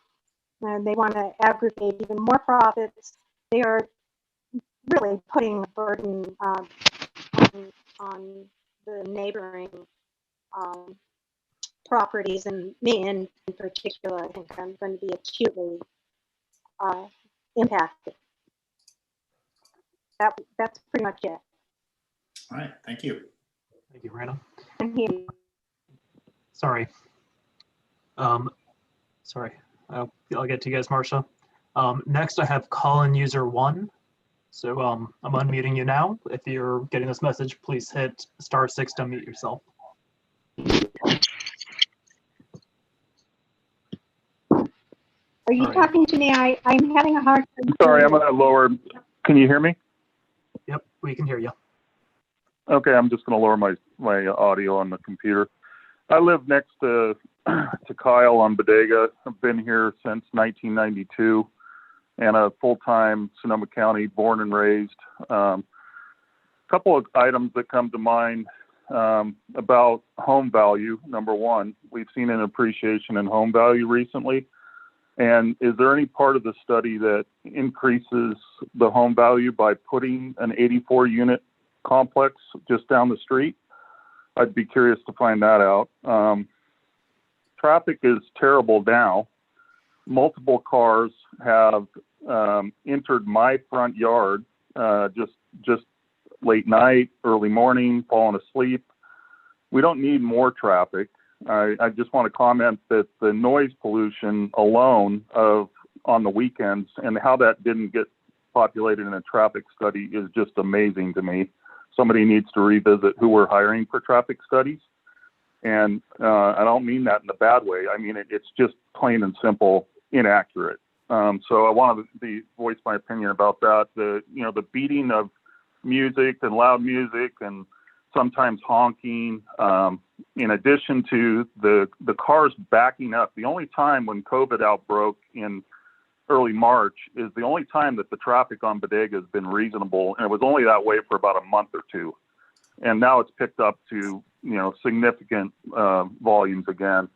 and they want to aggregate even more profits, they are really putting a burden on the neighboring properties, and me in particular, I think I'm going to be acutely impacted. That's pretty much it. All right, thank you. Thank you, Rana. Thank you. Sorry. Sorry, I'll get to you guys, Marcia. Next, I have Colin user 1. So I'm unmuting you now. If you're getting this message, please hit *6 to unmute yourself. Are you talking to me? I'm having a hard time. Sorry, I'm gonna lower. Can you hear me? Yep, we can hear you. Okay, I'm just gonna lower my audio on the computer. I live next to Kyle on Bodega. I've been here since 1992, and a full-time Sonoma County, born and raised. Couple of items that come to mind about home value. Number one, we've seen an appreciation in home value recently. And is there any part of the study that increases the home value by putting an 84-unit complex just down the street? I'd be curious to find that out. Traffic is terrible now. Multiple cars have entered my front yard just late night, early morning, falling asleep. We don't need more traffic. I just want to comment that the noise pollution alone on the weekends and how that didn't get populated in a traffic study is just amazing to me. Somebody needs to revisit who we're hiring for traffic studies. And I don't mean that in a bad way. I mean, it's just plain and simple inaccurate. So I want to voice my opinion about that. The beating of music and loud music and sometimes honking, in addition to the cars backing up. The only time when COVID outbroke in early March is the only time that the traffic on Bodega has been reasonable. And it was only that way for about a month or two. And now it's picked up to, significant volumes again.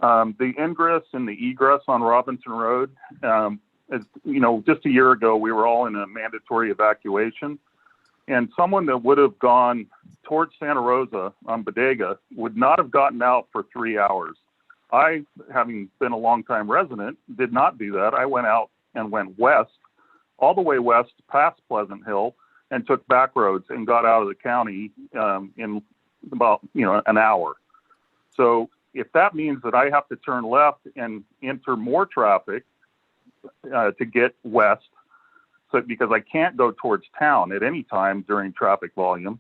The ingress and the egress on Robinson Road, just a year ago, we were all in a mandatory evacuation. And someone that would have gone towards Santa Rosa on Bodega would not have gotten out for 3 hours. I, having been a longtime resident, did not do that. I went out and went west, all the way west past Pleasant Hill, and took back roads and got out of the county in about an hour. So if that means that I have to turn left and enter more traffic to get west, because I can't go towards town at any time during traffic volume,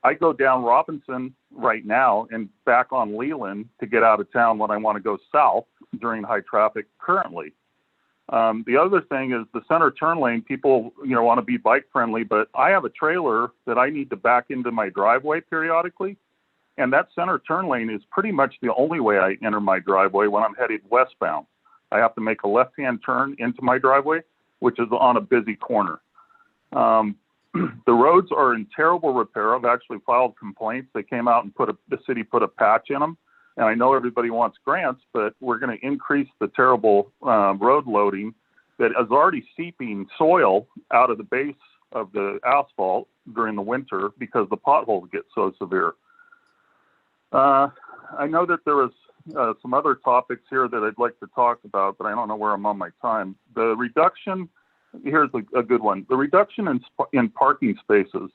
I go down Robinson right now and back on Leland to get out of town when I want to go south during high traffic currently. The other thing is the center turn lane. People, want to be bike friendly, but I have a trailer that I need to back into my driveway periodically. And that center turn lane is pretty much the only way I enter my driveway when I'm headed westbound. I have to make a left-hand turn into my driveway, which is on a busy corner. The roads are in terrible repair. I've actually filed complaints. They came out and the city put a patch in them. And I know everybody wants grants, but we're going to increase the terrible road loading that is already seeping soil out of the base of the asphalt during the winter because the potholes get so severe. I know that there was some other topics here that I'd like to talk about, but I don't know where I'm on my time. The reduction, here's a good one. The reduction in parking spaces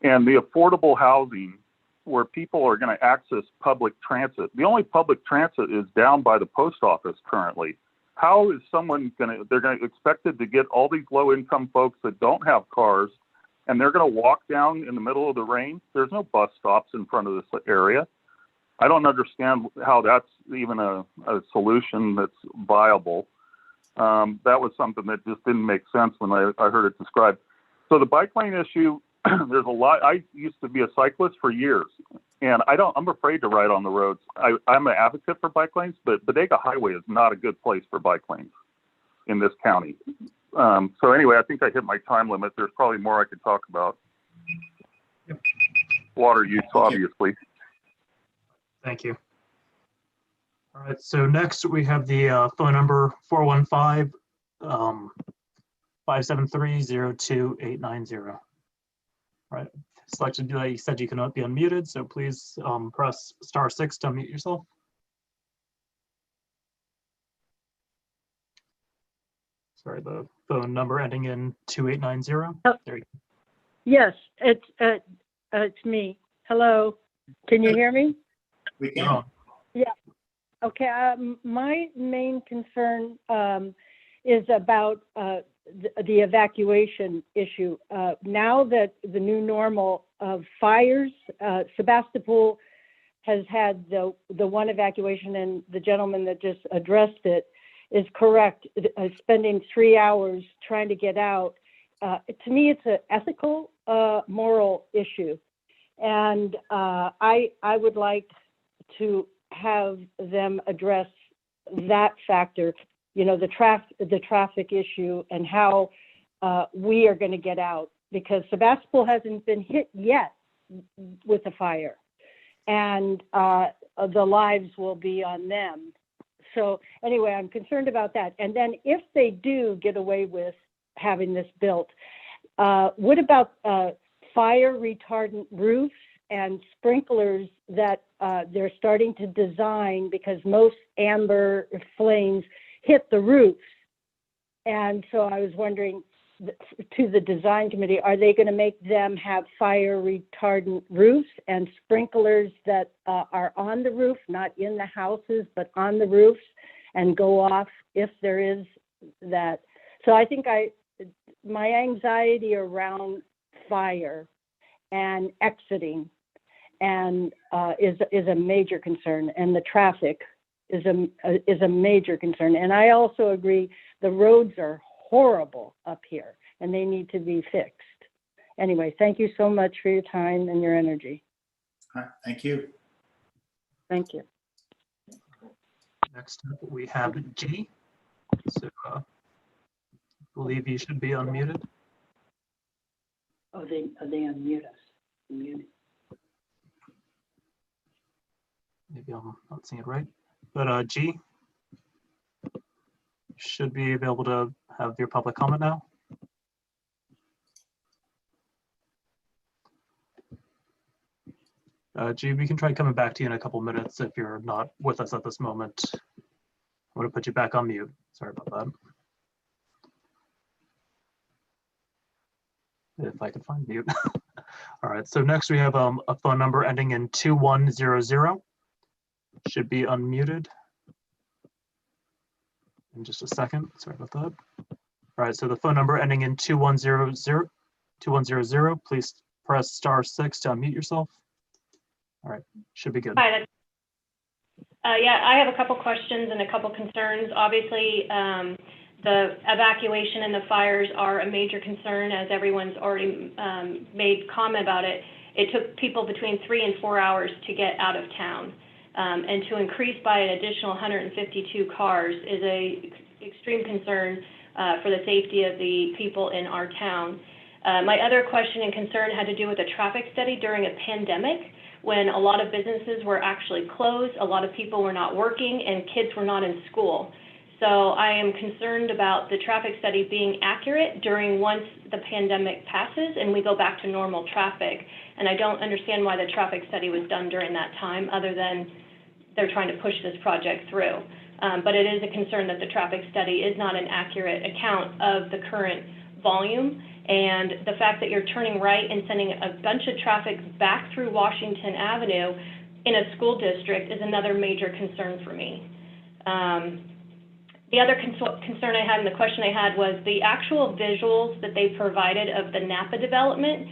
and the affordable housing where people are going to access public transit. The only public transit is down by the post office currently. How is someone they're going to expected to get all these low income folks that don't have cars, and they're going to walk down in the middle of the rain? There's no bus stops in front of this area. I don't understand how that's even a solution that's viable. That was something that just didn't make sense when I heard it described. So the bike lane issue, there's a lot. I used to be a cyclist for years, and I'm afraid to ride on the roads. I'm an advocate for bike lanes, but Bodega Highway is not a good place for bike lanes in this county. So anyway, I think I hit my time limit. There's probably more I could talk about. Water use, obviously. Thank you. All right, so next we have the phone number 415-573-02890. All right, selected, you said you cannot be unmuted, so please press *6 to unmute yourself. Sorry, the phone number ending in 2890. There you go. Yes, it's me. Hello, can you hear me? We can. Yeah. Okay. My main concern is about the evacuation issue. Now that the new normal of fires, Sebastopol has had the one evacuation, and the gentleman that just addressed it is correct. Spending 3 hours trying to get out, to me, it's an ethical, moral issue, and I would like to have them address that factor, you know, the traffic issue, and how we are going to get out, because Sebastopol hasn't been hit yet with a fire, and the lives will be on them. So anyway, I'm concerned about that. And then if they do get away with having this built, what about fire retardant roofs and sprinklers that they're starting to design, because most amber flames hit the roofs? And so I was wondering, to the design committee, are they going to make them have fire retardant roofs and sprinklers that are on the roof, not in the houses, but on the roofs, and go off if there is that? So I think my anxiety around fire and exiting and is a major concern, and the traffic is a major concern. And I also agree the roads are horrible up here, and they need to be fixed. Anyway, thank you so much for your time and your energy. All right, thank you. Thank you. Next up, we have G. So I believe you should be unmuted. Oh, they unmute us. Unmute. Maybe I'm not seeing it right. But G, should be able to have your public comment now. G, we can try coming back to you in a couple minutes if you're not with us at this moment. I'm going to put you back on mute. Sorry about that. If I could find mute. All right, so next we have a phone number ending in 2100. Should be unmuted. In just a second, sorry about that. All right, so the phone number ending in 2100, please press *6 to unmute yourself. All right, should be good. Hi. Yeah, I have a couple questions and a couple concerns. Obviously, the evacuation and the fires are a major concern, as everyone's already made comment about it. It took people between 3 and 4 hours to get out of town. And to increase by an additional 152 cars is a extreme concern for the safety of the people in our town. My other question and concern had to do with a traffic study during a pandemic, when a lot of businesses were actually closed, a lot of people were not working, and kids were not in school. So I am concerned about the traffic study being accurate once the pandemic passes and we go back to normal traffic. And I don't understand why the traffic study was done during that time, other than they're trying to push this project through. But it is a concern that the traffic study is not an accurate account of the current volume And the fact that you're turning right and sending a bunch of traffic back through Washington Avenue in a school district is another major concern for me. The other concern I had and the question I had was the actual visuals that they provided of the Napa development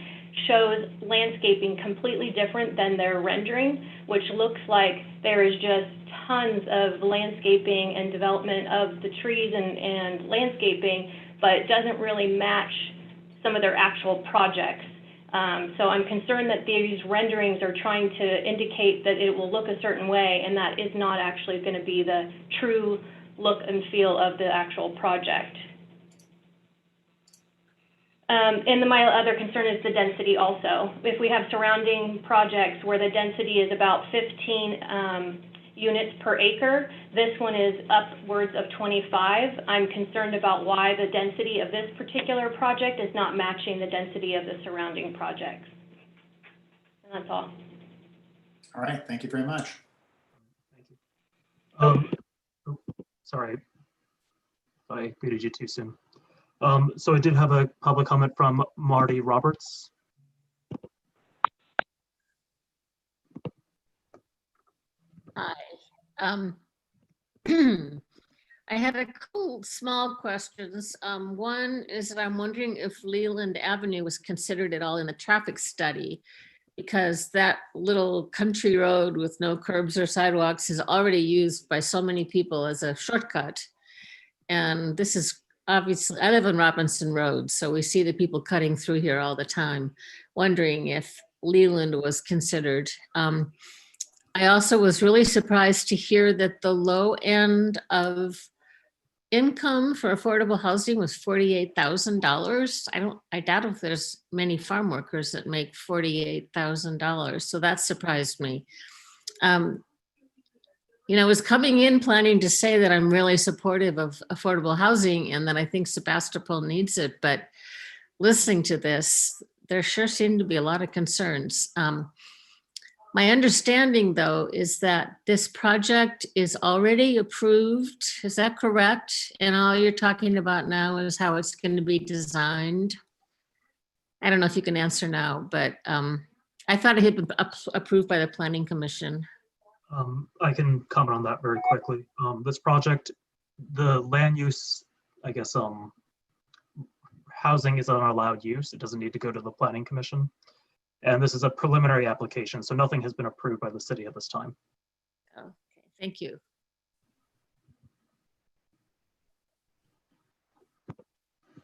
shows landscaping completely different than their rendering, which looks like there is just tons of landscaping and development of the trees and landscaping, but it doesn't really match some of their actual projects. So I'm concerned that these renderings are trying to indicate that it will look a certain way, and that is not actually going to be the true look and feel of the actual project. And my other concern is the density also. If we have surrounding projects where the density is about 15 units per acre, this one is upwards of 25. I'm concerned about why the density of this particular project is not matching the density of the surrounding projects. And that's all. All right, thank you very much. Sorry, I muted you too soon. So I did have a public comment from Marty Roberts. Hi. I had a couple small questions. One is that I'm wondering if Leland Avenue was considered at all in the traffic study, because that little country road with no curbs or sidewalks is already used by so many people as a shortcut. And this is obviously, I live on Robinson Road, so we see the people cutting through here all the time, wondering if Leland was considered. I also was really surprised to hear that the low end of income for affordable housing was $48,000. I doubt if there's many farm workers that make $48,000. So that surprised me. You know, I was coming in planning to say that I'm really supportive of affordable housing and that I think Sebastopol needs it, but listening to this, there sure seem to be a lot of concerns. My understanding, though, is that this project is already approved. Is that correct? And all you're talking about now is how it's going to be designed. I don't know if you can answer now, but I thought it had been approved by the Planning Commission. I can comment on that very quickly. This project, the land use, I guess, housing is an allowed use. It doesn't need to go to the Planning Commission. And this is a preliminary application, so nothing has been approved by the city at this time. Okay, thank you.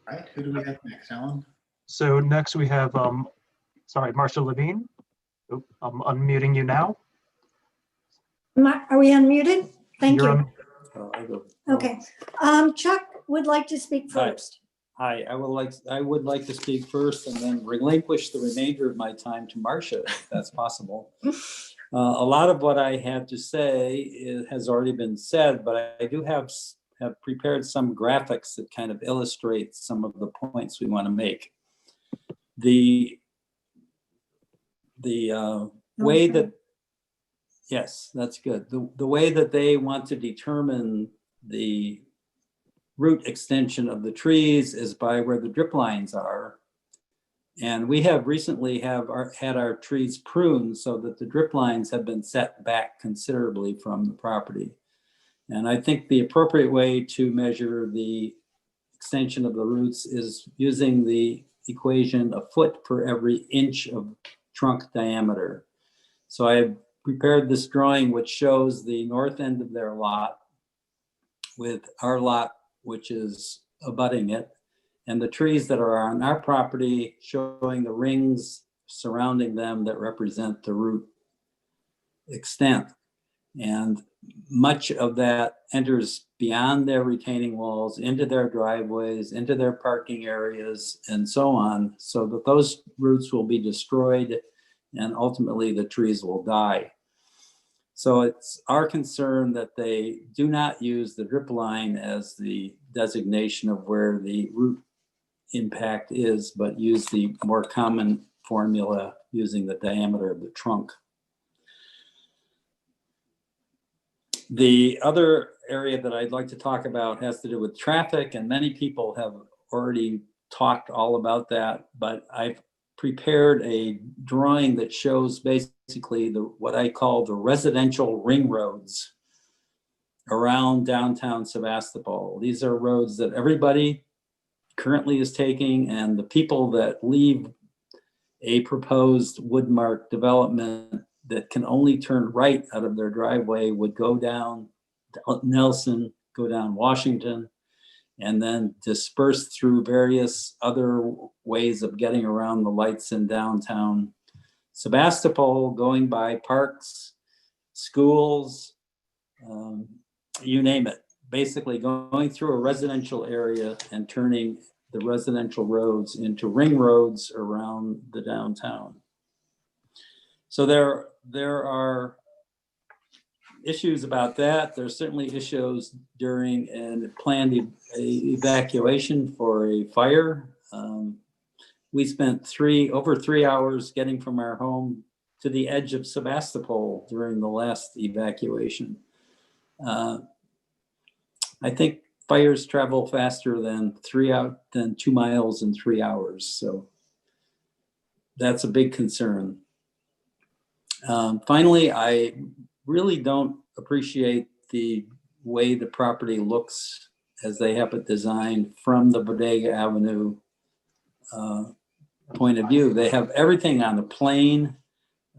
All right, who do we have next, Alan? So next we have, sorry, Marcia Levine. Oh, I'm unmuting you now. Are we unmuted? Thank You're you. Okay. Chuck would like to speak first. Hi, I would like to speak first and then relinquish the remainder of my time to Marcia, if that's possible. A lot of what I have to say has already been said, but I do have prepared some graphics that kind of illustrate some of the points we want to make. The way that, yes, that's good. The way that they want to determine the root extension of the trees is by where the drip lines are. And we have recently had our trees pruned so that the drip lines have been set back considerably from the property. And I think the appropriate way to measure the extension of the roots is using the equation a foot per every inch of trunk diameter. So I prepared this drawing which shows the north end of their lot with our lot, which is abutting it, and the trees that are on our property showing the rings surrounding them that represent the root extent. And much of that enters beyond their retaining walls, into their driveways, into their parking areas, and so on, so that those roots will be destroyed and ultimately the trees will die. So it's our concern that they do not use the drip line as the designation of where the root impact is, but use the more common formula using the diameter of the trunk. The other area that I'd like to talk about has to do with traffic, and many people have already talked all about that, but I've prepared a drawing that shows basically what I call the residential ring roads around downtown Sebastopol. These are roads that everybody currently is taking, and the people that leave a proposed Woodmark development that can only turn right out of their driveway would go down Nelson, go down Washington, and then disperse through various other ways of getting around the lights in downtown Sebastopol, going by parks, schools, you name it. Basically going through a residential area and turning the residential roads into ring roads around the downtown. So there are issues about that. There's certainly issues during a planned evacuation for a fire. We spent over 3 hours getting from our home to the edge of Sebastopol during the last evacuation. I think fires travel faster than 2 miles in 3 hours. So that's a big concern. Finally, I really don't appreciate the way the property looks as they have it designed from the Bodega Avenue point of view. They have everything on the plane.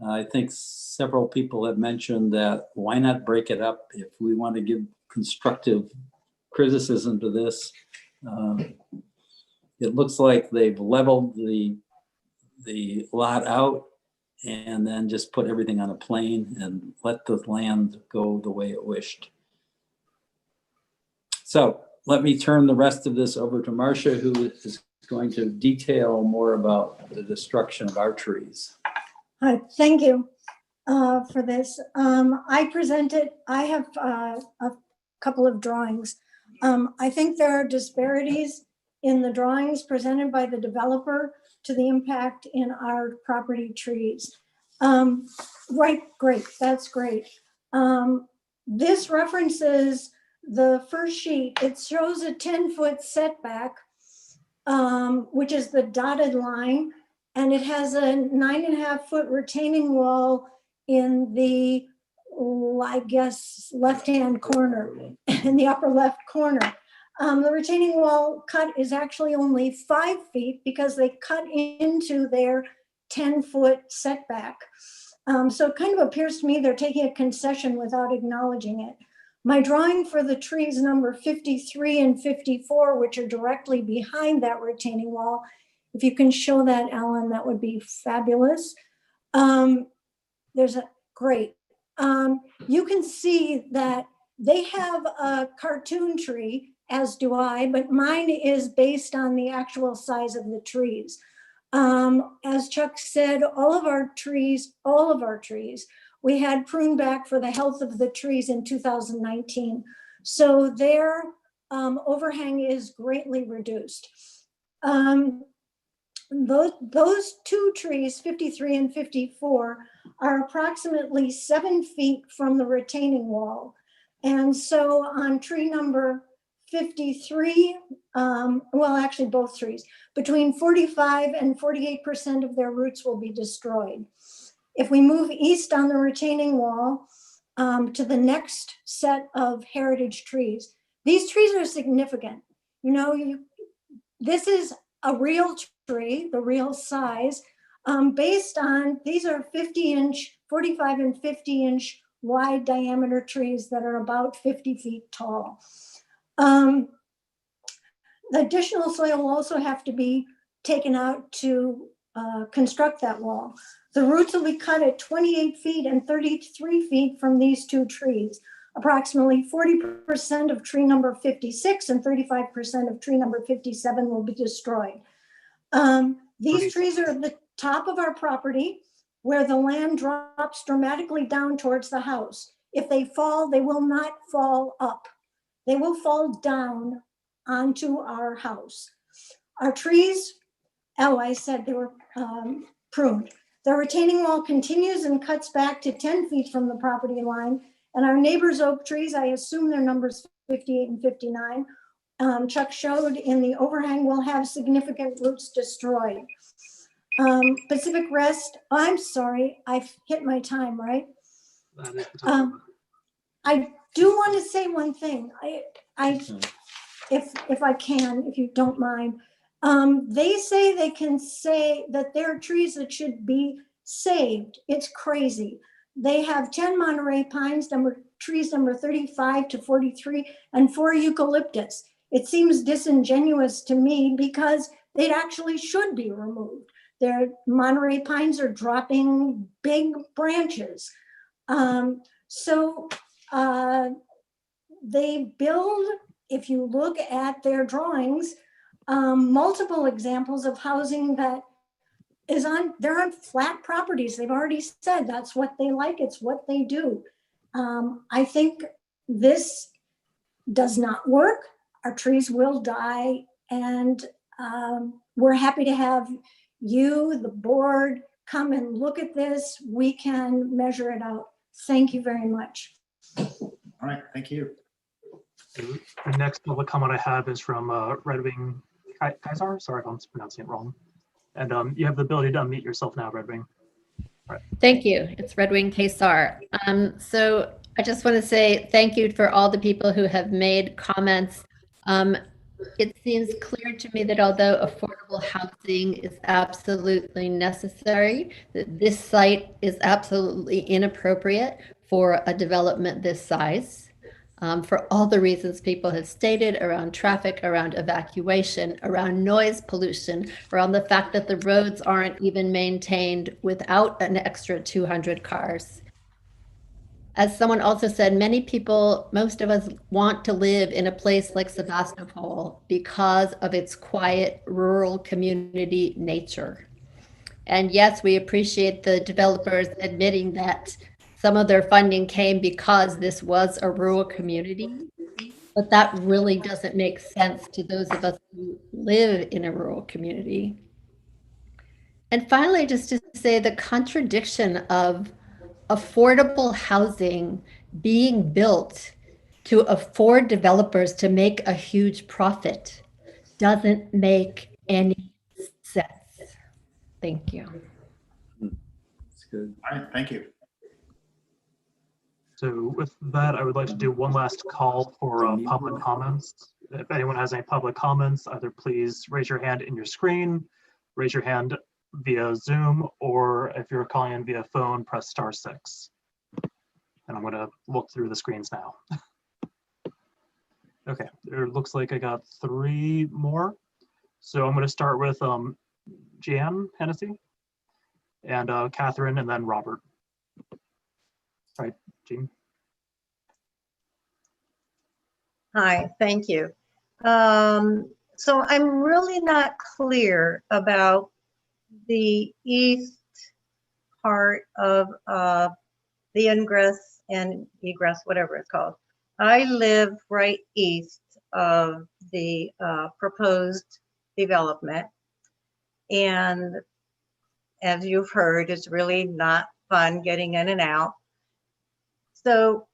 I think several people have mentioned that why not break it up if we want to give constructive criticism to this. It looks like they've leveled the lot out and then just put everything on a plane and let the land go the way it wished. So let me turn the rest of this over to Marcia, who is going to detail more about the destruction of our trees. Hi, thank you for this. I have a couple of drawings. I think there are disparities in the drawings presented by the developer to the impact in our property trees. Right, great, that's great. This references the first sheet. It shows a 10-foot setback, which is the dotted line, and it has a 9.5-foot retaining wall in the, I guess, left-hand corner, in the upper left corner. The retaining wall cut is actually only 5 feet because they cut into their 10-foot setback. So it kind of appears to me they're taking a concession without acknowledging it. My drawing for the trees number 53 and 54, which are directly behind that retaining wall, if you can show that, Alan, that would be fabulous. Great. You can see that they have a cartoon tree, as do I, but mine is based on the actual size of the trees. As Chuck said, all of our trees, we had pruned back for the health of the trees in 2019. So their overhang is greatly reduced. Those two trees, 53 and 54, are approximately 7 feet from the retaining wall. And so on tree number 53, well, actually both trees, between 45 and 48% of their roots will be destroyed. If we move east on the retaining wall to the next set of heritage trees, these trees are significant. You know, this is a real tree, the real size, based on, these are 50-inch, 45 and 50-inch wide diameter trees that are about 50 feet tall. The additional soil will also have to be taken out to construct that wall. The roots will be cut at 28 feet and 33 feet from these two trees. Approximately 40% of tree number 56 and 35% of tree number 57 will be destroyed. These trees are at the top of our property where the land drops dramatically down towards the house. If they fall, they will not fall up. They will fall down onto our house. Our trees, I said they were pruned. The retaining wall continues and cuts back to 10 feet from the property line. And our neighbor's oak trees, I assume their numbers 58 and 59, Chuck showed in the overhang will have significant roots destroyed. Pacific Rest, I'm sorry, I've hit my time, right? I do want to say one thing. If I can, if you don't mind. They say they can say that there are trees that should be saved. It's crazy. They have 10 Monterey pines, trees number 35 to 43, and 4 eucalyptus. It seems disingenuous to me because they actually should be removed. Their Monterey pines are dropping big branches. They build, if you look at their drawings, multiple examples of housing that is they're on flat properties. They've already said that's what they like. It's what they do. I think this does not work. Our trees will die, and we're happy to have you, the board, come and look at this. We can measure it out. Thank you very much. All right, thank you. The next public comment I have is from Red Wing Kaisar. Sorry if I'm pronouncing it wrong. And you have the ability to unmute yourself now, Red Wing. Right. Thank you. It's Red Wing Kaisar. So I just want to say thank you for all the people who have made comments. It seems clear to me that although affordable housing is absolutely necessary, that this site is absolutely inappropriate for a development this size. For all the reasons people have stated around traffic, around evacuation, around noise pollution, around the fact that the roads aren't even maintained without an extra 200 cars. As someone also said, many people, most of us want to live in a place like Sebastopol because of its quiet rural community nature. And yes, we appreciate the developers admitting that some of their funding came because this was a rural community, but that really doesn't make sense to those of us who live in a rural community. And finally, just to say the contradiction of affordable housing being built to afford developers to make a huge profit doesn't make any sense. Thank you. That's good. All right, thank you. So with that, I would like to do one last call for public comments. If anyone has any public comments, either please raise your hand in your screen, raise your hand via Zoom, or if you're calling in via phone, press *6. And I'm going to look through the screens now. Okay, it looks like I got 3 more. So I'm going to start with Jan Hennessy and Catherine, and then Robert. All right, Jean. Hi, thank you. So I'm really not clear about the east part of the ingress and egress, whatever it's called. I live right east of the proposed development. And as you've heard, it's really not fun getting in and out. So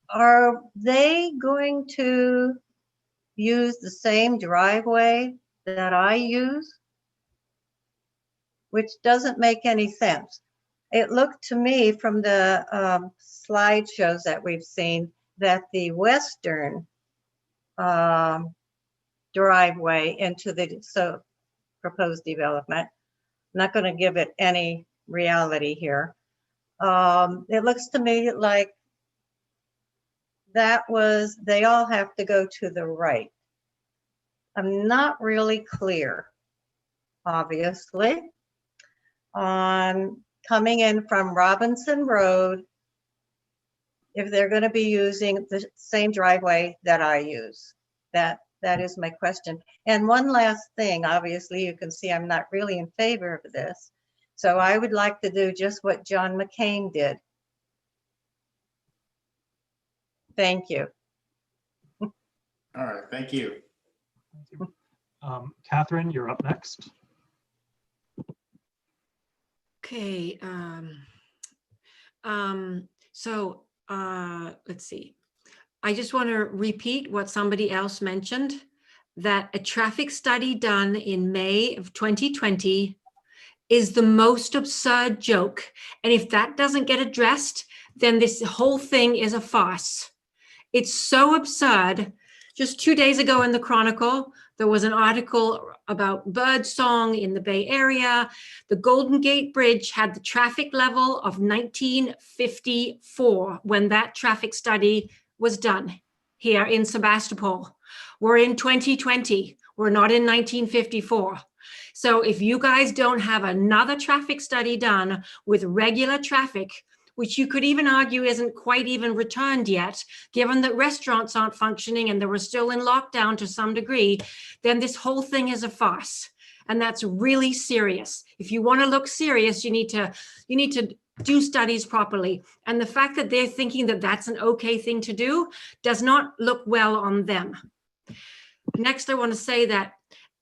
are they going to use the same driveway that I use? Which doesn't make any sense. It looked to me from the slideshows that we've seen that the western driveway into the proposed development, I'm not going to give it any reality here. It looks to me like they all have to go to the right. I'm not really clear, obviously, on coming in from Robinson Road, if they're going to be using the same driveway that I use. That is my question. And one last thing, obviously, you can see I'm not really in favor of this. So I would like to do just what John McCain did. Thank you. All right, thank you. Catherine, you're up next. Okay. Let's see. I just want to repeat what somebody else mentioned. that a traffic study done in May of 2020 is the most absurd joke. And if that doesn't get addressed, then this whole thing is a farce. It's so absurd. Just 2 days ago in the Chronicle, there was an article about birdsong in the Bay Area. The Golden Gate Bridge had the traffic level of 1954 when that traffic study was done here in Sebastopol. We're in 2020. We're not in 1954. So if you guys don't have another traffic study done with regular traffic, which you could even argue isn't quite even returned yet, given that restaurants aren't functioning and they were still in lockdown to some degree, then this whole thing is a farce. And that's really serious. If you want to look serious, you need to do studies properly. And the fact that they're thinking that that's an okay thing to do does not look well on them. Next, I want to say that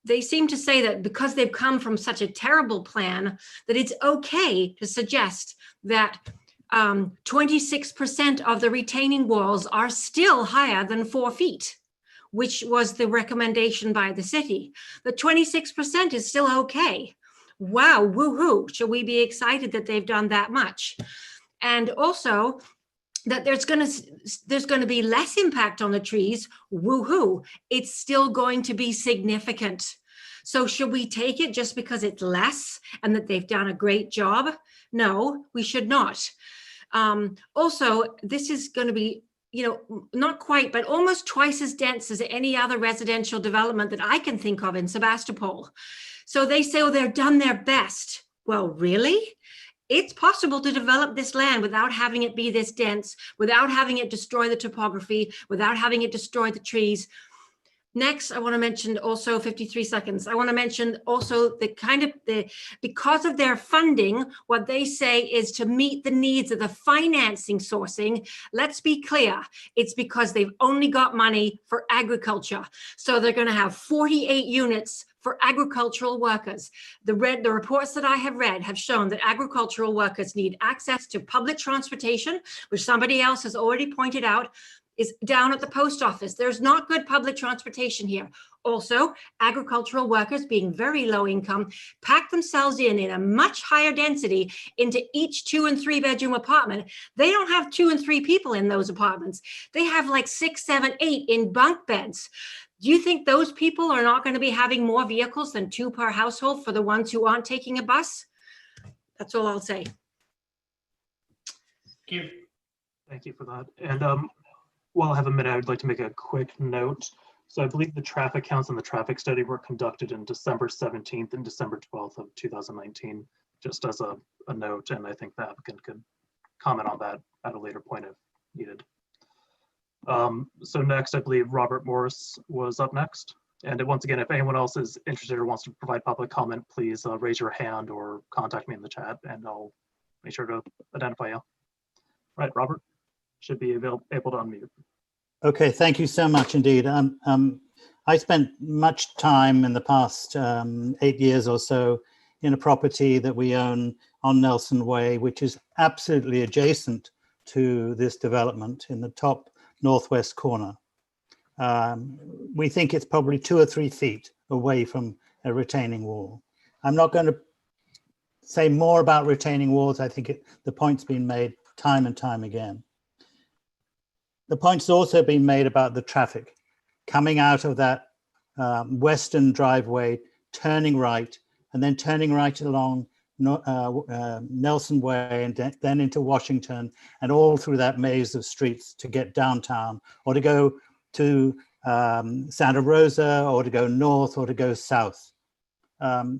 they seem to say that because they've come from such a terrible plan, that it's okay to suggest that 26% of the retaining walls are still higher than 4 feet, which was the recommendation by the city. The 26% is still okay. Wow, woohoo. Should we be excited that they've done that much? And also that there's going to be less impact on the trees. Woohoo. It's still going to be significant. So should we take it just because it's less and that they've done a great job? No, we should not. Also, this is going to be, not quite, but almost twice as dense as any other residential development that I can think of in Sebastopol. So they say, oh, they've done their best. Well, really? It's possible to develop this land without having it be this dense, without having it destroy the topography, without having it destroy the trees. Next, I want to mention also 53 seconds. I want to mention also because of their funding, what they say is to meet the needs of the financing sourcing. Let's be clear. It's because they've only got money for agriculture. So they're going to have 48 units for agricultural workers. The reports that I have read have shown that agricultural workers need access to public transportation, which somebody else has already pointed out is down at the post office. There's not good public transportation here. Also, agricultural workers, being very low income, pack themselves in a much higher density into each 2 and 3 bedroom apartment. They don't have 2 and 3 people in those apartments. They have like 6, 7, 8 in bunk beds. Do you think those people are not going to be having more vehicles than 2 per household for the ones who aren't taking a bus? That's all I'll say. Thank you. Thank you for that. And while I have a minute, I would like to make a quick note. So I believe the traffic counts and the traffic study were conducted in December 17th and December 12th of 2019, just as a note. And I think the applicant could comment on that at a later point if needed. So next, I believe Robert Morris was up next. And once again, if anyone else is interested or wants to provide public comment, please raise your hand or contact me in the chat and I'll make sure to identify you. All right, Robert, should be able to unmute. Okay, thank you so much indeed. I spent much time in the past 8 years or so in a property that we own on Nelson Way, which is absolutely adjacent to this development in the top northwest corner. We think it's probably 2 or 3 feet away from a retaining wall. I'm not going to say more about retaining walls. I think the point's been made time and time again. The point's also been made about the traffic coming out of that western driveway, turning right, and then turning right along Nelson Way and then into Washington and all through that maze of streets to get downtown or to go to Santa Rosa or to go north or to go south.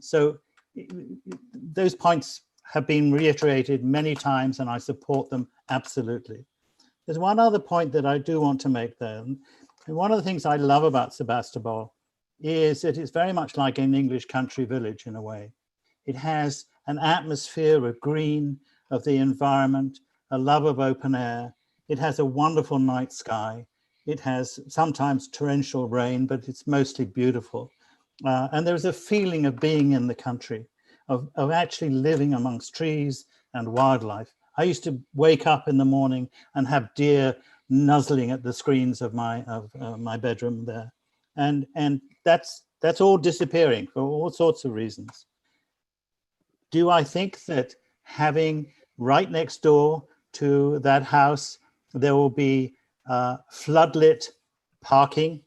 So those points have been reiterated many times and I support them absolutely. There's one other point that I do want to make though. And one of the things I love about Sebastopol is that it's very much like an English country village in a way. It has an atmosphere of green, of the environment, a love of open air. It has a wonderful night sky. It has sometimes torrential rain, but it's mostly beautiful. And there's a feeling of being in the country, of actually living amongst trees and wildlife. I used to wake up in the morning and have deer nuzzling at the screens of my bedroom there. and that's all disappearing for all sorts of reasons. Do I think that having right next door to that house there will be floodlit parking?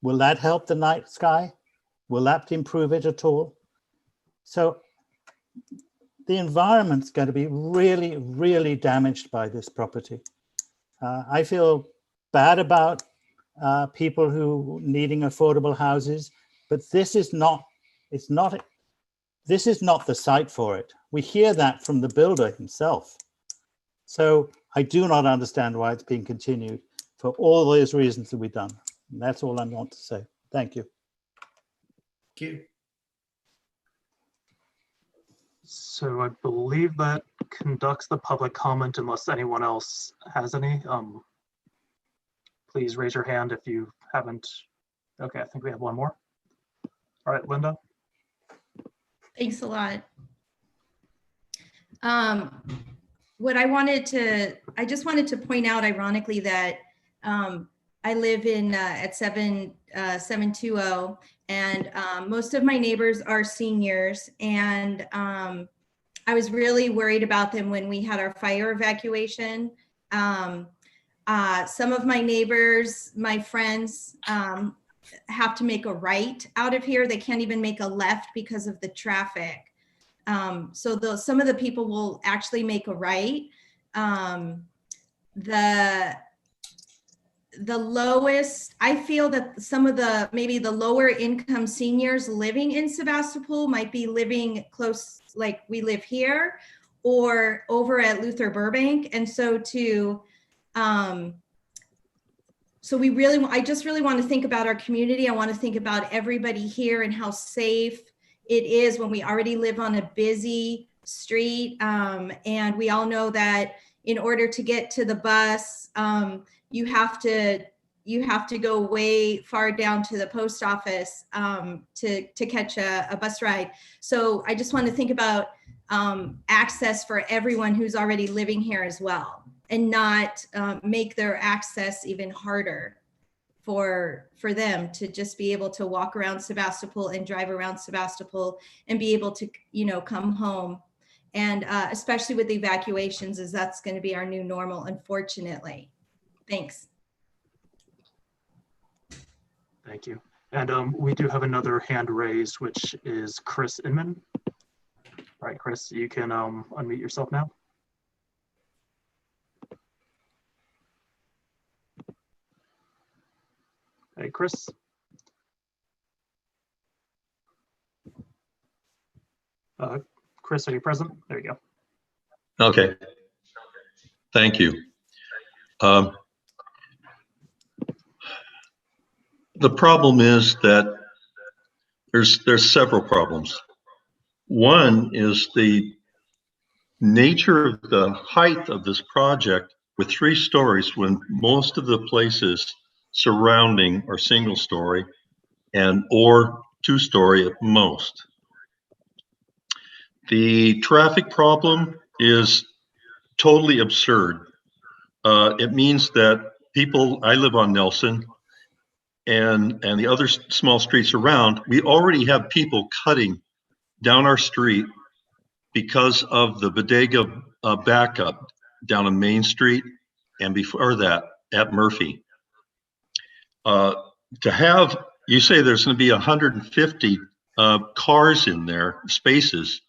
Will that help the night sky? Will that improve it at all? So the environment's going to be really, really damaged by this property. I feel bad about people who needing affordable houses, but this is not the site for it. We hear that from the builder himself. So I do not understand why it's being continued for all those reasons that we've done. And that's all I want to say. Thank you. Thank you. So I believe that conducts the public comment unless anyone else has any. Please raise your hand if you haven't. Okay, I think we have one more. All right, Linda. Thanks a lot. I just wanted to point out ironically that I live in at 720 and most of my neighbors are seniors, and I was really worried about them when we had our fire evacuation. Some of my neighbors, my friends, have to make a right out of here. They can't even make a left because of the traffic. So some of the people will actually make a right. The lowest, I feel that some of the, maybe the lower income seniors living in Sebastopol might be living close, like we live here or over at Luther Burbank. And so I just really want to think about our community. I want to think about everybody here and how safe it is when we already live on a busy street. And we all know that in order to get to the bus, you have to go way far down to the post office to catch a bus ride. So I just want to think about access for everyone who's already living here as well, and not make their access even harder for them to just be able to walk around Sebastopol and drive around Sebastopol and be able to, come home. And especially with the evacuations, as that's going to be our new normal, unfortunately. Thanks. Thank you. And we do have another hand raised, which is Chris Inman. All right, Chris, you can unmute yourself now. Hey, Chris. Chris, are you present? There you go. Okay. Thank you. The problem is that there's several problems. One is the nature of the height of this project with 3 stories when most of the places surrounding are single story or 2-story at most. The traffic problem is totally absurd. It means that I live on Nelson and the other small streets around, we already have people cutting down our street because of the bodega backup down on Main Street, and before that at Murphy. You say there's going to be 150 cars in there, spaces.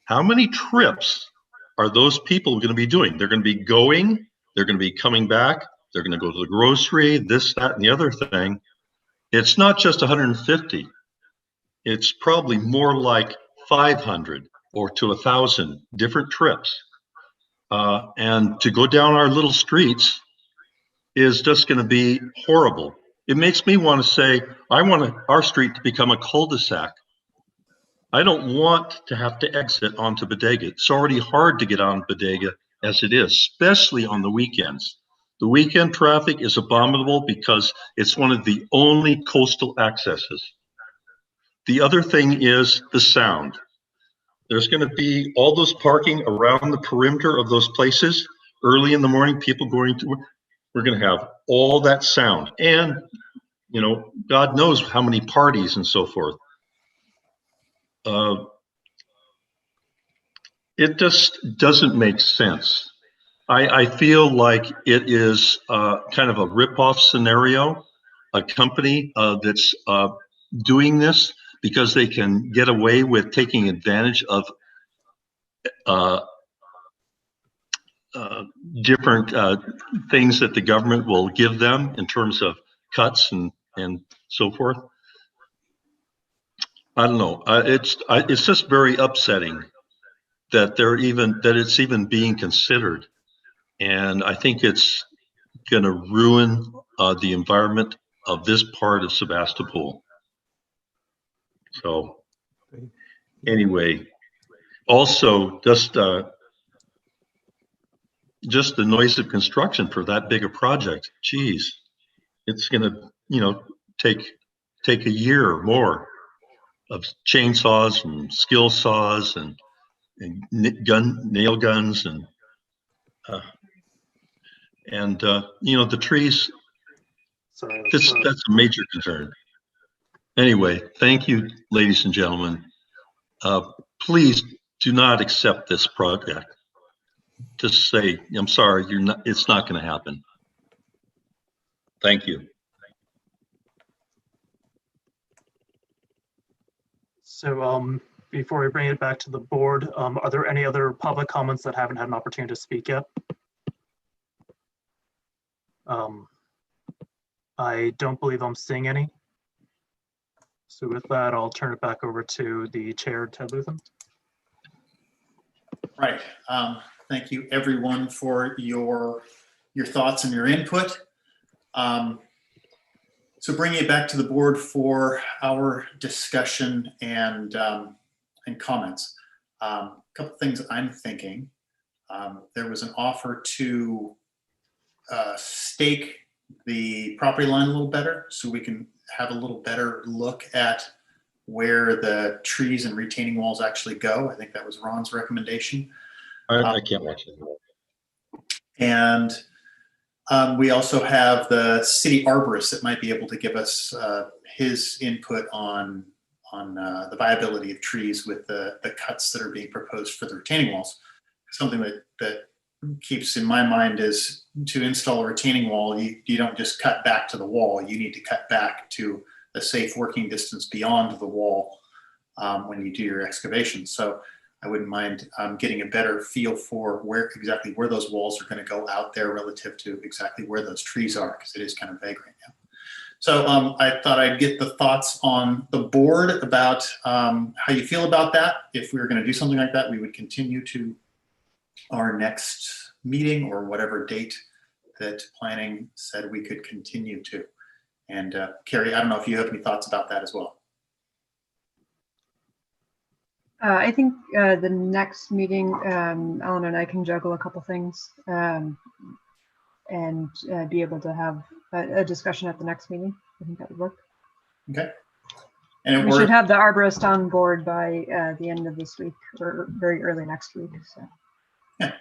How many trips are those people going to be doing? They're going to be going, they're going to be coming back, they're going to go to the grocery, this, that, and the other thing. It's not just 150. It's probably more like 500 or to 1,000 different trips. And to go down our little streets is just going to be horrible. It makes me want to say, I want our street to become a cul-de-sac. I don't want to have to exit onto Bodega. It's already hard to get on Bodega as it is, especially on the weekends. The weekend traffic is abominable because it's one of the only coastal accesses. The other thing is the sound. There's going to be all those parking around the perimeter of those places. Early in the morning, people going to work. We're going to have all that sound. And you know, God knows how many parties and so forth. It just doesn't make sense. I feel like it is kind of a rip-off scenario, a company that's doing this because they can get away with taking advantage of different things that the government will give them in terms of cuts and so forth. I don't know. It's just very upsetting that it's even being considered, and I think it's going to ruin the environment of this part of Sebastopol. So, anyway, also just the noise of construction for that big a project. Geez, it's going to, you know, take a year or more of chainsaws and skill saws and nail guns and you know, the trees. Sorry, That's a major concern. Anyway, thank you, ladies and gentlemen. Please do not accept this project. Just say, I'm sorry, it's not going to happen. Thank you. So before we bring it back to the board, are there any other public comments that haven't had an opportunity to speak yet? I don't believe I'm seeing any. So with that, I'll turn it back over to the chair, Ted Luthen. Right. Thank you, everyone, for your thoughts and your input. So bringing it back to the board for our discussion and comments. A couple things I'm thinking. There was an offer to stake the property line a little better so we can have a little better look at where the trees and retaining walls actually go. I think that was Ron's recommendation. I can't watch it. And we also have the city arborist that might be able to give us his input on the viability of trees with the cuts that are being proposed for the retaining walls. Something that keeps in my mind is to install a retaining wall, you don't just cut back to the wall. You need to cut back to a safe working distance beyond the wall when you do your excavation. So I wouldn't mind getting a better feel for exactly where those walls are going to go out there relative to exactly where those trees are, because it is kind of vague right now. So I thought I'd get the thoughts on the board about how you feel about that. If we were going to do something like that, we would continue to our next meeting or whatever date that planning said we could continue to. And Carrie, I don't know if you have any thoughts about that as well. I think the next meeting, Alan and I can juggle a couple things and be able to have a discussion at the next meeting. I think that would work. Okay. And we should have the arborist on board by the end of this week or very early next week. So. Yeah.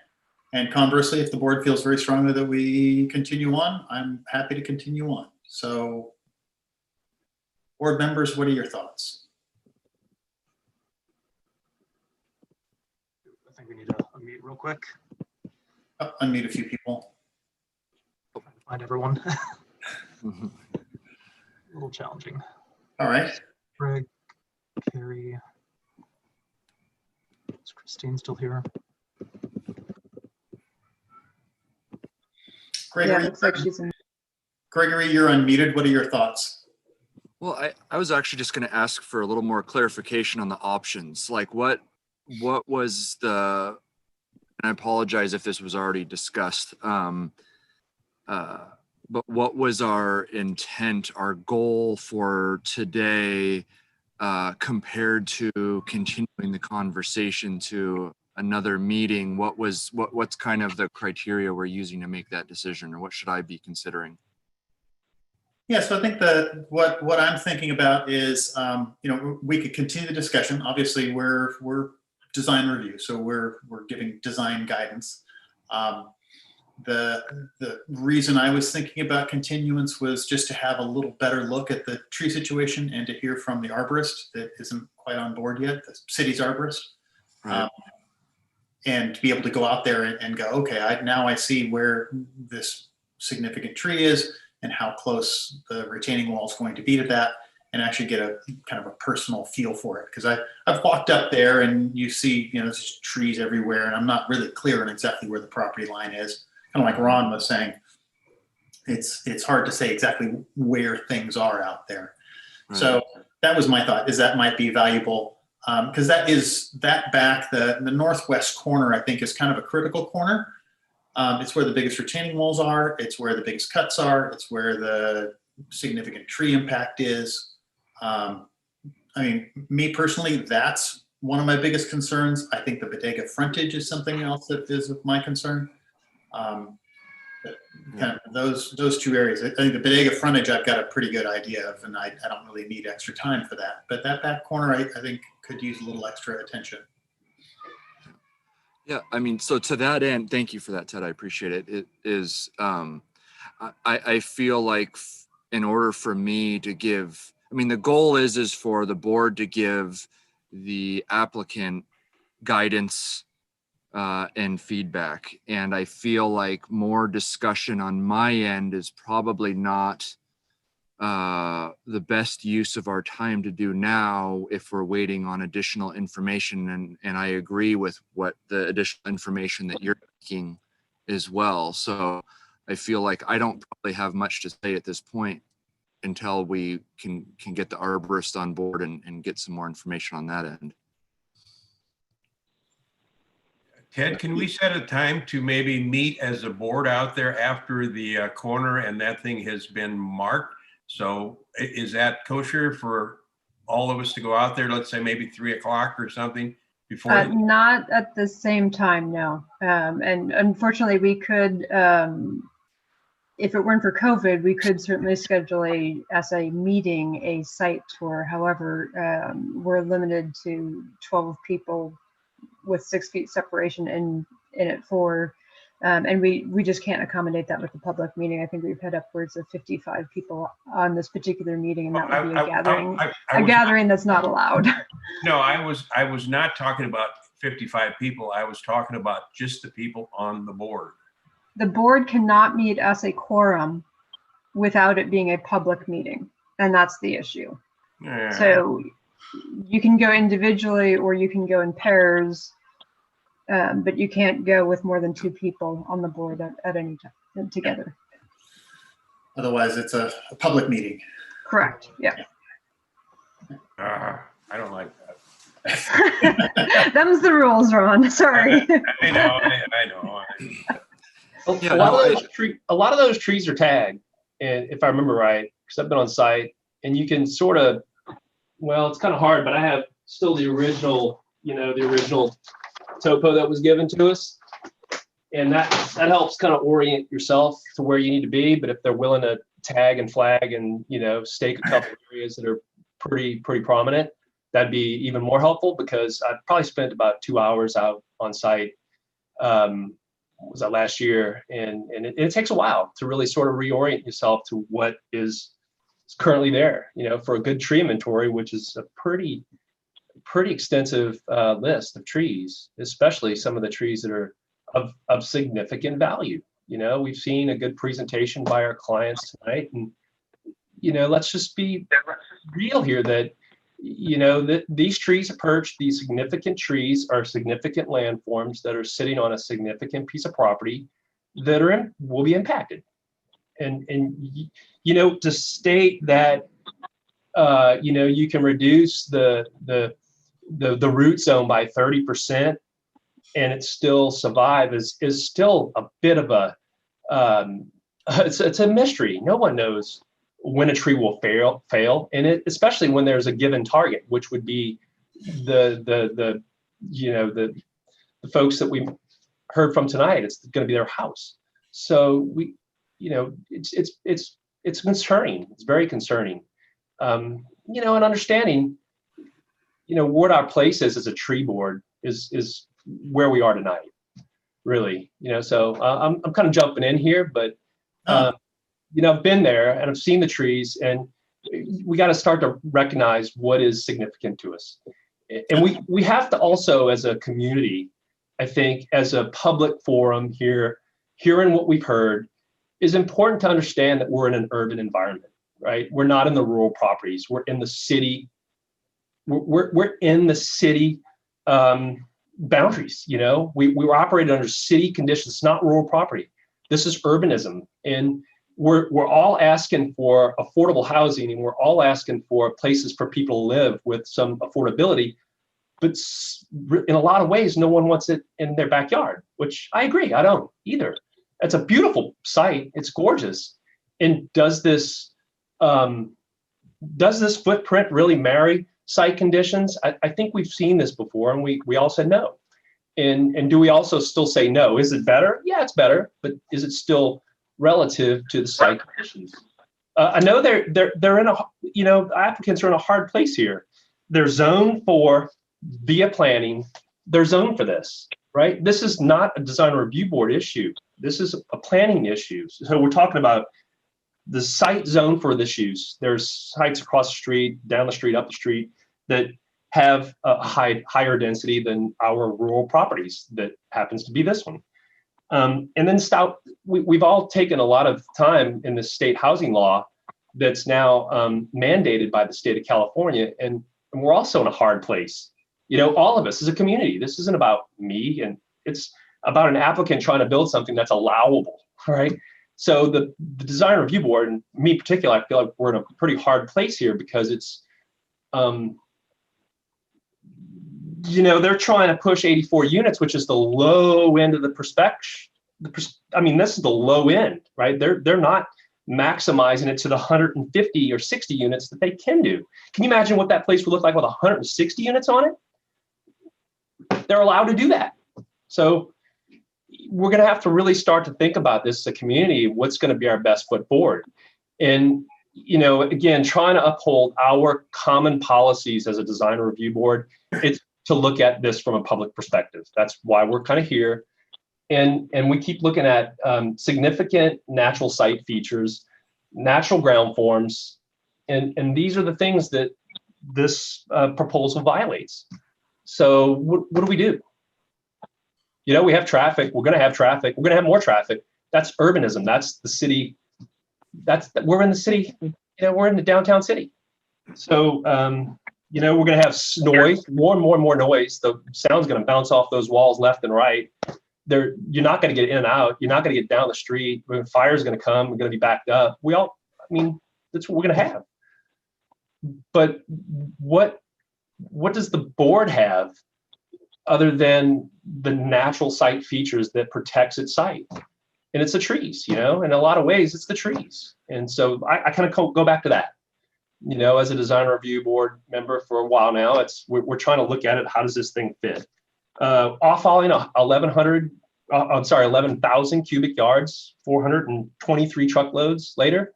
And conversely, if the board feels very strongly that we continue on, I'm happy to continue on. So board members, what are your thoughts? I think we need to unmute real quick. Oh, unmute a few people. Find everyone. A little challenging. All right. Greg, Carrie, is Christine still here? Gregory, yeah, looks like she's in. Gregory, you're unmuted. What are your thoughts? Well, I was actually just going to ask for a little more clarification on the options. Like what was the, and I apologize if this was already discussed, but what was our intent, our goal for today compared to continuing the conversation to another meeting? What's kind of the criteria we're using to make that decision, or what should I be considering? Yeah, so I think that what I'm thinking about is, we could continue the discussion. Obviously, we're design review, so we're giving design guidance. the reason I was thinking about continuance was just to have a little better look at the tree situation and to hear from the arborist that isn't quite on board yet, the city's arborist. Right. And to be able to go out there and go, okay, now I see where this significant tree is and how close the retaining wall is going to be to that, and actually get a kind of a personal feel for it. Because I've walked up there and you see, there's just trees everywhere, and I'm not really clear on exactly where the property line is. Kind of like Ron was saying, it's hard to say exactly where things are out there. Right. So that was my thought, is that might be valuable. Because that back, the northwest corner, I think, is kind of a critical corner. It's where the biggest retaining walls are. It's where the biggest cuts are. It's where the significant tree impact is. I mean, me personally, that's one of my biggest concerns. I think the bodega frontage is something else that is of my concern. Kind of those two areas. I think the bodega frontage I've got a pretty good idea of, and I don't really need extra time for that. But that back corner, I think, could use a little extra attention. Yeah, I mean, so to that end, thank you for that, Ted. I appreciate it. It is, I feel like in order for me to give, I mean, the goal is for the board to give the applicant guidance and feedback. And I feel like more discussion on my end is probably not the best use of our time to do now if we're waiting on additional information. And I agree with what the additional information that you're making as well. So I feel like I don't probably have much to say at this point until we can get the arborist on board and get some more information on that end. Ted, can we set a time to maybe meet as a board out there after the corner and that thing has been marked? So is that kosher for all of us to go out there, let's say maybe 3 o'clock or something before? Not at the same time, no. And unfortunately, we could, if it weren't for COVID, we could certainly schedule as a meeting, a site tour. However, we're limited to 12 people with 6 feet separation in it for, and we just can't accommodate that with the public meeting. I think we've had upwards of 55 people on this particular meeting, and that would be a gathering, gathering that's not allowed. No, I was not talking about 55 people. I was talking about just the people on the board. The board cannot meet as a quorum without it being a public meeting, and that's the issue. Yeah. So you can go individually or you can go in pairs, but you can't go with more than 2 people on the board at any time together. Otherwise, it's a public meeting. Correct. Yeah. I don't like that. Them's the rules, Ron. Sorry. I know. A lot of those trees are tagged, and if I remember right, because I've been on site, and you can sort of, well, it's kind of hard, but I have still the original, the original topo that was given to us, and that helps kind of orient yourself to where you need to be. But if they're willing to tag and flag and stake a couple areas that are pretty prominent, that'd be even more helpful, because I probably spent about 2 hours out on site. Was that last year, and it takes a while to really sort of reorient yourself to what is currently there, for a good tree inventory, which is a pretty extensive list of trees, especially some of the trees that are of significant value. We've seen a good presentation by our clients tonight, and let's just be real here that that these trees are perched, these significant trees are significant landforms that are sitting on a significant piece of property that will be impacted. And to state that you can reduce the root zone by 30% and it still survive is still a bit of a it's a mystery. No one knows when a tree will fail, and especially when there's a given target, which would be the folks that we heard from tonight. It's going to be their house. So it's concerning. It's very concerning. And understanding, what our place is as a tree board is where we are tonight. really. So I'm kind of jumping in here, but I've been there and I've seen the trees, and we got to start to recognize what is significant to us. And we have to also, as a community, I think, as a public forum here, hearing what we've heard, is important to understand that we're in an urban environment, right? We're not in the rural properties. We're in the city. We're in the city boundaries. We were operated under city conditions. It's not rural property. This is urbanism, and we're all asking for affordable housing, and we're all asking for places for people to live with some affordability. But in a lot of ways, no one wants it in their backyard, which I agree. I don't either. It's a beautiful site. It's gorgeous. And does this footprint really marry site conditions? I think we've seen this before, and we all said no. And do we also still say no? Is it better? Yeah, it's better, but is it still relative to the site conditions? I know they're in applicants are in a hard place here. They're zoned for via planning. They're zoned for this, right? This is not a design review board issue. This is a planning issue. So we're talking about the site zone for this use. There's sites across the street, down the street, up the street that have a higher density than our rural properties. That happens to be this one. And then we've all taken a lot of time in the state housing law that's now mandated by the state of California, and we're also in a hard place. All of us as a community. This isn't about me, and it's about an applicant trying to build something that's allowable, right? So the design review board, and me in particular, I feel like we're in a pretty hard place here because it's, they're trying to push 84 units, which is the low end of the this is the low end, right? They're not maximizing it to the 150 or 60 units that they can do. Can you imagine what that place would look like with 160 units on it? They're allowed to do that. So we're going to have to really start to think about this as a community, what's going to be our best foot forward. And, again, trying to uphold our common policies as a design review board, it's to look at this from a public perspective. That's why we're kind of here. And we keep looking at significant natural site features, natural ground forms, and these are the things that this proposal violates. So what do we do? We have traffic. We're going to have traffic. We're going to have more traffic. That's urbanism. That's the city. We're in the city. We're in the downtown city. So we're going to have noise, more and more and more noise. The sound's going to bounce off those walls left and right. You're not going to get in and out. You're not going to get down the street. Fire's going to come. We're going to be backed up. That's what we're going to have. But what does the board have other than the natural site features that protects its site? And it's the trees, in a lot of ways, it's the trees. And so I kind of go back to that, as a design review board member for a while now, we're trying to look at it. How does this thing fit? Off-hauling 11,000 cubic yards, 423 truckloads later.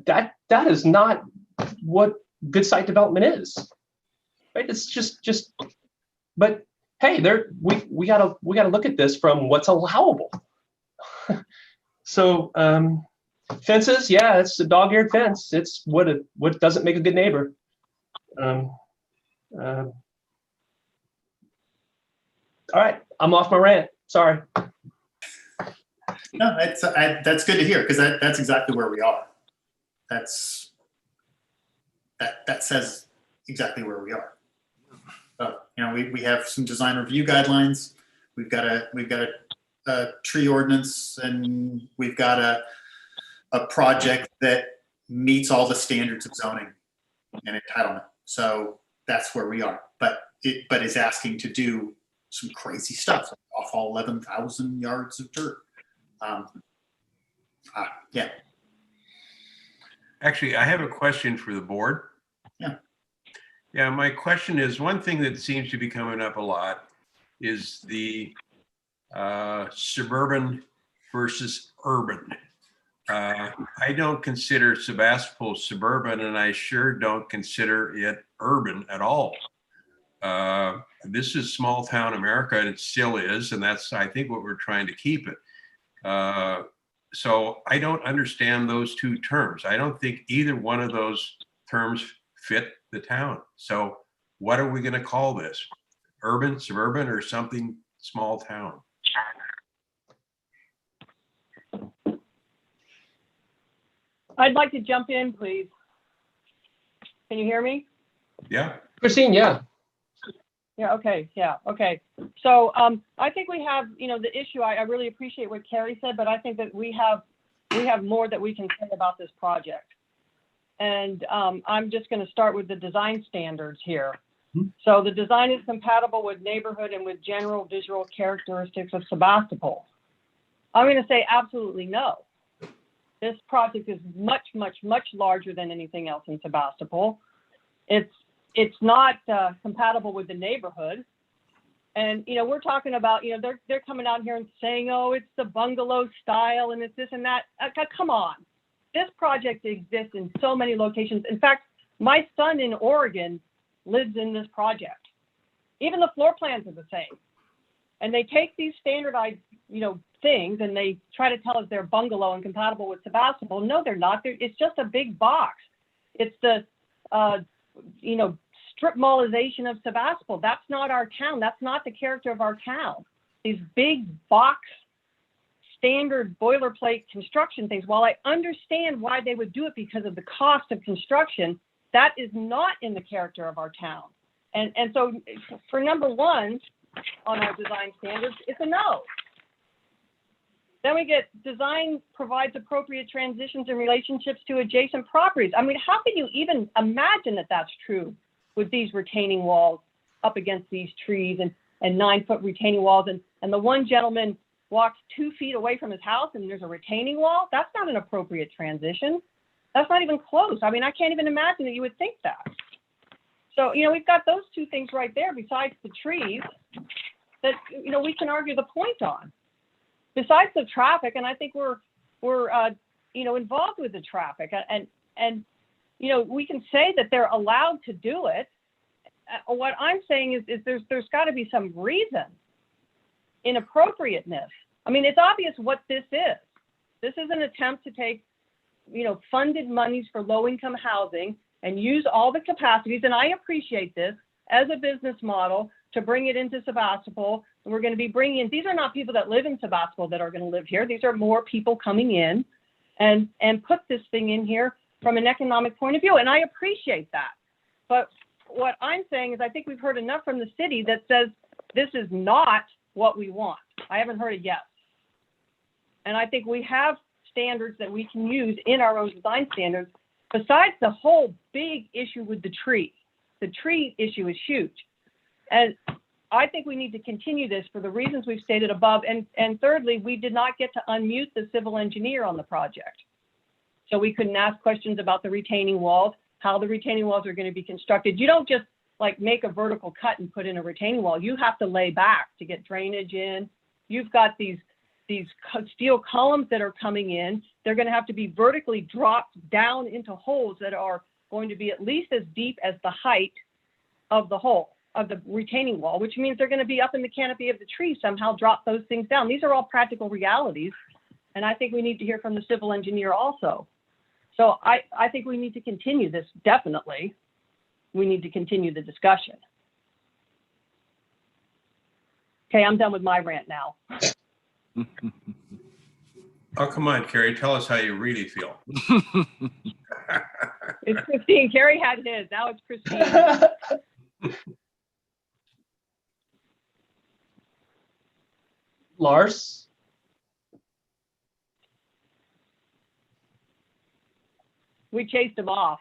That is not what good site development is, right? It's just. But hey, we gotta look at this from what's allowable. So fences, yeah, it's a dog-eared fence. It's what doesn't make a good neighbor. All right, I'm off my rant. Sorry. No, that's good to hear, because that's exactly where we are. That says exactly where we are. We have some design review guidelines. We've got a tree ordinance, and we've got a project that meets all the standards of zoning and entitlement. So that's where we are. But is asking to do some crazy stuff, off all 11,000 yards of dirt. Yeah. Actually, I have a question for the board. Yeah, my question is, one thing that seems to be coming up a lot is the suburban versus urban. I don't consider Sebastopol suburban, and I sure don't consider it urban at all. This is small town America, and it still is, and that's, I think, what we're trying to keep it. So I don't understand those two terms. I don't think either one of those terms fit the town. So what are we going to call this? Urban, suburban, or something small town? I'd like to jump in, please. Can you hear me? Yeah. Christine, yeah. Yeah, okay, yeah, okay. So I think we have, the issue, I really appreciate what Carrie said, but I think that we have more that we can say about this project. And I'm just going to start with the design standards here. So the design is compatible with neighborhood and with general visual characteristics of Sebastopol. I'm going to say absolutely no. This project is much, much, much larger than anything else in Sebastopol. It's not compatible with the neighborhood. And, we're talking about, they're coming out here and saying, oh, it's the bungalow style and it's this and that. Come on. This project exists in so many locations. In fact, my son in Oregon lives in this project. Even the floor plans are the same. And they take these standardized, things and they try to tell us they're bungalow and compatible with Sebastopol. No, they're not. It's just a big box. It's the, strip mallization of Sebastopol. That's not our town. That's not the character of our town. These big box standard boilerplate construction things, while I understand why they would do it because of the cost of construction, that is not in the character of our town. And so for number one on our design standards, it's a no. Then we get design provides appropriate transitions and relationships to adjacent properties. I mean, how can you even imagine that that's true with these retaining walls up against these trees and 9-foot retaining walls? And the one gentleman walks 2 feet away from his house and there's a retaining wall. That's not an appropriate transition. That's not even close. I mean, I can't even imagine that you would think that. So, we've got those two things right there besides the trees that, we can argue the point on. Besides the traffic, and I think we're involved with the traffic, and we can say that they're allowed to do it. What I'm saying is there's got to be some reason, inappropriateness. I mean, it's obvious what this is. This is an attempt to take, funded monies for low-income housing and use all the capacities, and I appreciate this, as a business model to bring it into Sebastopol. And we're going to be bringing in, these are not people that live in Sebastopol that are going to live here. These are more people coming in and put this thing in here from an economic point of view. And I appreciate that. But what I'm saying is I think we've heard enough from the city that says this is not what we want. I haven't heard a yes. And I think we have standards that we can use in our own design standards, besides the whole big issue with the tree. The tree issue is huge. And I think we need to continue this for the reasons we've stated above. And thirdly, we did not get to unmute the civil engineer on the project. So we couldn't ask questions about the retaining walls, how the retaining walls are going to be constructed. You don't just like make a vertical cut and put in a retaining wall. You have to lay back to get drainage in. You've got these steel columns that are coming in. They're going to have to be vertically dropped down into holes that are going to be at least as deep as the height of the hole, of the retaining wall, which means they're going to be up in the canopy of the tree, somehow drop those things down. These are all practical realities. And I think we need to hear from the civil engineer also. So I think we need to continue this, definitely. We need to continue the discussion. Okay, I'm done with my rant now. Oh, come on, Carrie, tell us how you really feel. It's Christine. Carrie had his. Now it's Christine. Lars? We chased him off.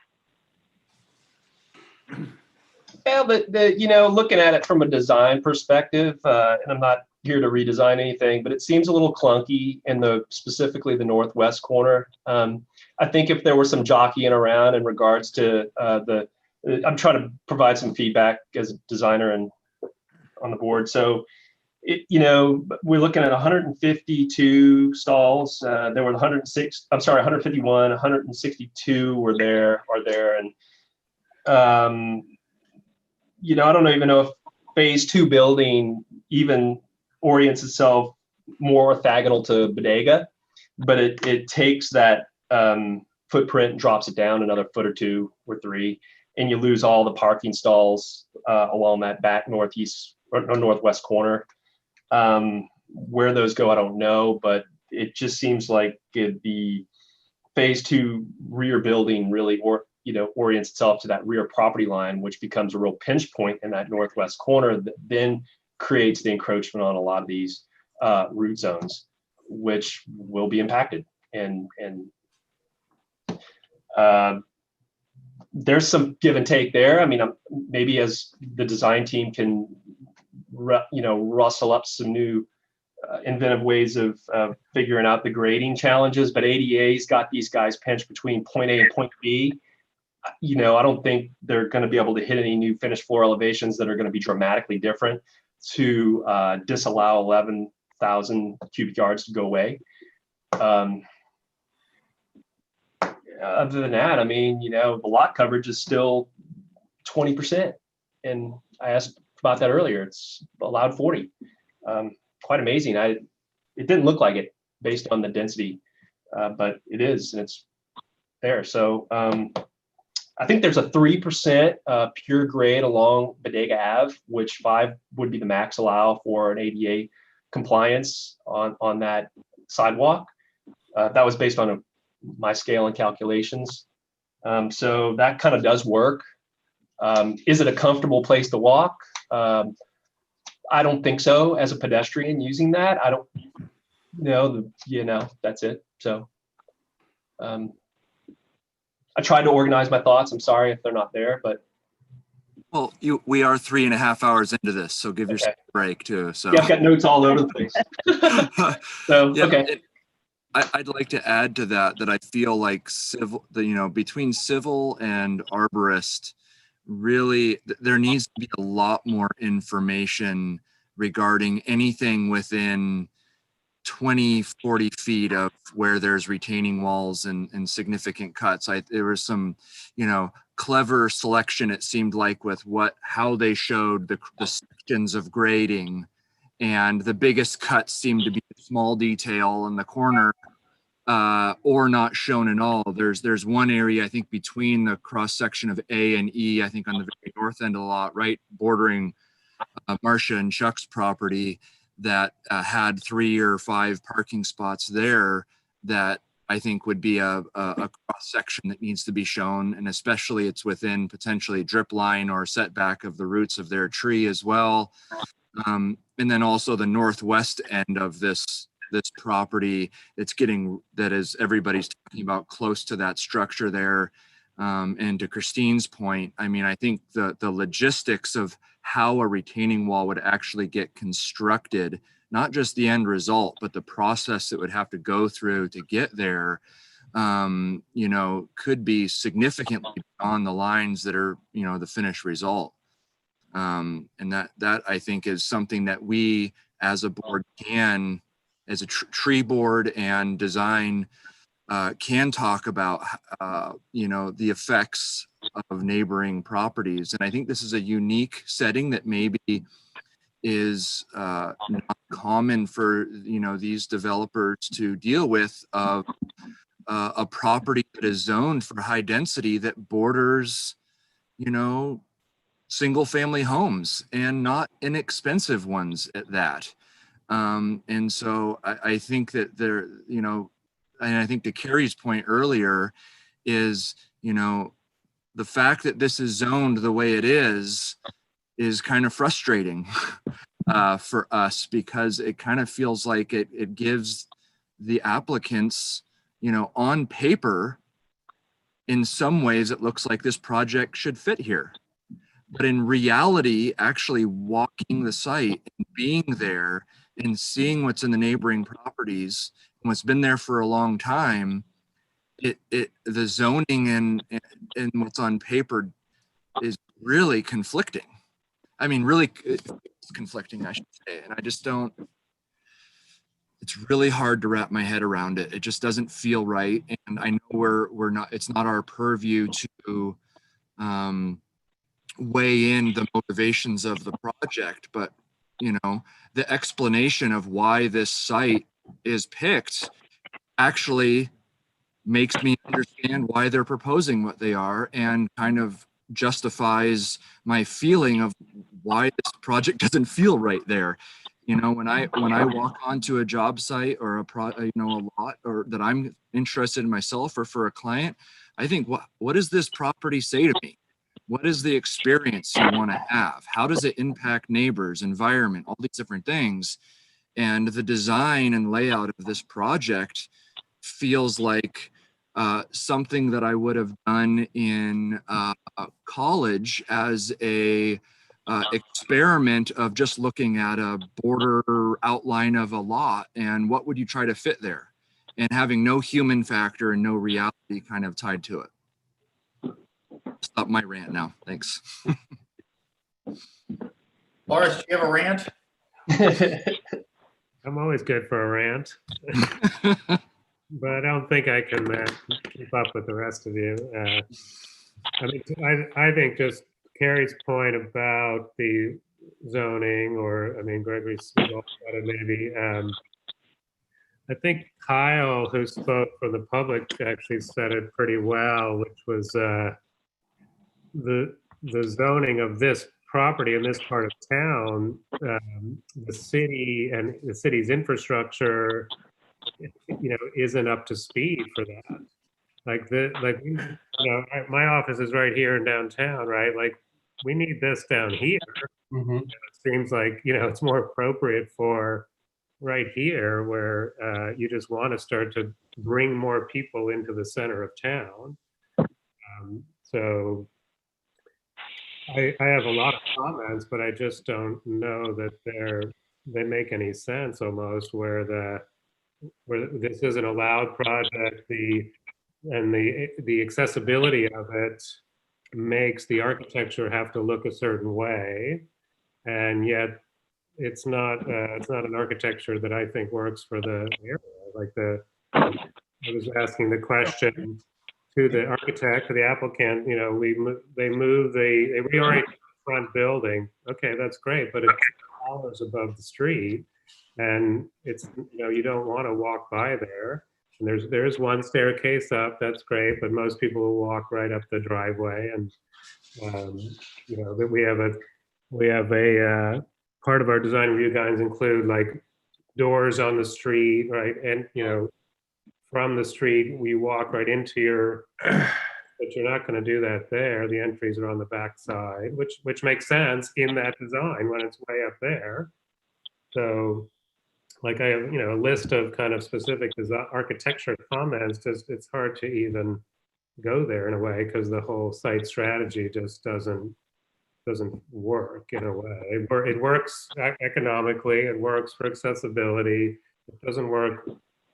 Yeah, but looking at it from a design perspective, and I'm not here to redesign anything, but it seems a little clunky in specifically the northwest corner. I think if there were some jockeying around in regards to I'm trying to provide some feedback as a designer and on the board. So, we're looking at 152 stalls. There were 151, 162 are there. And, I don't even know if phase 2 building even orients itself more orthogonal to Bodega, but it takes that footprint and drops it down another foot or 2 or 3, and you lose all the parking stalls along that back northeast or northwest corner. Where those go, I don't know, but it just seems like the phase 2 rear building really orients itself to that rear property line, which becomes a real pinch point in that northwest corner that then creates the encroachment on a lot of these root zones, which will be impacted. And there's some give and take there. I mean, maybe as the design team can, rustle up some new inventive ways of figuring out the grading challenges, but ADA's got these guys pinched between point A and point B. I don't think they're going to be able to hit any new finished floor elevations that are going to be dramatically different to disallow 11,000 cubic yards to go away. Other than that, I mean, the lot coverage is still 20%. And I asked about that earlier. It's allowed 40. Quite amazing. It didn't look like it based on the density, but it is, and it's there. So I think there's a 3% pure grade along Bodega Ave, which 5 would be the max allow for an ADA compliance on that sidewalk. That was based on my scale and calculations. So that kind of does work. Is it a comfortable place to walk? I don't think so. As a pedestrian using that, I don't that's it. So I tried to organize my thoughts. I'm sorry if they're not there, but. Well, we are 3.5 hours into this, so give yourself a break too. So yeah, I've got notes all over the place. So, yeah, okay. I'd like to add to that I feel like between civil and arborist, really there needs to be a lot more information regarding anything within 20, 40 feet of where there's retaining walls and significant cuts. There was some, clever selection, it seemed like, with how they showed the sections of grading, and the biggest cuts seemed to be a small detail in the corner, or not shown at all. There's one area, I think, between the cross section of A and E, I think on the very north end of the lot, right bordering Marcia and Chuck's property, that had 3 or 5 parking spots there that I think would be a cross section that needs to be shown, and especially it's within potentially drip line or setback of the roots of their tree as well. And then also the northwest end of this property that is everybody's talking about close to that structure there. And to Christine's point, I mean, I think the logistics of how a retaining wall would actually get constructed, not just the end result, but the process that would have to go through to get there, could be significantly beyond the lines that are, the finished result. And that I think is something that we as a board can, as a tree board and design, can talk about, the effects of neighboring properties. And I think this is a unique setting that maybe is not common for, these developers to deal with, of a property that is zoned for high density that borders, single family homes, and not inexpensive ones at that. And so I think that there, and I think to Carrie's point earlier is, the fact that this is zoned the way it is kind of frustrating for us, because it kind of feels like it gives the applicants, on paper, in some ways, it looks like this project should fit here. But in reality, actually walking the site and being there and seeing what's in the neighboring properties and what's been there for a long time, the zoning and what's on paper is really conflicting. I mean, really it's conflicting, I should say. And I just don't, it's really hard to wrap my head around it. It just doesn't feel right. And I know we're not, it's not our purview to weigh in the motivations of the project, but the explanation of why this site is picked actually makes me understand why they're proposing what they are, and kind of justifies my feeling of why this project doesn't feel right there. When I walk onto a job site or a lot, or that I'm interested in myself or for a client, I think, what does this property say to me? What is the experience you want to have? How does it impact neighbors, environment, all these different things? And the design and layout of this project feels like something that I would have done in college as a experiment of just looking at a border outline of a lot and what would you try to fit there, and having no human factor and no reality kind of tied to it. Stop my rant now. Thanks. Boris, do you have a rant? I'm always good for a rant. But I don't think I can keep up with the rest of you. I think just Carrie's point about the zoning, or Gregory spoke about it maybe. I think Kyle, who spoke for the public, actually said it pretty well, which was the zoning of this property in this part of town, the city and the city's infrastructure, isn't up to speed for that. My office is right here in downtown, right? Like, we need this down here. Mm-hmm. It seems like, it's more appropriate for right here, where you just want to start to bring more people into the center of town. So I have a lot of comments, but I just don't know that they make any sense almost, where this is an allowed project, the accessibility of it makes the architecture have to look a certain way, and yet it's not an architecture that I think works for the area. I was asking the question to the architect, to the applicant, they reorient the front building. Okay, that's great, but it's hours above the street, and it's, you don't want to walk by there. And there's one staircase up, that's great, but most people will walk right up the driveway. And that we have a part of our design review guides include like doors on the street, right? And from the street we walk right into your, but you're not going to do that there. The entries are on the back side, which makes sense in that design when it's way up there. So, like, I have, a list of kind of specific architecture comments. It's hard to even go there in a way, because the whole site strategy just doesn't work in a way. It works economically. It works for accessibility. It doesn't work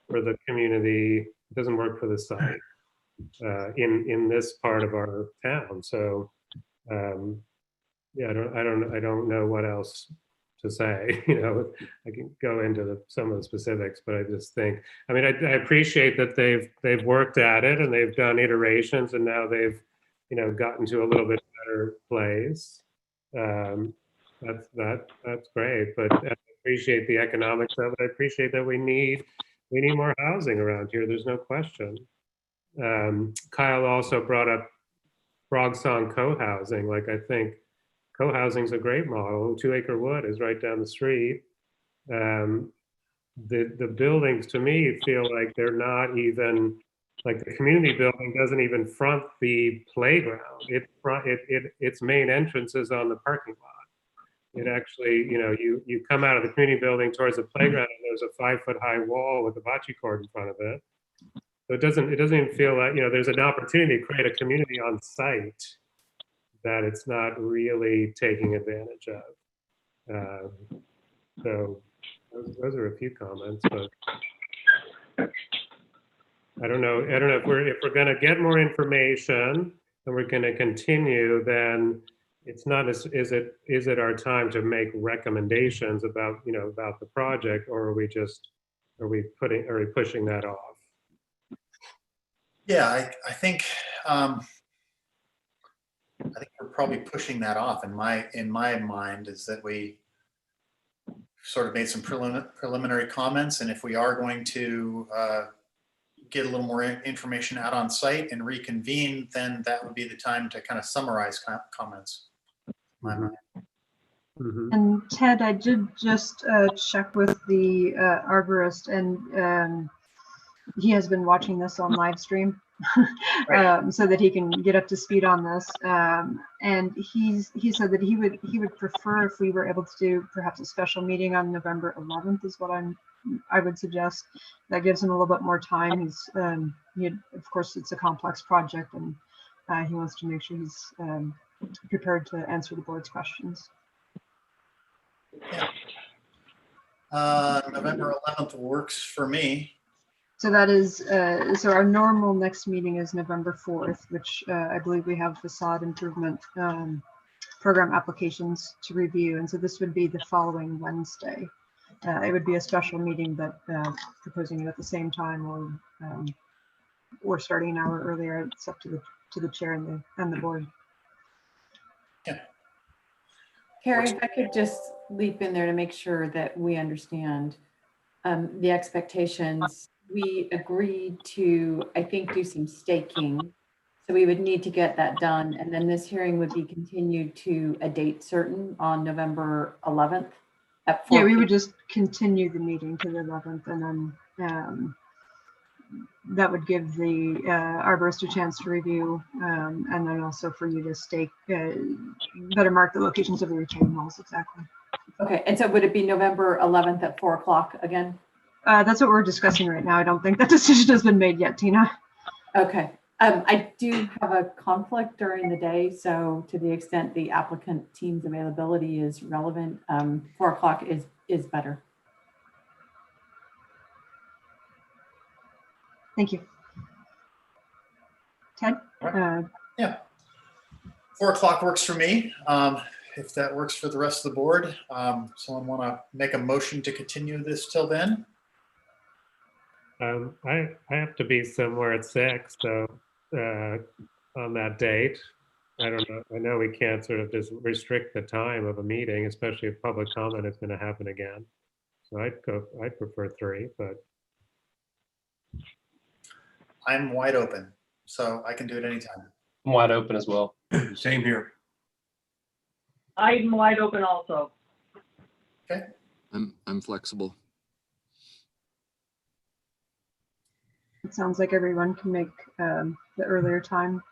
for the community. It doesn't work for the site in this part of our town. So, I don't know what else to say. I can go into some of the specifics, but I just think, I appreciate that they've worked at it and they've done iterations, and now they've gotten to a little bit better place. That's great, but I appreciate the economics of it. I appreciate that we need more housing around here. There's no question. Kyle also brought up Frog Song co-housing. Like, I think co-housing is a great model. 2 Acre Wood is right down the street. The buildings, to me, feel like they're not even, like, the community building doesn't even front the playground. Its main entrance is on the parking lot. It actually, you come out of the community building towards the playground, and there's a 5-foot-high wall with a bocce court in front of it. So it doesn't even feel like, there's an opportunity to create a community on site that it's not really taking advantage of. So those are a few comments, but I don't know if we're going to get more information and we're going to continue, then it's not is it our time to make recommendations about about the project, or are we pushing that off? Yeah, I think I think we're probably pushing that off. In my mind is that we sort of made some preliminary comments, and if we are going to get a little more information out on site and reconvene, then that would be the time to kind of summarize comments. And Ted, I did just check with the arborist, and he has been watching this on live stream so that he can get up to speed on this. And he said that he would prefer if we were able to do perhaps a special meeting on November 11th is what I would suggest. That gives him a little bit more time. Of course, it's a complex project, and he wants to make sure he's prepared to answer the board's questions. Yeah. November 11th works for me. So that is, so our normal next meeting is November 4th, which I believe we have facade improvement program applications to review. And so this would be the following Wednesday. It would be a special meeting, but proposing it at the same time or starting an hour earlier. It's up to the chair and the board. Yeah. Carrie, if I could just leap in there to make sure that we understand the expectations. We agreed to, I think, do some staking. So we would need to get that done. And then this hearing would be continued to a date certain on November 11th at 4 Yeah, we would p.m. just continue the meeting to the 11th, and then that would give the arborist a chance to review, and then also for you to stake, better mark the locations of the retaining walls, exactly. Okay, and so would it be November 11th at 4 o'clock again? That's what we're discussing right now. I don't think that decision has been made yet, Tina. Okay. I do have a conflict during the day, so to the extent the applicant team's availability is relevant, 4 o'clock is better. Thank you. Ted? Yeah. 4 o'clock works for me. If that works for the rest of the board, someone want to make a motion to continue this till then? I have to be somewhere at 6, so on that date. I don't know. I know we can't sort of just restrict the time of a meeting, especially if public comment is going to happen again. So I'd prefer 3, but I'm wide open, so I can do it anytime. I'm wide open as well. Same here. I'm wide open also. Okay. I'm flexible. It sounds like everyone can make the earlier time.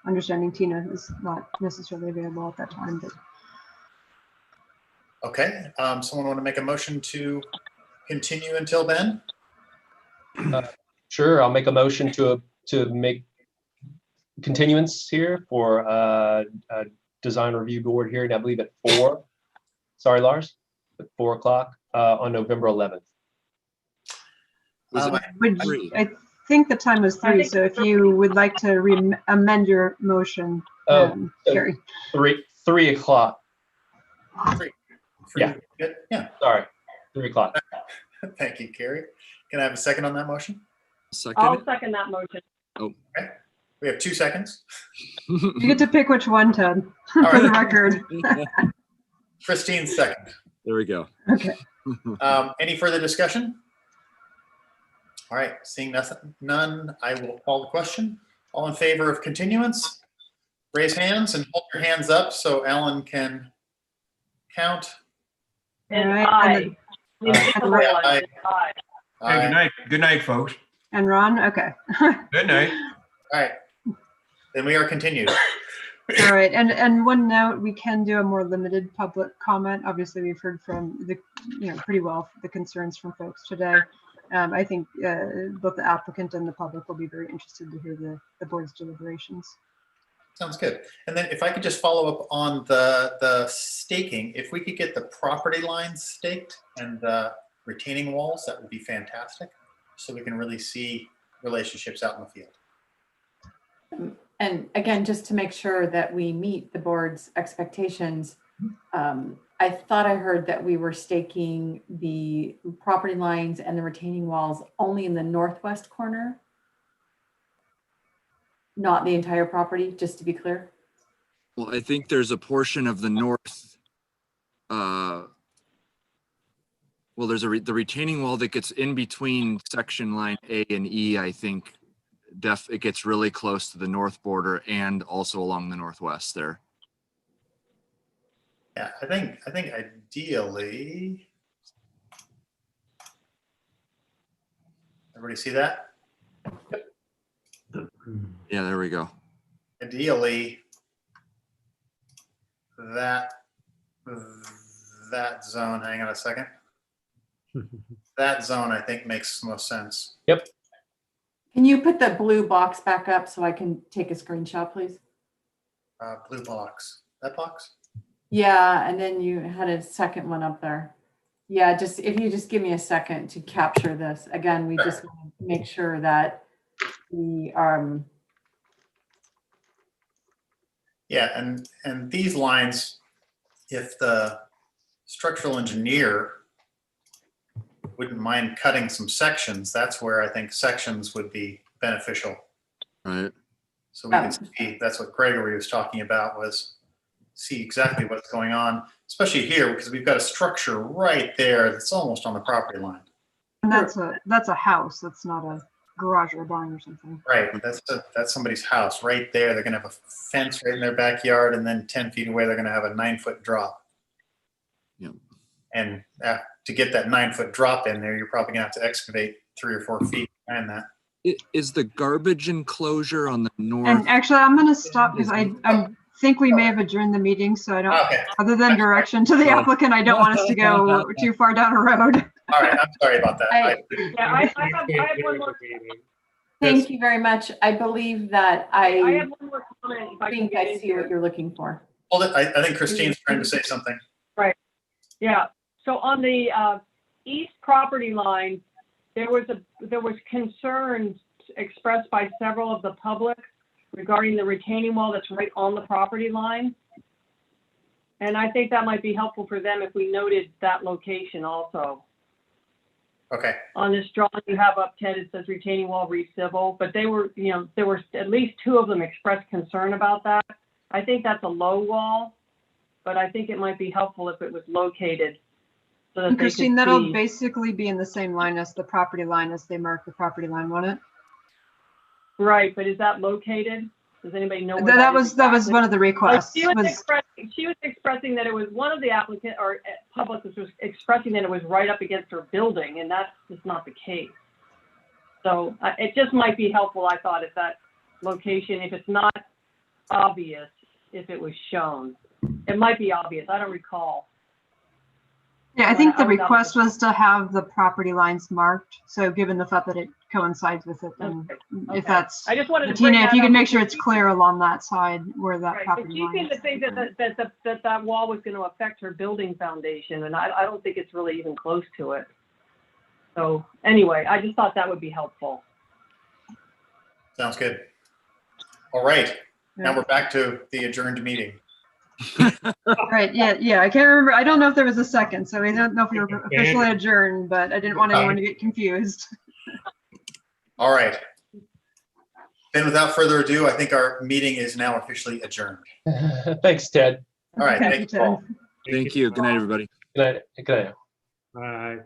Understanding Tina is not necessarily available at that time, but Okay. Someone want to make a motion to continue until then? Sure, I'll make a motion to make continuance here for a design review board hearing, I believe at 4. Sorry, Lars, at 4 o'clock on November 11th. I think the time was 3. So if you would like to amend your motion, So Carrie. 3 o'clock. 3. Yeah. Good. Yeah. Sorry, 3 o'clock. Thank you, Carrie. Can I have a second on that motion? I'll second that motion. Oh. Okay. We have 2 seconds. You get to pick which one, Ted, All for the right. record. Christine's second. There we go. Okay. Any further discussion? All right, seeing none, I will call the question. All in favor of continuance, raise hands and hold your hands up so Ellen can count. And Aye. Aye. Hey, good night. Good night, folks. And Ron, okay. Good night. All right, then we are continued. All right, and one note, we can do a more limited public comment. Obviously, we've heard from pretty well the concerns from folks today. I think both the applicant and the public will be very interested to hear the board's deliberations. Sounds good. And then if I could just follow up on the staking, if we could get the property lines staked and the retaining walls, that would be fantastic. So we can really see relationships out in the field. And again, just to make sure that we meet the board's expectations, I thought I heard that we were staking the property lines and the retaining walls only in the northwest corner, not the entire property, just to be clear. Well, I think there's a portion of the north, well, there's the retaining wall that gets in between section line A and E, I think. It gets really close to the north border and also along the northwest there. Yeah, I think ideally, everybody see that? Yeah, there we go. Ideally, that zone, hang on a second. That zone, I think, makes most sense. Yep. Can you put the blue box back up so I can take a screenshot, please? Blue box, that box? Yeah, and then you had a second one up there. Yeah, just if you just give me a second to capture this. Again, we just want to make sure that we Yeah, and these lines, if the structural engineer wouldn't mind cutting some sections, that's where I think sections would be beneficial. Right. So we can see, that's what Gregory was talking about, was see exactly what's going on, especially here, because we've got a structure right there that's almost on the property line. And that's a house. That's not a garage or a barn or something. Right, that's somebody's house right there. They're gonna have a fence right in their backyard, and then 10 feet away, they're gonna have a 9-foot drop. Yep. And to get that 9-foot drop in there, you're probably gonna have to excavate 3 or 4 feet behind that. Is the garbage enclosure on the north? And actually, I'm going to stop because I think we may have adjourned the meeting. So I don't, other than direction to the applicant, I don't want us to go too far down a road. All right, I'm sorry about that. I have one more. Thank you very much. I believe that I have one more comment. If I think I see what you're looking for. Hold it. I think Christine's trying to say something. Right. Yeah. So on the east property line, there was concerns expressed by several of the public regarding the retaining wall that's right on the property line. And I think that might be helpful for them if we noted that location also. Okay. On this drawing you have up, Ted, it says retaining wall re-civil, but they were, there were at least 2 of them expressed concern about that. I think that's a low wall, but I think it might be helpful if it was located. So that And they Christine, could that'll see. basically be in the same line as the property line as they mark the property line, won't it? Right, but is that located? Does anybody know? where That is was one of the requests. She was expressing that it was one of the applicant or public was expressing that it was right up against her building, and that's just not the case. So it just might be helpful, I thought, if that location, if it's not obvious, if it was shown. It might be obvious, I don't recall. Yeah, I think the request was to have the property lines marked. So given the fact that it coincides with it, then if that's, I just wanted to bring Tina, if that you can up make sure it's because clear along that side where that Right, but property she line seemed is. to think that wall was going to affect her building foundation, and I don't think it's really even close to it. So anyway, I just thought that would be helpful. Sounds good. All right. Now we're back to the adjourned meeting. Right, yeah, I can't remember. I don't know if there was a second, so I don't know if we were officially adjourned, but I didn't want anyone to get confused. All right. Then without further ado, I think our meeting is now officially adjourned. Thanks, Ted. All right, thank you, Paul. Thank you. Good night, everybody. Good night. Good night. Bye.